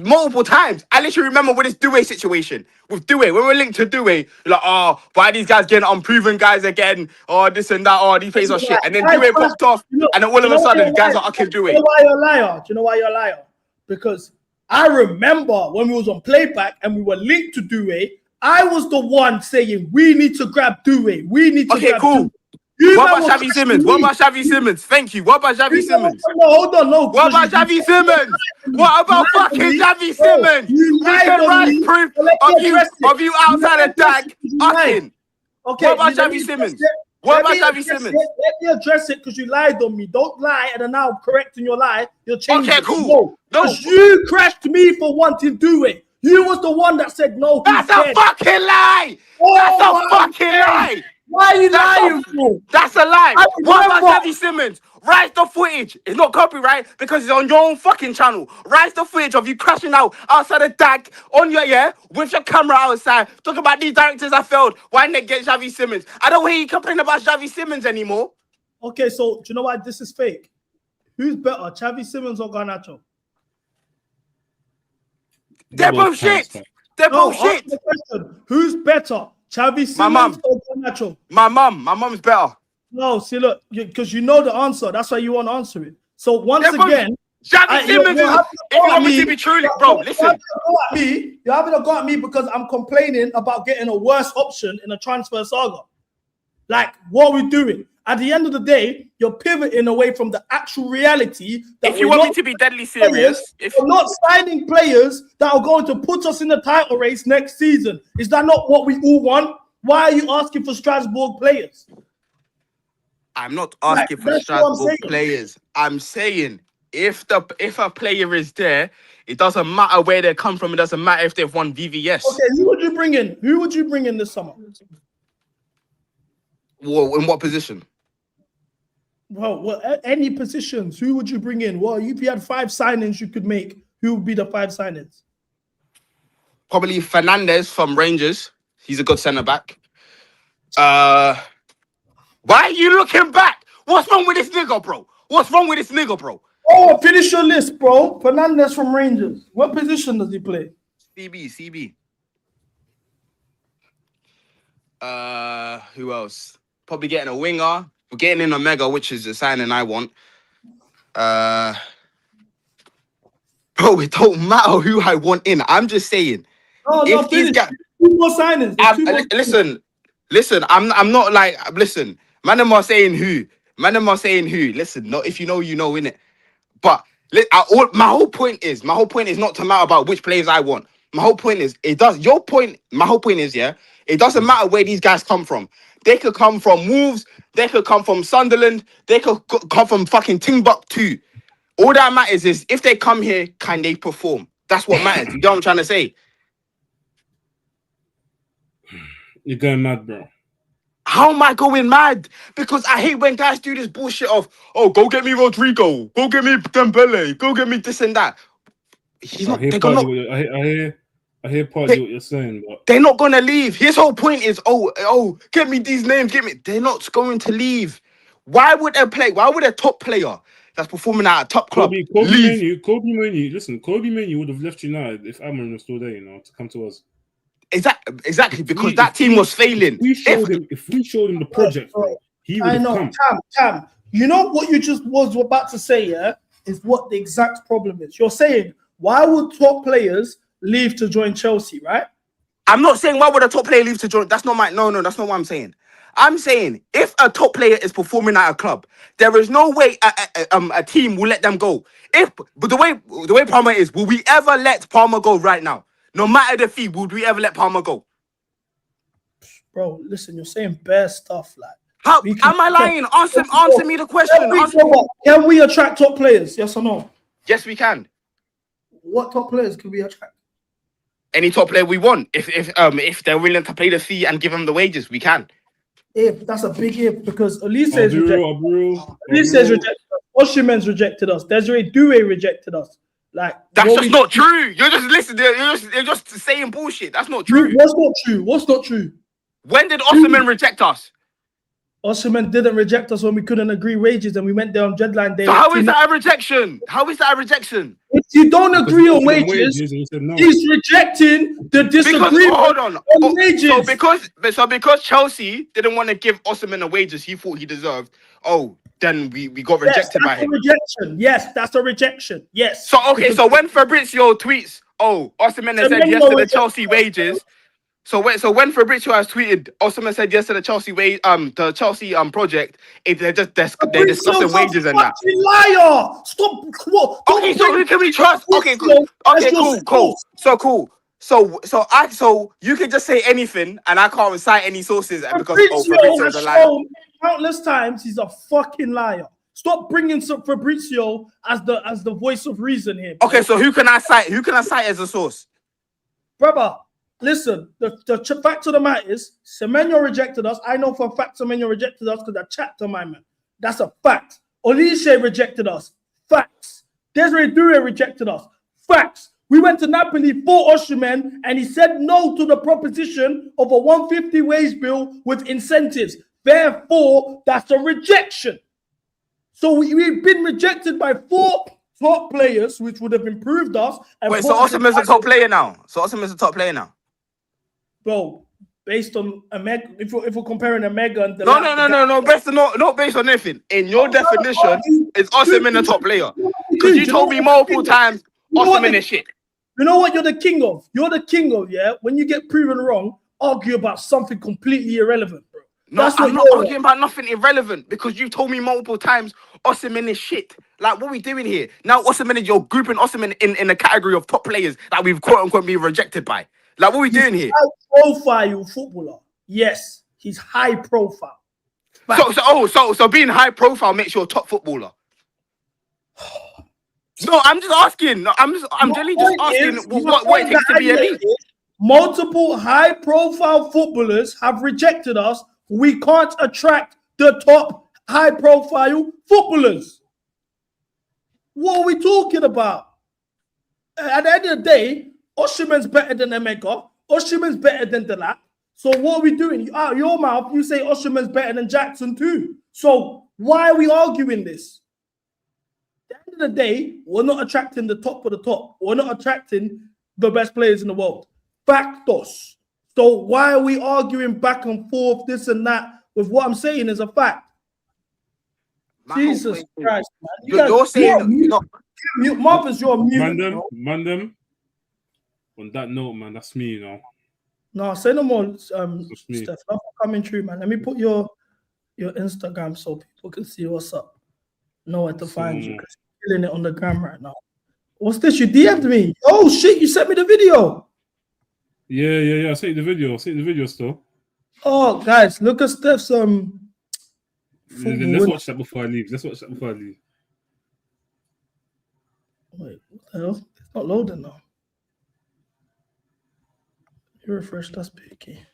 Multiple times. I literally remember with this Doué situation. With Doué, when we're linked to Doué, you're like, "Oh, why are these guys getting unproven guys again? Oh, this and that. Oh, these players are shit." And then Doué popped off, and then all of a sudden, the guys are ucking Doué. Do you know why you're a liar? Do you know why you're a liar? Because I remember when we was on playback and we were linked to Doué, I was the one saying we need to grab Doué. We need to grab cool. Doué. What about Xavi Simmons? What about Xavi Simmons? Thank you. What about Xavi Simmons? No, hold on, no. What about Xavi Simmons? What about fucking Xavi Simmons? We can write proof of you outside the tag. Okay. What about Xavi Simmons? What about Xavi Simmons? Let me address it because you lied on me. Don't lie and then now correcting your lie. You're changing. Okay, cool. Because you crashed me for wanting Doué. You was the one that said no. That's a fucking lie. That's a fucking lie. Why are you lying for? That's a lie. I What about remember- Xavi Simmons? Rise the footage. It's not copyright because it's on your own fucking channel. Rise the footage of you crashing out outside the DAG on your with your camera outside. Talk about these directors that failed. Why didn't they get Xavi Simmons? I don't hear you complain about Xavi Simmons anymore. Okay, so do you know why this is fake? Who's better, Xavi Simmons or Garnacho? They're both shit. They're both answer shit. the question. Who's better, Xavi Simmons or Garnacho? My mum's better. No, see, look, because you know the answer. That's why you want to answer it. So once They're both- again, Xavi Simmons is, if you want me to be truly, bro, listen. You're having a go at me because I'm complaining about getting a worse option in a transfer saga. Like, what are we doing? At the end of the day, you're pivoting away from the actual reality. That If you we're want me not to be deadly serious, we're not signing players that are going to put us in the title race next season. Is that not what we all want? Why are you asking for Strasbourg players? I'm not asking for that's what I'm Strasbourg saying. players. I'm saying if a player is there, it doesn't matter where they come from. It doesn't matter if they've won VVS. Okay, who would you bring in? Who would you bring in this summer? Well, in what position? Well, any positions. Who would you bring in? Well, if you had 5 signings you could make, who would be the 5 signings? Probably Fernandez from Rangers. He's a good centre back. Why are you looking back? What's wrong with this nigga, bro? What's wrong with this nigga, bro? Oh, finish your list, bro. Fernandez from Rangers. What position does he play? CB. Who else? Probably getting a winger. We're getting in a Mcga, which is a signing I want. Bro, it don't matter who I want in. I'm just saying. If these guys, 2 more signings. Listen. I'm not like. Listen, man, am I saying who? Listen, not if you know, innit? But my whole point is not to matter about which players I want. My whole point is it doesn't matter where these guys come from. They could come from Wolves, they could come from Sunderland, they could come from fucking Timbuktu. All that matters is if they come here, can they perform? That's what matters. You know what I'm trying to say? You're going mad, bro. How am I going mad? Because I hate when guys do this bullshit of, oh, go get me Rodrigo, go get me Dembele, go get me this and that. I hear partly what you're saying, but they're not gonna leave. His whole point is, get me these names, they're not going to leave. Why would a top player that's performing at a top club leave? Kobe Menu would have left United if Amon was still there, to come to us. Exactly, because that team was failing. If we showed him the project, bro, he would have come. Tam, you know what you just was about to say, is what the exact problem is. You're saying, why would top players leave to join Chelsea, right? I'm not saying why would a top player leave to join. That's not that's not what I'm saying. I'm saying if a top player is performing at a club, there is no way a team will let them go. But the way Palmer is, will we ever let Palmer go right now? No matter the fee, would we ever let Palmer go? Bro, listen, you're saying bare stuff. Like, how am I lying? Answer me the question. Can we attract top players? Yes or no? Yes, we can. What top players can we attract? Any top player we want. If they're willing to pay the fee and give them the wages, we can. If that's a big if, because Elise is rejected. Elise is rejected us. Osimhen's rejected us. Desiree Doué rejected us. Like, that's just not true. You're just listening. You're just saying bullshit. That's not true. What's not true? When did Osimhen reject us? Osimhen didn't reject us when we couldn't agree wages and we went there on deadline day. So how is that a rejection? If you don't agree on wages, he's rejecting the disagreement on wages. So because Chelsea didn't want to give Osimhen the wages he thought he deserved, then we got rejected by him. Yes, that's a rejection. Yes. So when Fabrizio tweets, Osimhen has said yes to the Chelsea wages. So when Fabrizio has tweeted, Osimhen said yes to the Chelsea project, they're discussing wages and that. Liar! Stop. Okay, so who can we trust? Okay, cool. So you can just say anything, and I can't recite any sources because Fabrizio is a liar. Countless times he's a fucking liar. Stop bringing Fabrizio as the voice of reason here. Okay, so who can I cite? Who can I cite as a source? brother, listen, the fact of the matter is, Semenyo rejected us. I know for a fact Semenyo rejected us because I chat to my man. That's a fact. Olise rejected us. Facts. Desiree Doué rejected us. Facts. We went to Napoli for Osimhen and he said no to the proposition of a 150 wage bill with incentives. Therefore, that's a rejection. So we've been rejected by 4 top players, which would have improved us. And Wait, so Osimhen's a top player now? Bro, based on Mcga, if we're comparing Mcga and No. Not based on anything. In your definition, is Osimhen a top player? Because you told me multiple times Osimhen is shit. You know what you're the king of? You're the king of, yeah? When you get proven wrong, argue about something completely irrelevant, bro. No, I'm not arguing about nothing irrelevant because you told me multiple times Osimhen is shit. Like, what are we doing here? Now Osimhen, you're grouping Osimhen in the category of top players that we've quote-unquote been rejected by. Like, what are we doing here? High-profile footballer. Yes, he's high-profile. So being high-profile makes you a top footballer. No, I'm just asking. I'm really just asking what it takes to be elite. Multiple high-profile footballers have rejected us. We can't attract the top high-profile footballers. What are we talking about? At the end of the day, Osimhen's better than Mcga. Osimhen's better than Delap. So what are we doing? Out of your mouth, you say Osimhen's better than Jackson too. So why are we arguing this? At the end of the day, we're not attracting the top of the top. We're not attracting the best players in the world. Factos. So why are we arguing back and forth, this and that, with what I'm saying is a fact? Jesus Christ, man. You're saying... Marvin's your mute. Mandem. On that note, man, that's me, you know. No, say no more, Steph. Nothing coming true, man. Let me put your Instagram so people can see what's up. Know where to find you. Because you're killing it on the gram right now. What's this? You DM'd me. Oh, shit, you sent me the video. Yeah. I sent you the video still. Oh, guys, look at Steph's Let's watch that before I leave. Wait, what the hell? It's not loading now. You refresh, that's picky.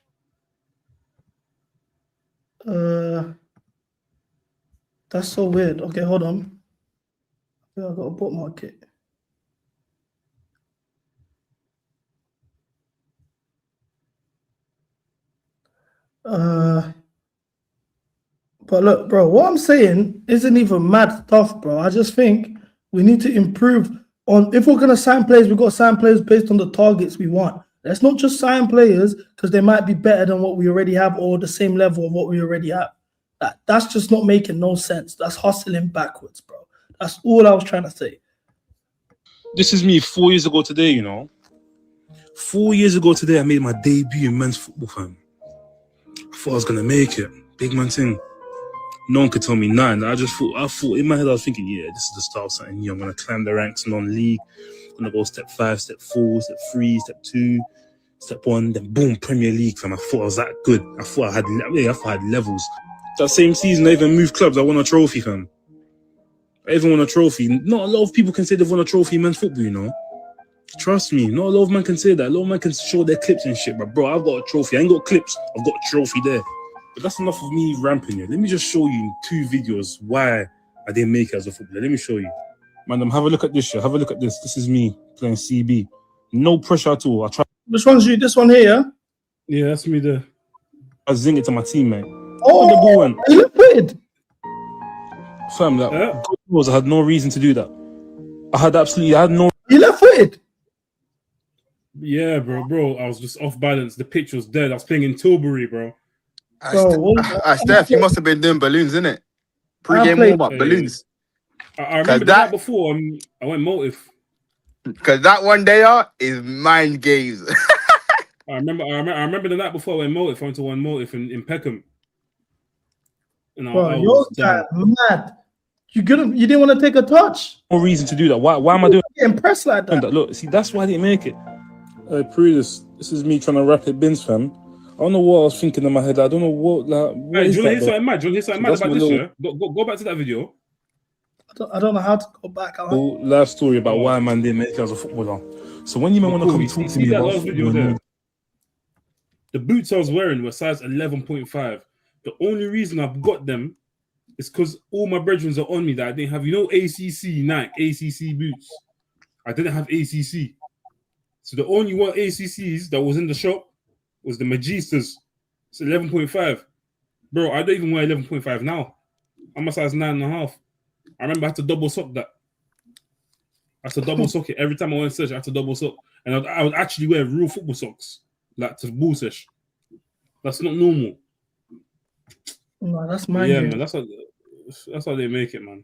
That's so weird. Okay, hold on. I got a bookmark it. But look, bro, what I'm saying isn't even mad tough, bro. I just think we need to improve on, if we're going to sign players, we've got to sign players based on the targets we want. Let's not just sign players because they might be better than what we already have or the same level of what we already have. That's just not making no sense. That's hustling backwards, bro. That's all I was trying to say. This is me 4 years ago today, you know. 4 years ago today, I made my debut in men's football, fam. I thought I was going to make it. Big man thing. No one could tell me nothing. I thought in my head, I was thinking, yeah, this is the start of something new. I'm going to climb the ranks non-league. I'm going to go step 5, step 4, step 3, step 2, step 1, then boom, Premier League, fam. I thought I was that good. I thought I had levels. That same season, I even moved clubs. I won a trophy, fam. I even won a trophy. Not a lot of people can say they've won a trophy in men's football, you know. Trust me, not a lot of men can say that. A lot of men can show their clips and shit, but bro, I've got a trophy. I ain't got clips. I've got a trophy there. But that's enough of me ramping here. Let me just show you in 2 videos why I didn't make it as a footballer. Let me show you. Man, have a look at this shit. Have a look at this. This is me playing CB. No pressure at all. Which one's you? This one here, yeah? Yeah, that's me there. I zing it to my teammate. Oh, the ball went. You look weird. Fam, God knows I had no reason to do that. I had no... You left-footed? Yeah, bro. I was just off balance. The pitch was dead. I was playing in Tilbury, bro. Steph, you must have been doing balloons, innit? Pre-game warm-up, balloons. I remember the night before, I went motive. Because that one day is mind games. I remember the night before I went motive. I went to one motive in Peckham. Bro, you're mad. You didn't want to take a touch. No reason to do that. Why am I doing impressed like that? Look, see, that's why I didn't make it. This is me trying to rap it bins, fam. I don't know what I was thinking in my head. I don't know what. Hey, do you want to hear something mad? Do you want to hear something mad about this? Yeah? Go back to that video. I don't know how to go back. Life story about why man didn't make it as a footballer. So when you want to Cool, come you talk to see me that about last video football, there? The boots I was wearing were size 11.5. The only reason I've got them is because all my brethren are on me that I didn't have, ACC Nike, ACC boots. I didn't have ACC. So the only one ACCs that was in the shop was the Magistas. It's 11.5. Bro, I don't even wear 11.5 now. I'm a size 9.5. I remember I had to double sock that. I had to double sock it. Every time I went to search, I had to double sock. And I would actually wear real football socks, like to ball sesh. That's not normal. No, that's my man. That's how they make it, man.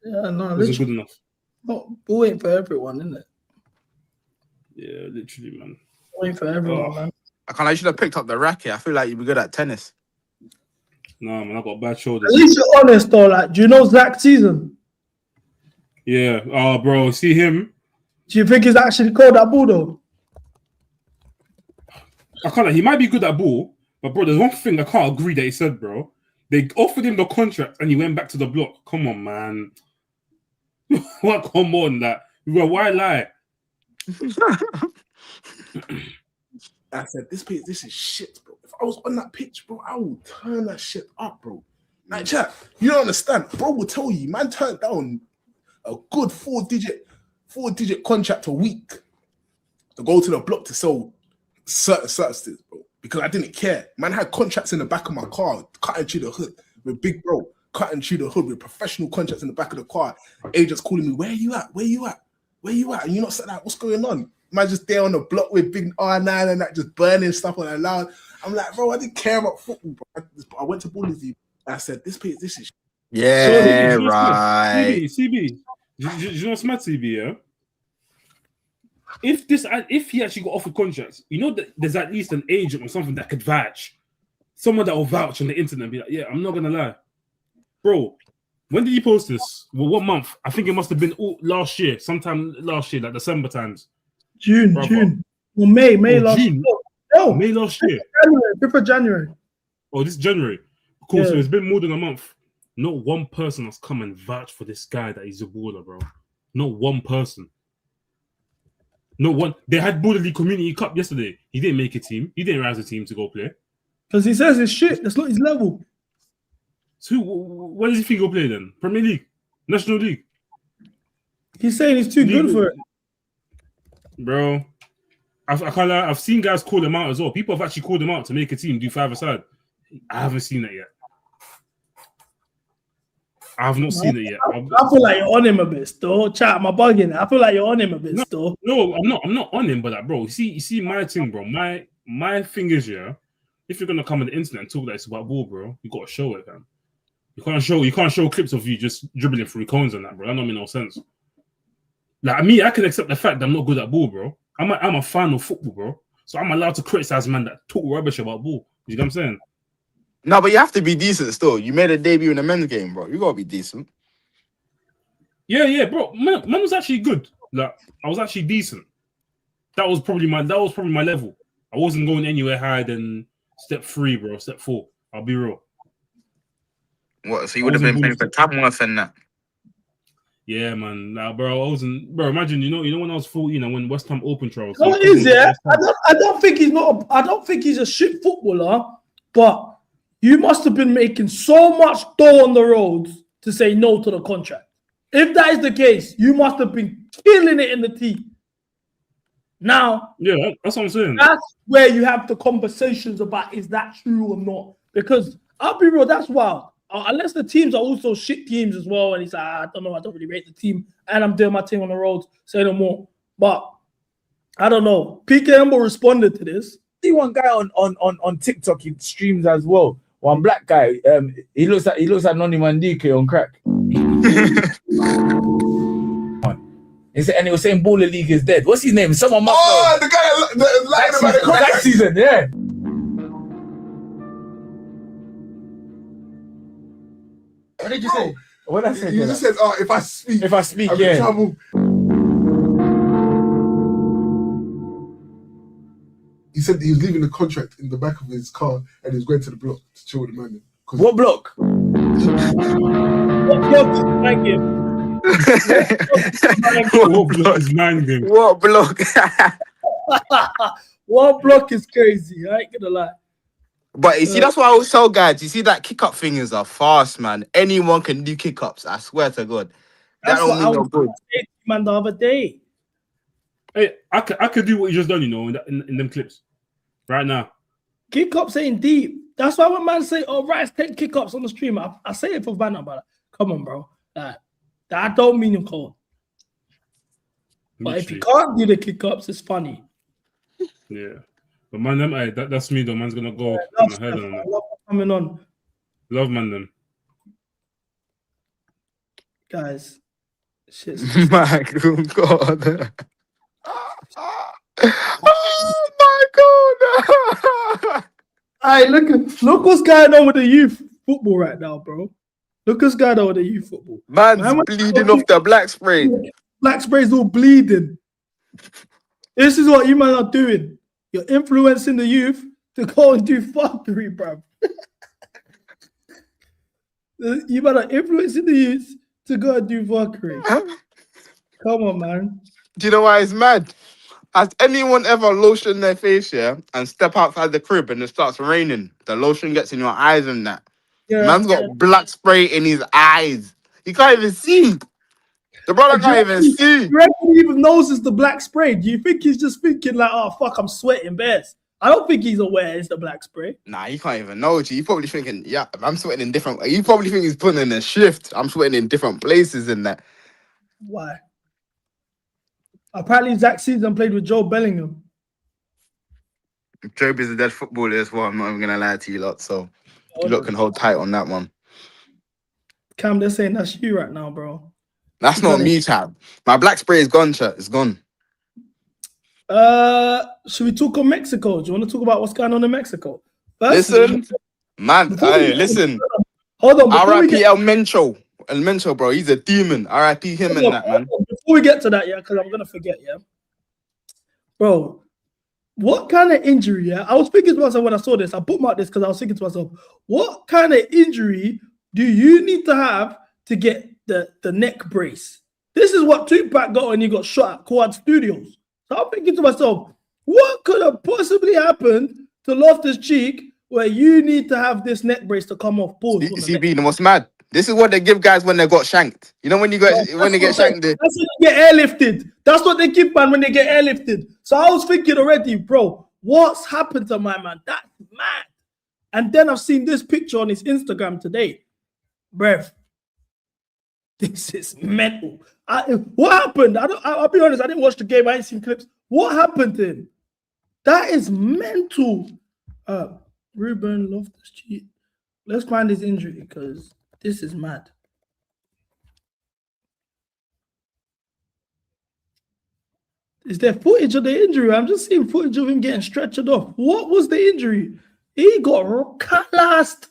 Yeah, no, it wasn't good enough. No, ball ain't for everyone, isn't it? Yeah, literally, man. Ball ain't for everyone, man. I should have picked up the racket. I feel like you'd be good at tennis. Nah, man, I got bad shoulders. At least you're honest, though. Like, do you know Zach Season? Yeah. Oh, bro, see him? Do you think he's actually called that ball, though? He might be good at ball, but bro, there's one thing I can't agree that he said, bro. They offered him the contract and he went back to the block. Come on, man. What? Come on, that. Bro, why lie? I said, this is shit, bro. If I was on that pitch, bro, I would turn that shit up, bro. Like, chat, you don't understand. Bro will tell you, man turned down a good four-digit contract a week to go to the block to sell certain things, bro. Because I didn't care. Man had contracts in the back of my car, cutting through the hood with big bro, cutting through the hood with professional contracts in the back of the car. Agents calling me, where you at? Where you at? Where you at? And you're not saying that, what's going on? Man just there on the block with big R9 and that, just burning stuff on the loud. I'm like, bro, I didn't care about football, bro. I went to Bundesliga. I said, this is yeah, right. CB. You know what's mad, CB, yeah? If he actually got offered contracts, that there's at least an agent or something that could vouch. Someone that will vouch on the internet and be like, yeah, I'm not gonna lie. Bro, when did he post this? Well, what month? I think it must have been last year, sometime last year, like December times. June. Well, May last year. No, May last year. 5th of January. Oh, this is January. Cool, Yeah. so it's been more than a month. Not one person has come and vouched for this guy that he's a baller, bro. Not one person. No one. They had Baller League Community Cup yesterday. He didn't make a team. He didn't rise a team to go play. Because he says it's shit. That's not his level. So what does he think he'll play then? Premier League? National League? He's saying he's too good for it. Bro, I've seen guys call him out as well. People have actually called him out to make a team, do 5-a-side. I haven't seen that yet. I have not seen it yet. I feel like you're on him a bit still. Chat, am I bugging? I feel like you're on him a bit still. No, I'm not on him, but like, bro, you see my thing, bro. My thing is, yeah, if you're gonna come on the internet and talk that it's about ball, bro, you gotta show it, man. You can't show clips of you just dribbling through cones and that, bro. That don't make no sense. Like me, I can accept the fact that I'm not good at ball, bro. I'm a fan of football, bro. So I'm allowed to criticize man that talk rubbish about ball. You know what I'm saying? No, but you have to be decent still. You made a debut in the men's game, bro. You gotta be decent. Yeah, bro. Man was actually good. Like I was actually decent. That was probably my level. I wasn't going anywhere higher than step 3, bro. Step 4. I'll be real. What? So you would have been playing for Tamworth and that? Yeah, man. Nah, bro. I wasn't. Bro, imagine you know when I was 14, when West Ham open trials. No, it is, yeah. I don't think he's not. I don't think he's a shit footballer, but you must have been making so much dough on the roads to say no to the contract. If that is the case, you must have been killing it in the team. Now, yeah, that's what I'm saying. That's where you have the conversations about is that true or not? Because I'll be real, that's wild. Unless the teams are also shit teams as well, and he's like, I don't know, I don't really rate the team, and I'm doing my thing on the roads, say no more. But I don't know. PK Humble responded to this. See one guy on TikTok, he streams as well. One black guy, he looks like Noni Mandike on crack. And he was saying Baller League is dead. What's his name? Someone must know. The guy that lied about the contract. That season, yeah. What did you say? What did I say? You just said, if I speak, I'm yeah. in trouble. He said he was leaving the contract in the back of his car and he was going to the block to chill with the man. What block? What block did I give? What block is mind game? What block? One block is crazy. I ain't gonna lie. But you see, that's why I always tell guys, you see that kick-up thing is a fast, man. Anyone can do kick-ups. I swear to God. That That's don't what I mean no was good. saying, man, the other day. Hey, I could do what you just done, you know, in them clips. Right now. Kick ups ain't deep. That's why when man say, "Oh, Rice take kick ups on the stream," I say it for Vanna, but come on, bro. That don't mean you're cold. But if you can't do the kick ups, it's funny. Yeah. But man, them, that's me though. Man's gonna go on Love the head on that. love coming on, Love man them. guys. Shit's My God. Oh my God. Hey, look what's going on with the youth football right now, bro. Look what's going on with the youth football. Man's bleeding off the black spray. Black spray's all bleeding. This is what you man are doing. You're influencing the youth to go and do fuckery, bro. You man are influencing the youth to go and do fuckery. Come on, man. Do you know why it's mad? Has anyone ever lotioned their face, yeah, and step outside the crib and it starts raining? The lotion gets in your eyes and that. Yeah, Man's got black spray in his eyes. He can't even see. The brother can't even see. You reckon he even knows it's the black spray? Do you think he's just thinking like, "Oh fuck, I'm sweating bears"? I don't think he's aware it's the black spray. Nah, he can't even know. He's probably thinking, yeah, I'm sweating in different. You probably think he's putting in a shift. I'm sweating in different places and that. Why? Apparently, Zach Season played with Joe Bellingham. Job is a dead footballer as well. I'm not even gonna lie to you lot. So you lot can hold tight on that one. Cam, they're saying that's you right now, bro. That's not me, Chad. My black spray is gone, chat. It's gone. Should we talk on Mexico? Do you want to talk about what's going on in Mexico? Listen, man. Hey, listen. Hold on. R.I.P. El Mencho, bro. He's a demon. R.I.P. him and that, man. Before we get to that, yeah, because I'm gonna forget, yeah, bro. What kind of injury? Yeah, I was thinking to myself when I saw this. I bookmarked this because I was thinking to myself, what kind of injury do you need to have to get the neck brace? This is what Tupac got when he got shot at Quad Studios. So I'm thinking to myself, what could have possibly happened to Loftus Cheek where you need to have this neck brace to come off? Pause. CB, the most mad. This is what they give guys when they got shanked. You know when they get shanked. That's when they get airlifted. That's what they give, man, when they get airlifted. So I was thinking already, bro, what's happened to my man? That's mad. And then I've seen this picture on his Instagram today. Bruv, this is mental. What happened? I'll be honest, I didn't watch the game. I ain't seen clips. What happened to him? That is mental. Ruben Loftus-Cheek. Let's find his injury because this is mad. Is there footage of the injury? I'm just seeing footage of him getting stretched off. What was the injury? He got last.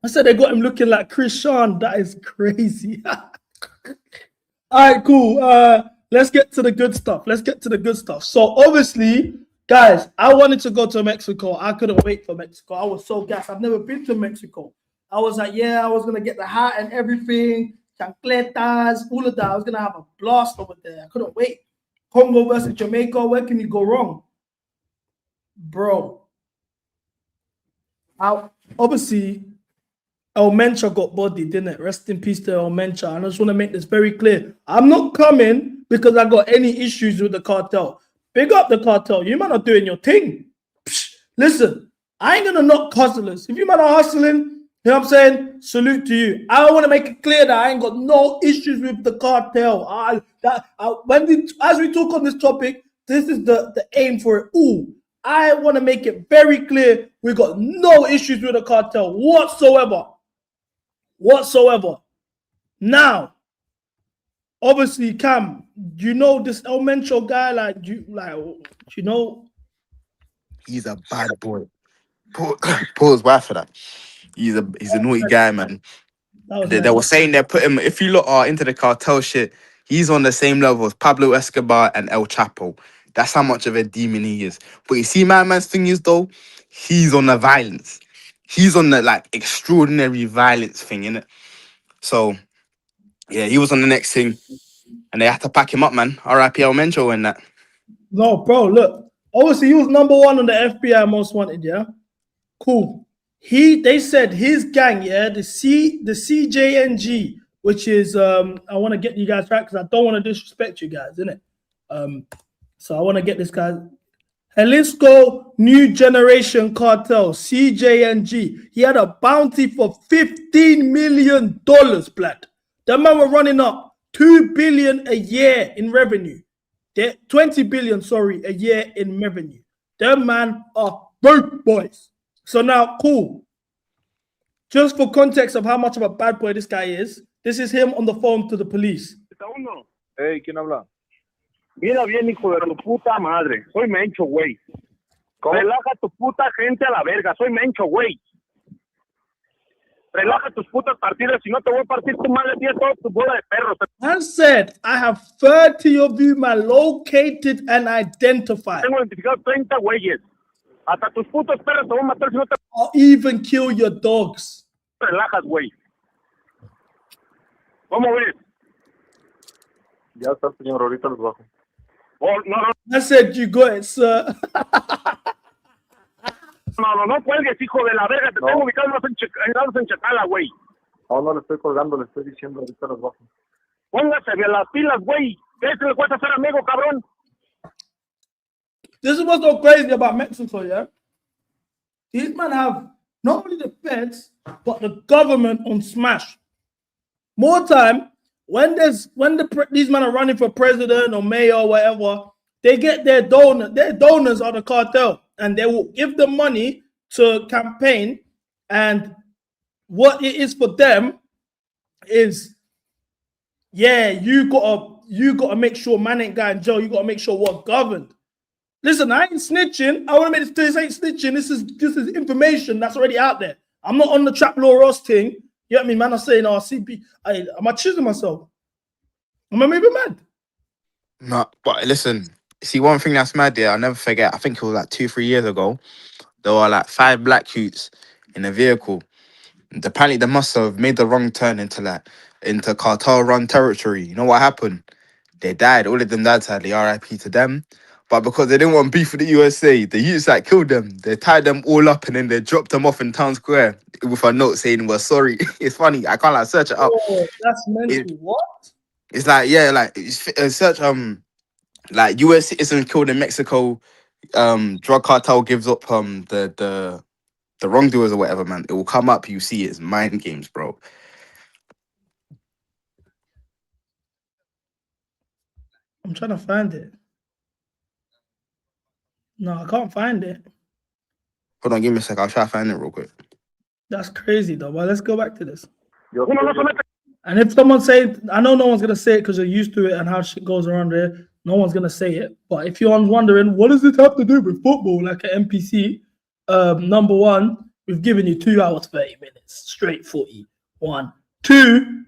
I said they got him looking like Chris Sean. That is crazy. All right, cool. Let's get to the good stuff. So obviously, guys, I wanted to go to Mexico. I couldn't wait for Mexico. I was so gassed. I've never been to Mexico. I was like, yeah, I was going to get the hat and everything. Chancletas, all of that. I was going to have a blast over there. I couldn't wait. Congo versus Jamaica. Where can you go wrong? Bro. Obviously, El Mencha got bodied, didn't it? Rest in peace to El Mencha. And I just want to make this very clear. I'm not coming because I got any issues with the cartel. Big up the cartel. You man are doing your thing. Psh, listen, I ain't going to knock hustlers. If you man are hustling, you know what I'm saying? Salute to you. I want to make it clear that I ain't got no issues with the cartel. As we talk on this topic, this is the aim for it. Ooh, I want to make it very clear we got no issues with the cartel whatsoever. Now, obviously, Cam, you know this El Mencho guy, you know? He's a bad boy. Pause, why for that? He's a naughty guy, man. They were saying they put him, if you look into the cartel shit, he's on the same level as Pablo Escobar and El Chapo. That's how much of a demon he is. But you see, my man's thing is though, he's on the violence. He's on the extraordinary violence thing, innit? So Yeah, he was on the next thing, and they had to pack him up, man. R.I.P. El Mencho and that. No, bro, look. Obviously, he was number 1 on the FBI most wanted, yeah? Cool. They said his gang, yeah, the CJNG, which is I want to get you guys right because I don't want to disrespect you guys, innit? So I want to get this guy. Jalisco New Generation Cartel, CJNG. He had a bounty for $15 million, Black. That man were running up $2 billion a year in revenue. 20 billion, sorry, a year in revenue. Them man are broke boys. So now, cool. Just for context of how much of a bad boy this guy is, this is him on the phone to the police. Hey, ¿quién habla? Mira bien, hijo de tu puta madre. Soy Mencho, güey. Relaja tu puta gente a la verga. Soy Mencho, güey. Relaja tus putas partidas. Si no te voy a partir tu madre, tienes toda tu bola de perros. Man said, I have 30 of you, man, located and identified. Tengo identificado 30 güeyes. Hasta tus putos perros te voy a matar si no te... I'll even kill your dogs. Relajas, güey. ¿Cómo ves? Ya está, señor. Ahorita los bajo. Oh, no. I said, you got it, sir. No cuelgues, hijo de la verga. Te tengo ubicados en Chacala, güey. No le estoy colgando, le estoy diciendo, ahorita los bajo. Póngase bien las pilas, güey. ¿Qué se le cuesta ser amigo, cabrón? This is what's so crazy about Mexico, yeah? These men have not only the feds, but the government on smash. More time, when these men are running for president or mayor or whatever, they get their donors are the cartel, and they will give them money to campaign. And what it is for them is, yeah, you gotta make sure man ain't got in jail. You gotta make sure we're governed. Listen, I ain't snitching. I want to make this ain't snitching. This is information that's already out there. I'm not on the Trap Law Ross thing. You know what I mean? Man, I'm saying, oh, CP, I'm choosing myself. I'm maybe mad. No, but listen, see, one thing that's mad there, I'll never forget. I think it was like 2-3 years ago. There were like 5 black youths in a vehicle. And apparently, they must have made the wrong turn into cartel run territory. You know what happened? They died. All of them died, sadly. RIP to them. But because they didn't want beef with the USA, the youths that killed them, they tied them all up and then they dropped them off in town square with a note saying, we're sorry. It's funny. I can't search it up. Oh, that's mental. What? It's like, yeah, like search like US citizens killed in Mexico, drug cartel gives up the wrongdoers or whatever, man. It will come up, you see it's mind games, bro. I'm trying to find it. No, I can't find it. Hold on, give me a sec. I'll try to find it real quick. That's crazy, though. But let's go back to this. And if someone's saying, I know no one's going to say it because you're used to it and how shit goes around there. No one's going to say it. But if you're wondering, what does it have to do with football, like an NPC? Number one, we've given you 2 hours, 30 minutes, straight 40. 1. 2,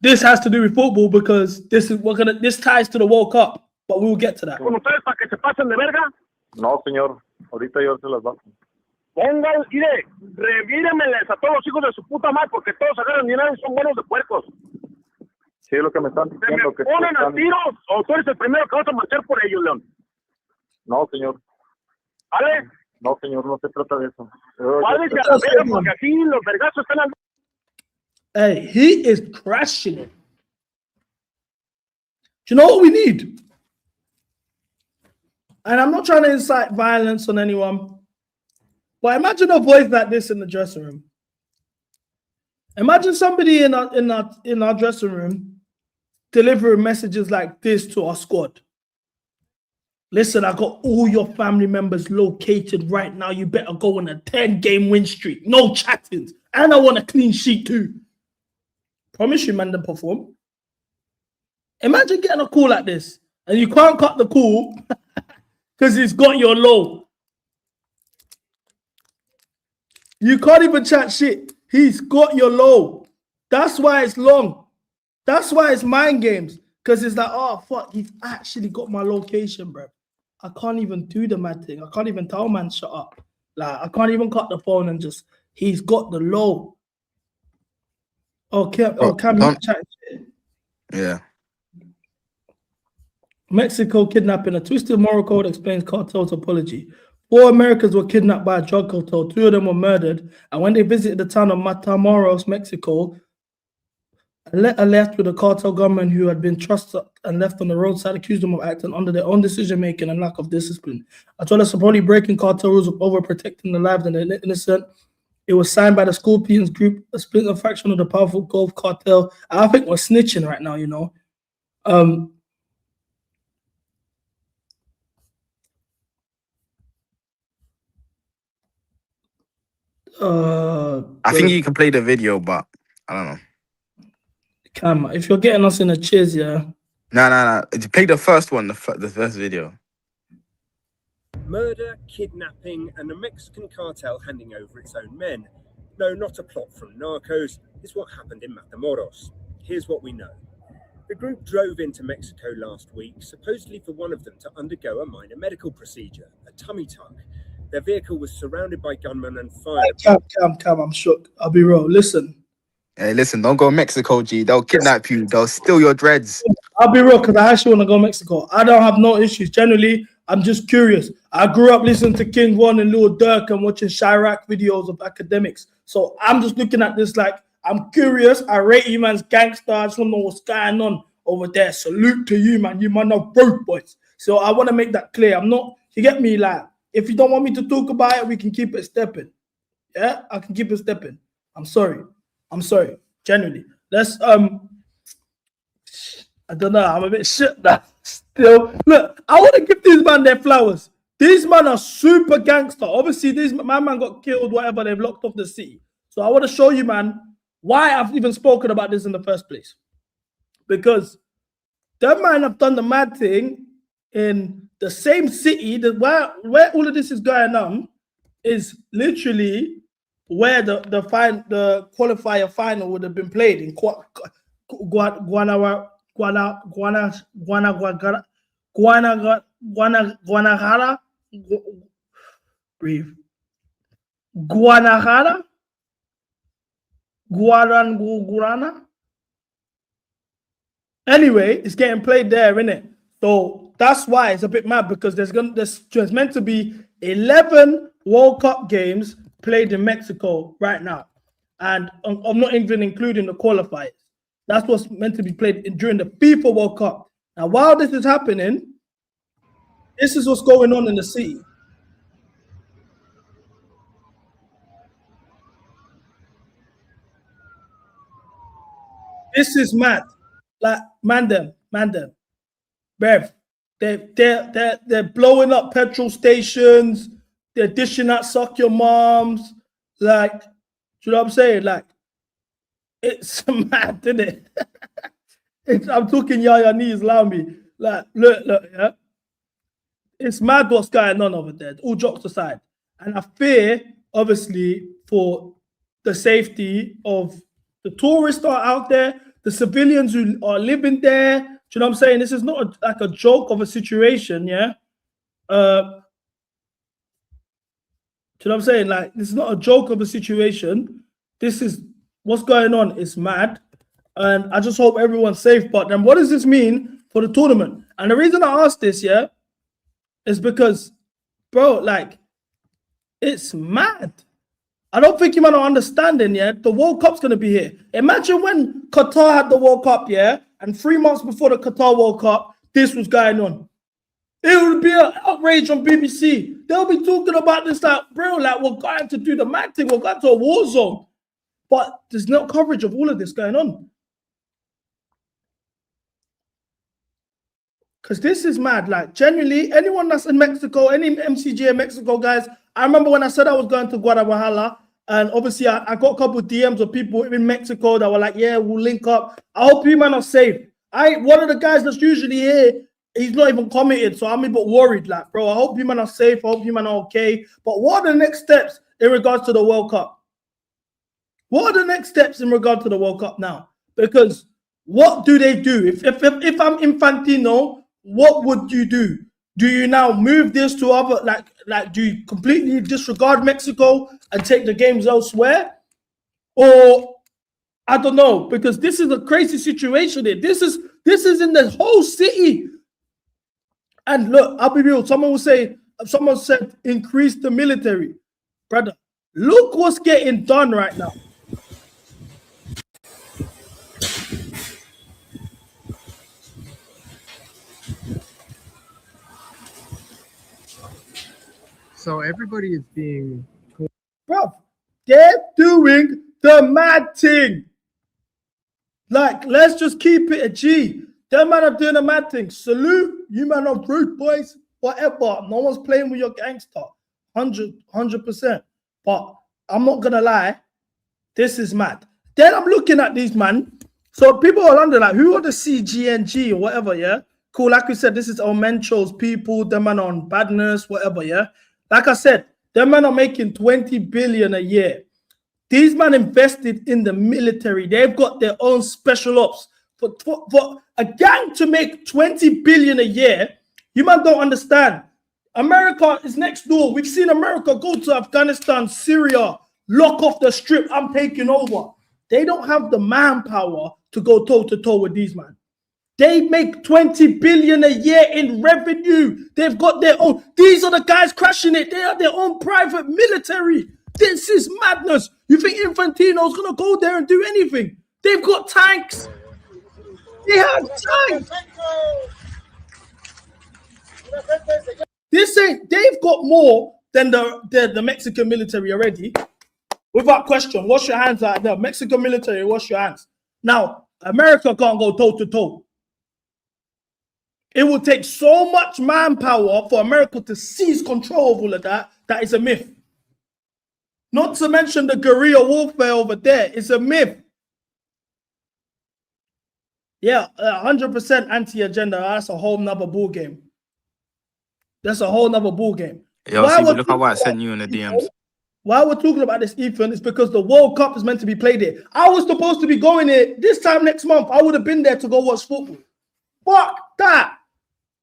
this has to do with football because this ties to the World Cup. But we will get to that. No, señor. Ahorita yo se las bajo. Pongan, mire, revíremeles a todos los hijos de su puta madre porque todos agarran dinero y son buenos de puercos. Sí, es lo que me están diciendo. ¿Se me que ponen a tiros o tú eres el primero que vas a marchar por ellos, León? No, señor. ¿Vale? No, señor, no se trata de eso. Váyanse a la verga porque aquí los vergazos están al... Hey, he is crashing it. Do you know what we need? And I'm not trying to incite violence on anyone, but imagine a voice like this in the dressing room. Imagine somebody in our dressing room delivering messages like this to our squad. Listen, I got all your family members located right now. You better go on a 10-game win streak. No chattings. And I want a clean sheet too. Promise you, man, to perform. Imagine getting a call like this and you can't cut the call because it's got your low. You can't even chat shit. He's got your low. That's why it's long. That's why it's mind games. Because it's like, oh, fuck, he's actually got my location, bro. I can't even do the mad thing. I can't even tell man, shut up. Like, I can't even cut the phone and just, he's got the low. Oh, Cam, you chat shit. Yeah. Mexico kidnapping. A twisted moral code explains cartel's apology. 4 Americans were kidnapped by a drug cartel. 2 of them were murdered. And when they visited the town of Matamoros, Mexico, a letter left with the cartel gunmen who had been trusted and left on the roadside accused them of acting under their own decision-making and lack of discipline. As well as supposedly breaking cartel rules of overprotecting the lives of the innocent. It was signed by the Scorpions group, a splinter faction of the powerful Gulf cartel. I think we're snitching right now, you know. I think you can play the video, but I don't know. Cam, if you're getting us in a cheers, yeah. No. Play the first one, the first video. Murder, kidnapping, and the Mexican cartel handing over its own men. No, not a plot from Narcos. It's what happened in Matamoros. Here's what we know. The group drove into Mexico last week, supposedly for one of them to undergo a minor medical procedure, a tummy tuck. Their vehicle was surrounded by gunmen and fired. Cam, I'm shook. I'll be real. Listen. Hey, listen, don't go Mexico, G. They'll kidnap you. They'll steal your dreads. I'll be real, because I actually want to go Mexico. I don't have no issues. Generally, I'm just curious. I grew up listening to King Von and Lil Durk and watching Chirac videos of academics. So I'm just looking at this like, I'm curious. I rate you, man's gangster. I just want to know what's going on over there. Salute to you, man. You man are broke boys. So I want to make that clear. I'm not, you get me? Like, if you don't want me to talk about it, we can keep it stepping. Yeah, I can keep it stepping. I'm sorry. Genuinely. Let's I don't know. I'm a bit shit now. Still, look, I want to give these man their flowers. These men are super gangster. Obviously, my man got killed, whatever, they've locked off the city. So I want to show you, man, why I've even spoken about this in the first place. Because them man have done the mad thing in the same city that where all of this is going on is literally where the qualifier final would have been played in Guadalajara. Breathe. Guadalajara. Anyway, it's getting played there, innit? So that's why it's a bit mad, because there's meant to be 11 World Cup games played in Mexico right now, and I'm not even including the qualifiers. That's what's meant to be played during the FIFA World Cup. Now, while this is happening, this is what's going on in the city. This is mad. Like, man them. Bev, they're blowing up petrol stations. They're dishing out suck your moms. Like, you know what I'm saying? Like, it's mad, isn't it? I'm talking Yaya knees, allow me. Like, look, yeah. It's mad what's going on over there. All jokes aside. And I fear, obviously, for the safety of the tourists that are out there, the civilians who are living there. Do you know what I'm saying? This is not like a joke of a situation, yeah? Do you know what I'm saying? Like, this is not a joke of a situation. This is what's going on. It's mad. And I just hope everyone's safe. But then what does this mean for the tournament? And the reason I asked this, yeah, is because, bro, like, it's mad. I don't think you might not understanding, yeah? The World Cup's going to be here. Imagine when Qatar had the World Cup, yeah? And 3 months before the Qatar World Cup, this was going on. It would be an outrage on BBC. They'll be talking about this like, bro, like, we're going to do the mad thing. We're going to a war zone. But there's no coverage of all of this going on. Because this is mad. Like, generally, anyone that's in Mexico, any MCG in Mexico, guys, I remember when I said I was going to Guadalajara, and obviously I got a couple of DMs of people in Mexico that were like, yeah, we'll link up. I hope you man are safe. One of the guys that's usually here, he's not even committed, so I'm a bit worried. Like, bro, I hope you man are safe. I hope you man are okay. But what are the next steps in regards to the World Cup? What are the next steps in regard to the World Cup now? Because what do they do? If I'm Infantino, what would you do? Do you now move this to other, like do you completely disregard Mexico and take the games elsewhere? Or I don't know, because this is a crazy situation here. This is in the whole city. And look, I'll be real. Someone said increase the military. Brother, look what's getting done right now. So everybody is being... Bro, they're doing the mad thing. Like, let's just keep it a G. Them man are doing a mad thing. Salute, you man are rude boys, whatever. No one's playing with your gangster. 100%. But I'm not gonna lie, this is mad. Then I'm looking at these man. So people are wondering, like, who are the CGNG or whatever, yeah? Cool, like we said, this is our Mencho's people, them man on badness, whatever, yeah? Like I said, them man are making 20 billion a year. These men invested in the military. They've got their own special ops. For a gang to make 20 billion a year, you man don't understand. America is next door. We've seen America go to Afghanistan, Syria, lock off the strip. I'm taking over. They don't have the manpower to go toe-to-toe with these men. They make 20 billion a year in revenue. They've got their own. These are the guys crashing it. They are their own private military. This is madness. You think Infantino's going to go there and do anything? They've got tanks. They have tanks. They've got more than the Mexican military already. Without question, wash your hands out there. Mexican military, wash your hands. Now, America can't go toe-to-toe. It will take so much manpower for America to seize control of all of that. That is a myth. Not to mention the guerrilla warfare over there. It's a myth. Yeah, 100% anti-agenda. That's a whole nother ball game. That's a whole nother ball game. Yo, see, look at what I sent you in the DMs. Why we're talking about this, Ethan, is because the World Cup is meant to be played here. I was supposed to be going there this time next month. I would have been there to go watch football. Fuck that.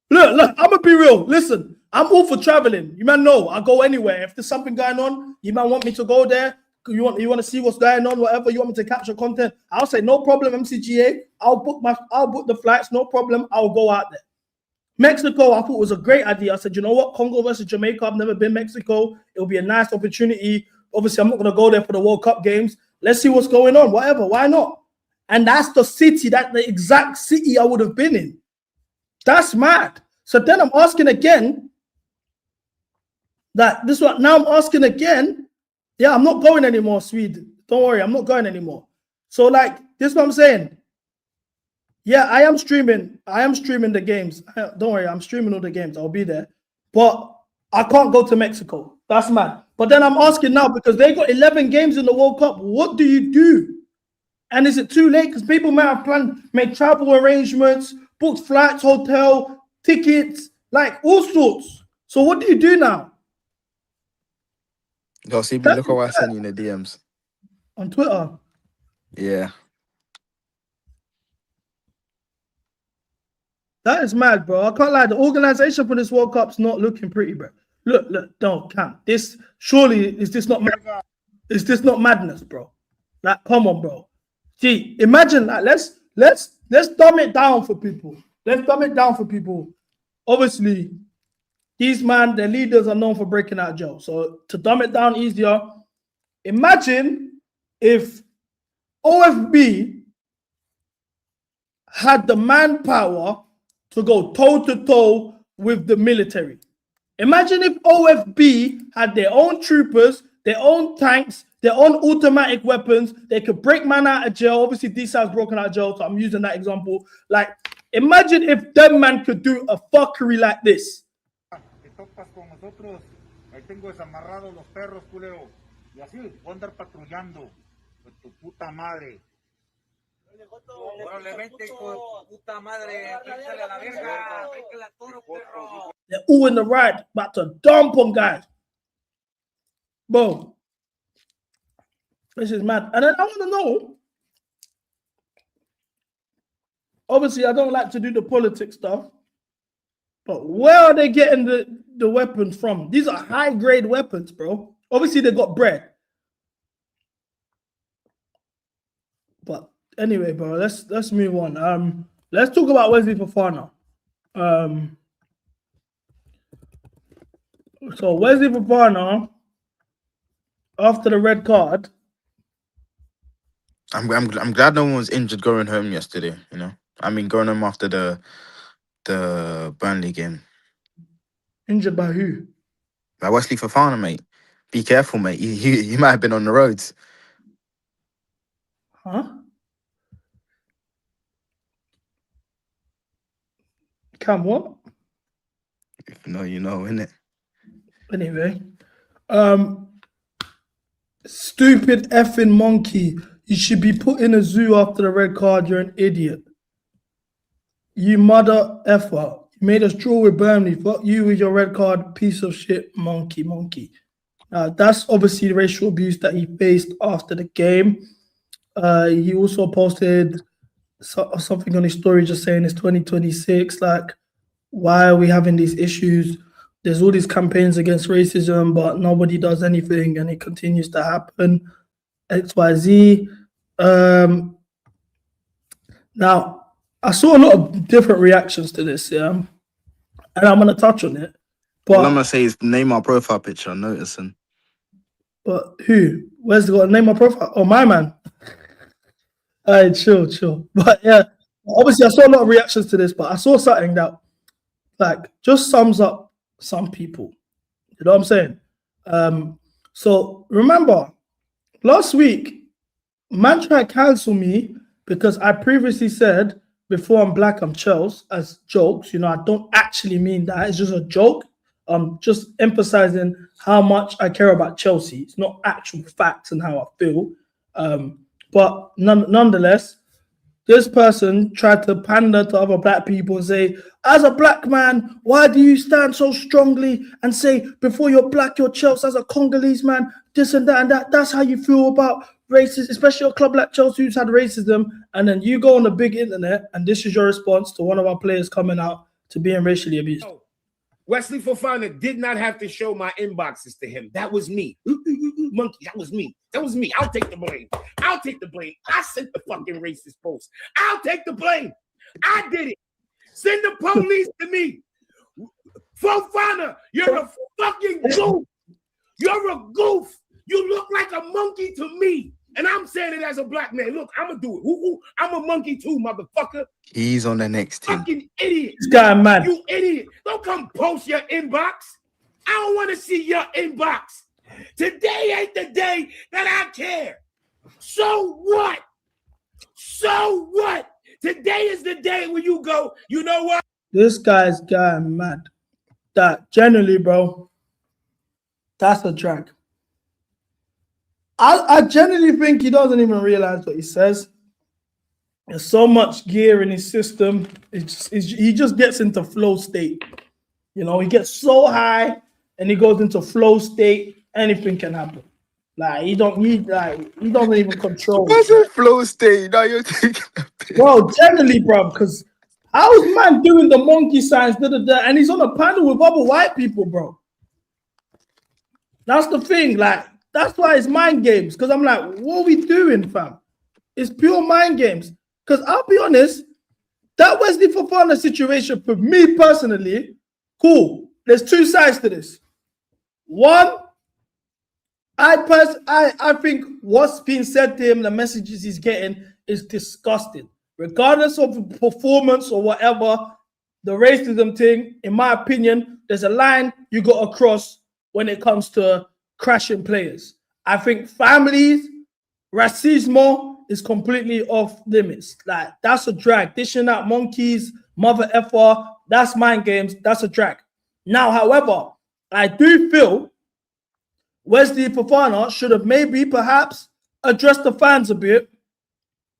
Look, I'm gonna be real. Listen, I'm all for traveling. You man know I go anywhere. If there's something going on, you man want me to go there. You want to see what's going on, whatever. You want me to capture content, I'll say no problem, MCGA. I'll book the flights, no problem. I'll go out there. Mexico, I thought was a great idea. I said, you know what? Congo versus Jamaica. I've never been Mexico. It'll be a nice opportunity. Obviously, I'm not going to go there for the World Cup games. Let's see what's going on. Whatever. Why not? And that's the city, that's the exact city I would have been in. That's mad. So then I'm asking again. Now I'm asking again. Yeah, I'm not going anymore, Sweden. Don't worry, I'm not going anymore. So like, this is what I'm saying. Yeah, I am streaming the games. Don't worry, I'm streaming all the games. I'll be there. But I can't go to Mexico. That's mad. But then I'm asking now, because they got 11 games in the World Cup. What do you do? And is it too late? Because people might have planned, made travel arrangements, booked flights, hotel, tickets, like all sorts. So what do you do now? Yo, see, look at what I sent you in the DMs. On Twitter? Yeah. That is mad, bro. I can't lie. The organization for this World Cup's not looking pretty, bro. Look, don't count. Is this not madness, bro? Like, come on, bro. Gee, imagine that. Let's dumb it down for people. Let's dumb it down for people. Obviously, these their leaders are known for breaking out of jail. So to dumb it down easier, imagine if OFB had the manpower to go toe-to-toe with the military. Imagine if OFB had their own troopers, their own tanks, their own automatic weapons. They could break man out of jail. Obviously, these guys broken out of jail, so I'm using that example. Like, imagine if them man could do a fuckery like this. They're all in the ride, about to dump on guys. Boom. This is mad. And then I want to know, obviously, I don't like to do the politics stuff, but where are they getting the weapons from? These are high-grade weapons, bro. Obviously, they got bread. But anyway, bro, let's move on. Let's talk about Wesley Fofana. So Wesley Fofana, after the red card. I'm glad no one was injured going home yesterday. You know, I mean, going home after the Burnley game. Injured by who? By Wesley Fofana, mate. Be careful, mate. He might have been on the roads. Huh? Cam, what? If you know, you know, innit? Anyway, stupid effing monkey. You should be put in a zoo after the red card. You're an idiot. You mother effer. You made us draw with Burnley. Fuck you with your red card, piece of shit, monkey. That's obviously the racial abuse that he faced after the game. He also posted something on his story just saying it's 2026. Like, why are we having these issues? There's all these campaigns against racism, but nobody does anything, and it continues to happen. XYZ. Now, I saw a lot of different reactions to this, yeah, and I'm gonna touch on it. But All I'm gonna say is name our profile picture. I'm noticing. But who? Where's the name of profile? Oh, my man. All right, chill. But yeah, obviously I saw a lot of reactions to this, but I saw something that like just sums up some people. You know what I'm saying? So remember, last week, man tried to cancel me because I previously said before I'm black, I'm Chelsea as jokes. You know, I don't actually mean that. It's just a joke. Just emphasizing how much I care about Chelsea. It's not actual facts and how I feel. But nonetheless, this person tried to pander to other black people and say, as a black man, why do you stand so strongly and say, before you're black, you're Chelsea, as a Congolese man, this and that and that. That's how you feel about racism, especially a club like Chelsea who's had racism. And then you go on the big internet and this is your response to one of our players coming out to being racially abused. Wesley Fofana did not have to show my inboxes to him. That was me. Monkey, that was me. I'll take the blame. I sent the fucking racist post. I'll take the blame. I did it. Send the police to me. Fofana, you're a fucking goof. You're a goof. You look like a monkey to me. And I'm saying it as a black man. Look, I'm going to do it. I'm a monkey too, motherfucker. He's on the next team. Fucking idiot. This guy, man. You idiot. Don't come post your inbox. I don't want to see your inbox. Today ain't the day that I care. So what? Today is the day when you go, you know what? This guy's guy mad. That generally, bro, that's a drag. I generally think he doesn't even realize what he says. There's so much gear in his system. He just gets into flow state. You know, he gets so high and he goes into flow state. Anything can happen. Like he doesn't even control. What's a flow state? Now you're taking a piss. Bro, generally, bro, because how's man doing the monkey signs, and he's on a panel with other white people, bro. That's the thing, like. That's why it's mind games. Because I'm like, what are we doing, fam? It's pure mind games. Because I'll be honest, that Wesley Fofana situation, for me personally, cool. There's two sides to this. One, I think what's being said to him, the messages he's getting, is disgusting. Regardless of performance or whatever, the racism thing, in my opinion, there's a line you got to cross when it comes to crashing players. I think families, racismo is completely off limits. Like, that's a drag. Dishing out monkeys, mother effer, that's mind games, that's a drag. Now, however, I do feel Wesley Fofana should have maybe perhaps addressed the fans a bit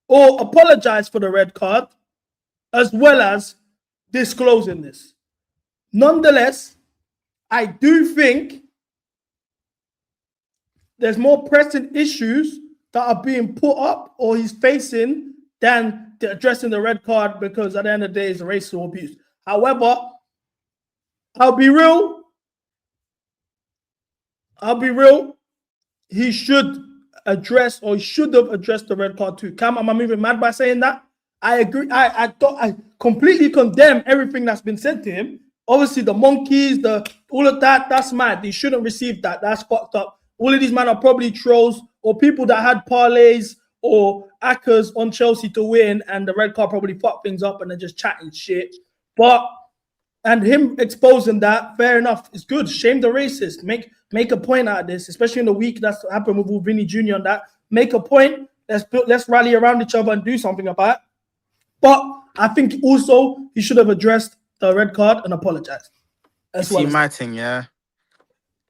or apologized for the red card as well as disclosing this. Nonetheless, I do think there's more pressing issues that are being put up or he's facing than addressing the red card, because at the end of the day, it's racial abuse. However, I'll be real. He should addressed or he should have addressed the red card too. Cam, am I moving mad by saying that? I agree. I completely condemn everything that's been said to him. Obviously, the monkeys, all of that, that's mad. He shouldn't receive that. That's fucked up. All of these men are probably trolls or people that had parlays or accas on Chelsea to win, and the red card probably fucked things up and they're just chatting shit. And him exposing that, fair enough, it's good. Shame the racist. Make a point out of this, especially in the week that's happened with Vinny Jr. and that. Make a point. Let's rally around each other and do something about it. But I think also he should have addressed the red card and apologized. That's See my thing, yeah.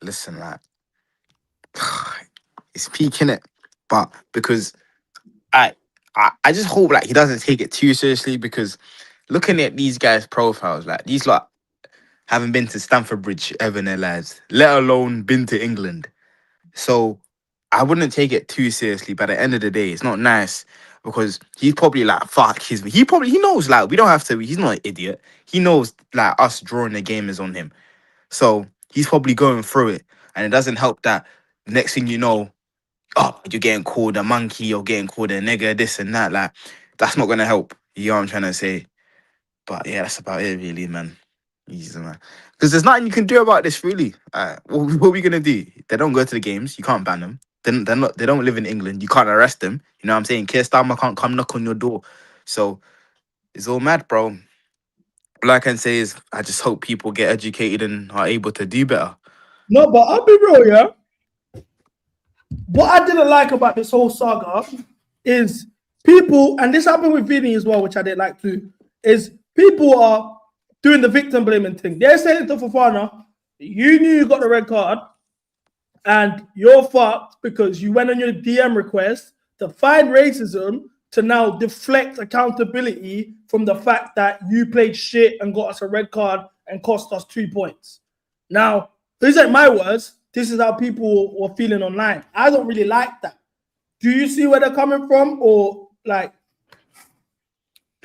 Listen, like, it's peaking it, but because I just hope like he doesn't take it too seriously, because looking at these guys' profiles, like these lot haven't been to Stanford Bridge ever in their lives, let alone been to England. So I wouldn't take it too seriously. But at the end of the day, it's not nice, because he's probably like, fuck, he knows, like, we don't have to, he's not an idiot. He knows like us drawing the game is on him. So he's probably going through it. And it doesn't help that next thing you know, oh, you're getting called a monkey, you're getting called a nigger, this and that. Like, that's not going to help. You know what I'm trying to say? But yeah, that's about it, really, man. Easy, man. Because there's nothing you can do about this, really. What are we going to do? They don't go to the games. You can't ban them. They don't live in England. You can't arrest them. You know what I'm saying? Keir Starmer can't come knock on your door. So it's all mad, bro. All I can say is I just hope people get educated and are able to do better. No, but I'll be real, yeah. What I didn't like about this whole saga is people, and this happened with Vinny as well, which I didn't like too, is people are doing the victim blaming thing. They're saying to Fofana, you knew you got the red card and you're fucked because you went on your DM request to find racism to now deflect accountability from the fact that you played shit and got us a red card and cost us 2 points. Now, these ain't my words. This is how people were feeling online. I don't really like that. Do you see where they're coming from, or like?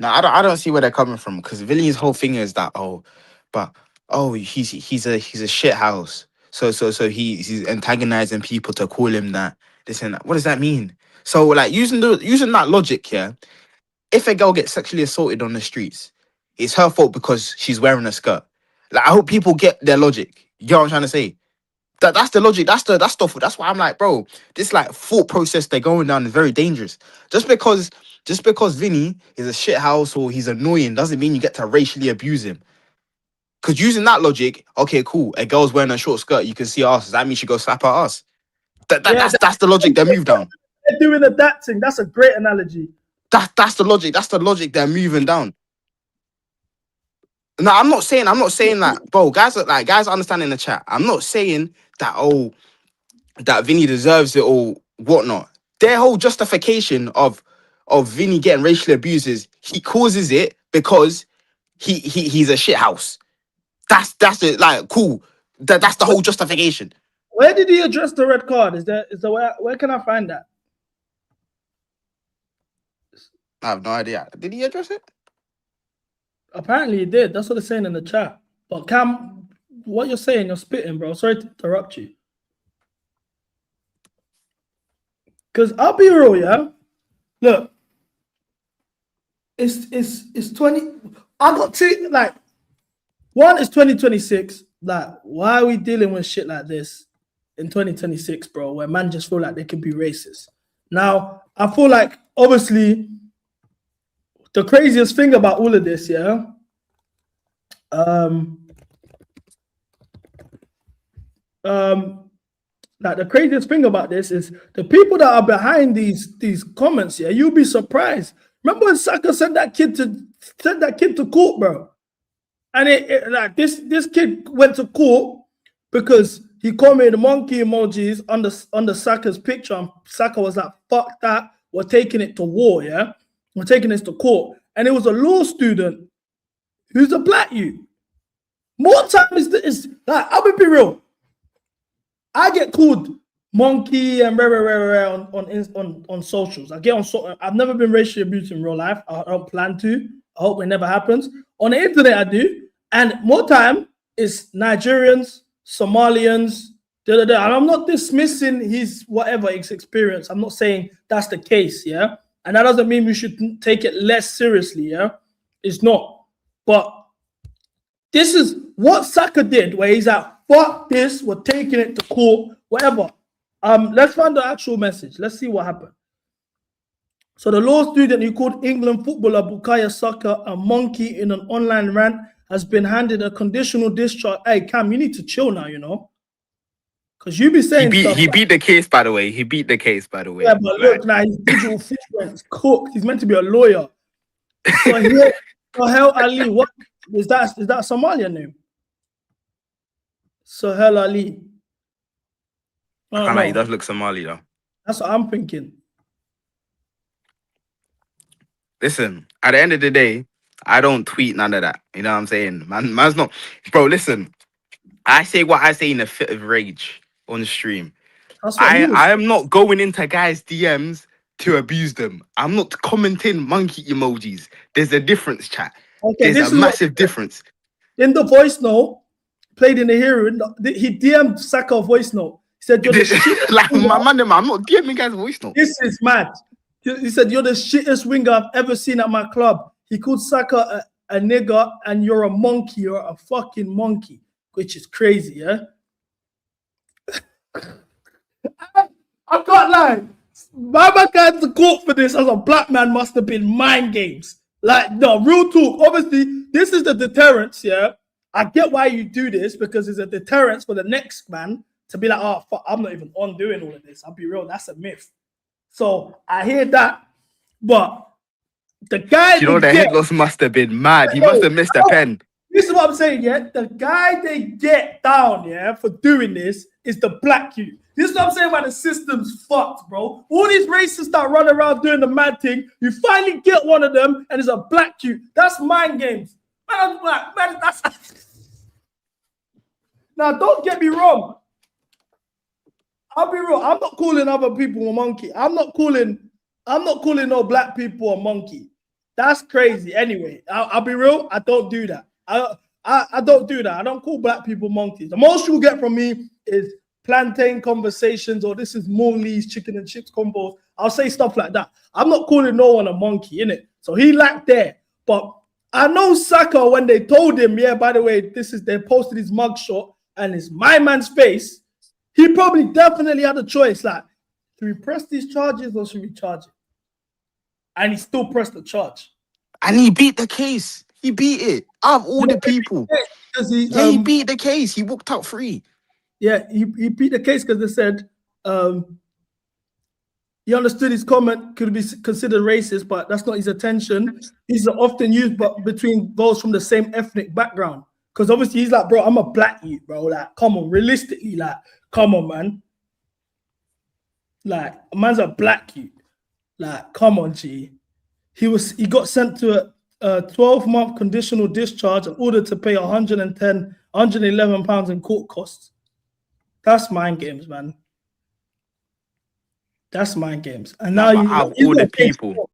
No, I don't see where they're coming from, because Vinny's whole thing is that he's a shit house. So he's antagonizing people to call him that, this and that. What does that mean? So like using that logic, yeah. If a girl gets sexually assaulted on the streets, it's her fault because she's wearing a skirt. Like, I hope people get their logic. You know what I'm trying to say? That's the logic. That's why I'm like, bro, this like thought process they're going down is very dangerous. Just because Vinny is a shit house or he's annoying doesn't mean you get to racially abuse him. Because using that logic, okay, cool. A girl's wearing a short skirt, you can see her ass. Does that mean she go slap her ass? That's the logic they move down. They're doing that thing. That's a great analogy. That's the logic. That's the logic they're moving down. No, I'm not saying that, bro. Guys understand in the chat. I'm not saying that that Vinny deserves it or whatnot. Their whole justification of Vinny getting racially abused is he causes it because he's a shit house. That's it. Like, cool. That's the whole justification. Where did he address the red card? Where can I find that? I have no idea. Did he address it? Apparently he did. That's what they're saying in the chat. But Cam, what you're saying, you're spitting, bro. Sorry to interrupt you. Because I'll be real, yeah. Look, it's 20. I got two, like, one is 2026. Like, why are we dealing with shit like this in 2026, bro? Where man just feel like they can be racist. Now, I feel like obviously the craziest thing about all of this, yeah. Like the craziest thing about this is the people that are behind these comments. Yeah, you'll be surprised. Remember when Saka sent that kid to court, bro? And like this kid went to court because he commented monkey emojis under Saka's picture, and Saka was like, "Fuck that! We're taking it to war, yeah. We're taking this to court." And it was a law student who's a black youth. More time is like, I'll be real. I get called monkey and on socials. I've never been racially abused in real life. I don't plan to. I hope it never happens. On the internet, I do. And more time is Nigerians, Somalians, And I'm not dismissing his whatever his experience. I'm not saying that's the case, yeah. And that doesn't mean we should take it less seriously, yeah. It's not. But this is what Saka did, where he's like, "Fuck this, we're taking it to court, whatever." Let's find the actual message. Let's see what happened. So the law student who called England footballer Bukayo Saka a monkey in an online rant has been handed a conditional discharge. Hey, Cam, you need to chill now, you know. Because you be saying he beat the case, by the way. He beat the case, by the way. Yeah, but look, now his digital footprint's cooked. He's meant to be a lawyer. So here, Sohail Ali, what is that? Is that a Somalian name? Sohail Ali. I can't lie, he does look Somali though. That's what I'm thinking. Listen, at the end of the day, I don't tweet none of that. You know what I'm saying? Man's not, bro. Listen, I say what I say in a fit of rage on the stream. I am not going into guys' DMs to abuse them. I'm not commenting monkey emojis. There's a difference, chat. Okay, There's a massive difference. In the voice note, played in the hearing, he DM'd Saka a voice note. He said, "You're the shit." Like my man, I'm not DMing guys' voice note. This is mad. He said, "You're the shittest winger I've ever seen at my club." He called Saka a nigger, and you're a monkey. You're a fucking monkey, which is crazy, yeah? I can't lie. My man got to court for this as a black man must have been mind games. Like, no, real talk. Obviously, this is the deterrence, yeah? I get why you do this, because it's a deterrence for the next man to be like, "Oh, fuck, I'm not even on doing all of this." I'll be real, that's a myth. So I hear that, but the guy, you know, the head loss must have been mad. He must have missed a pen. This is what I'm saying, yeah. The guy they get down, yeah, for doing this is the black youth. This is what I'm saying about the system's fucked, bro. All these racists that run around doing the mad thing, you finally get one of them, and it's a black youth. That's mind games. Man, I'm black. Man, that's. Now, don't get me wrong. I'll be real. I'm not calling other people a monkey. I'm not calling no black people a monkey. That's crazy. Anyway, I'll be real. I don't do that. I don't do that. I don't call black people monkeys. The most you'll get from me is plantain conversations, or this is Morley's chicken and chips combos. I'll say stuff like that. I'm not calling no one a monkey, innit? So he lacked there. But I know Saka, when they told him, yeah, by the way, they posted his mugshot and it's my man's face. He probably definitely had a choice, like, should we press these charges or should we charge it? And he still pressed the charge. And he beat the case. He beat it. Out of all the people. He beat the case. He walked out free. Yeah, he beat the case because they said he understood his comment could be considered racist, but that's not his intention. These are often used between those from the same ethnic background. Because obviously he's like, bro, I'm a black youth, bro. Like, come on, realistically, like, come on, man. Like, a man's a black youth. Like, come on, G. He got sent to a 12-month conditional discharge in order to pay £111 in court costs. That's mind games, man. That's mind games. And now all the people.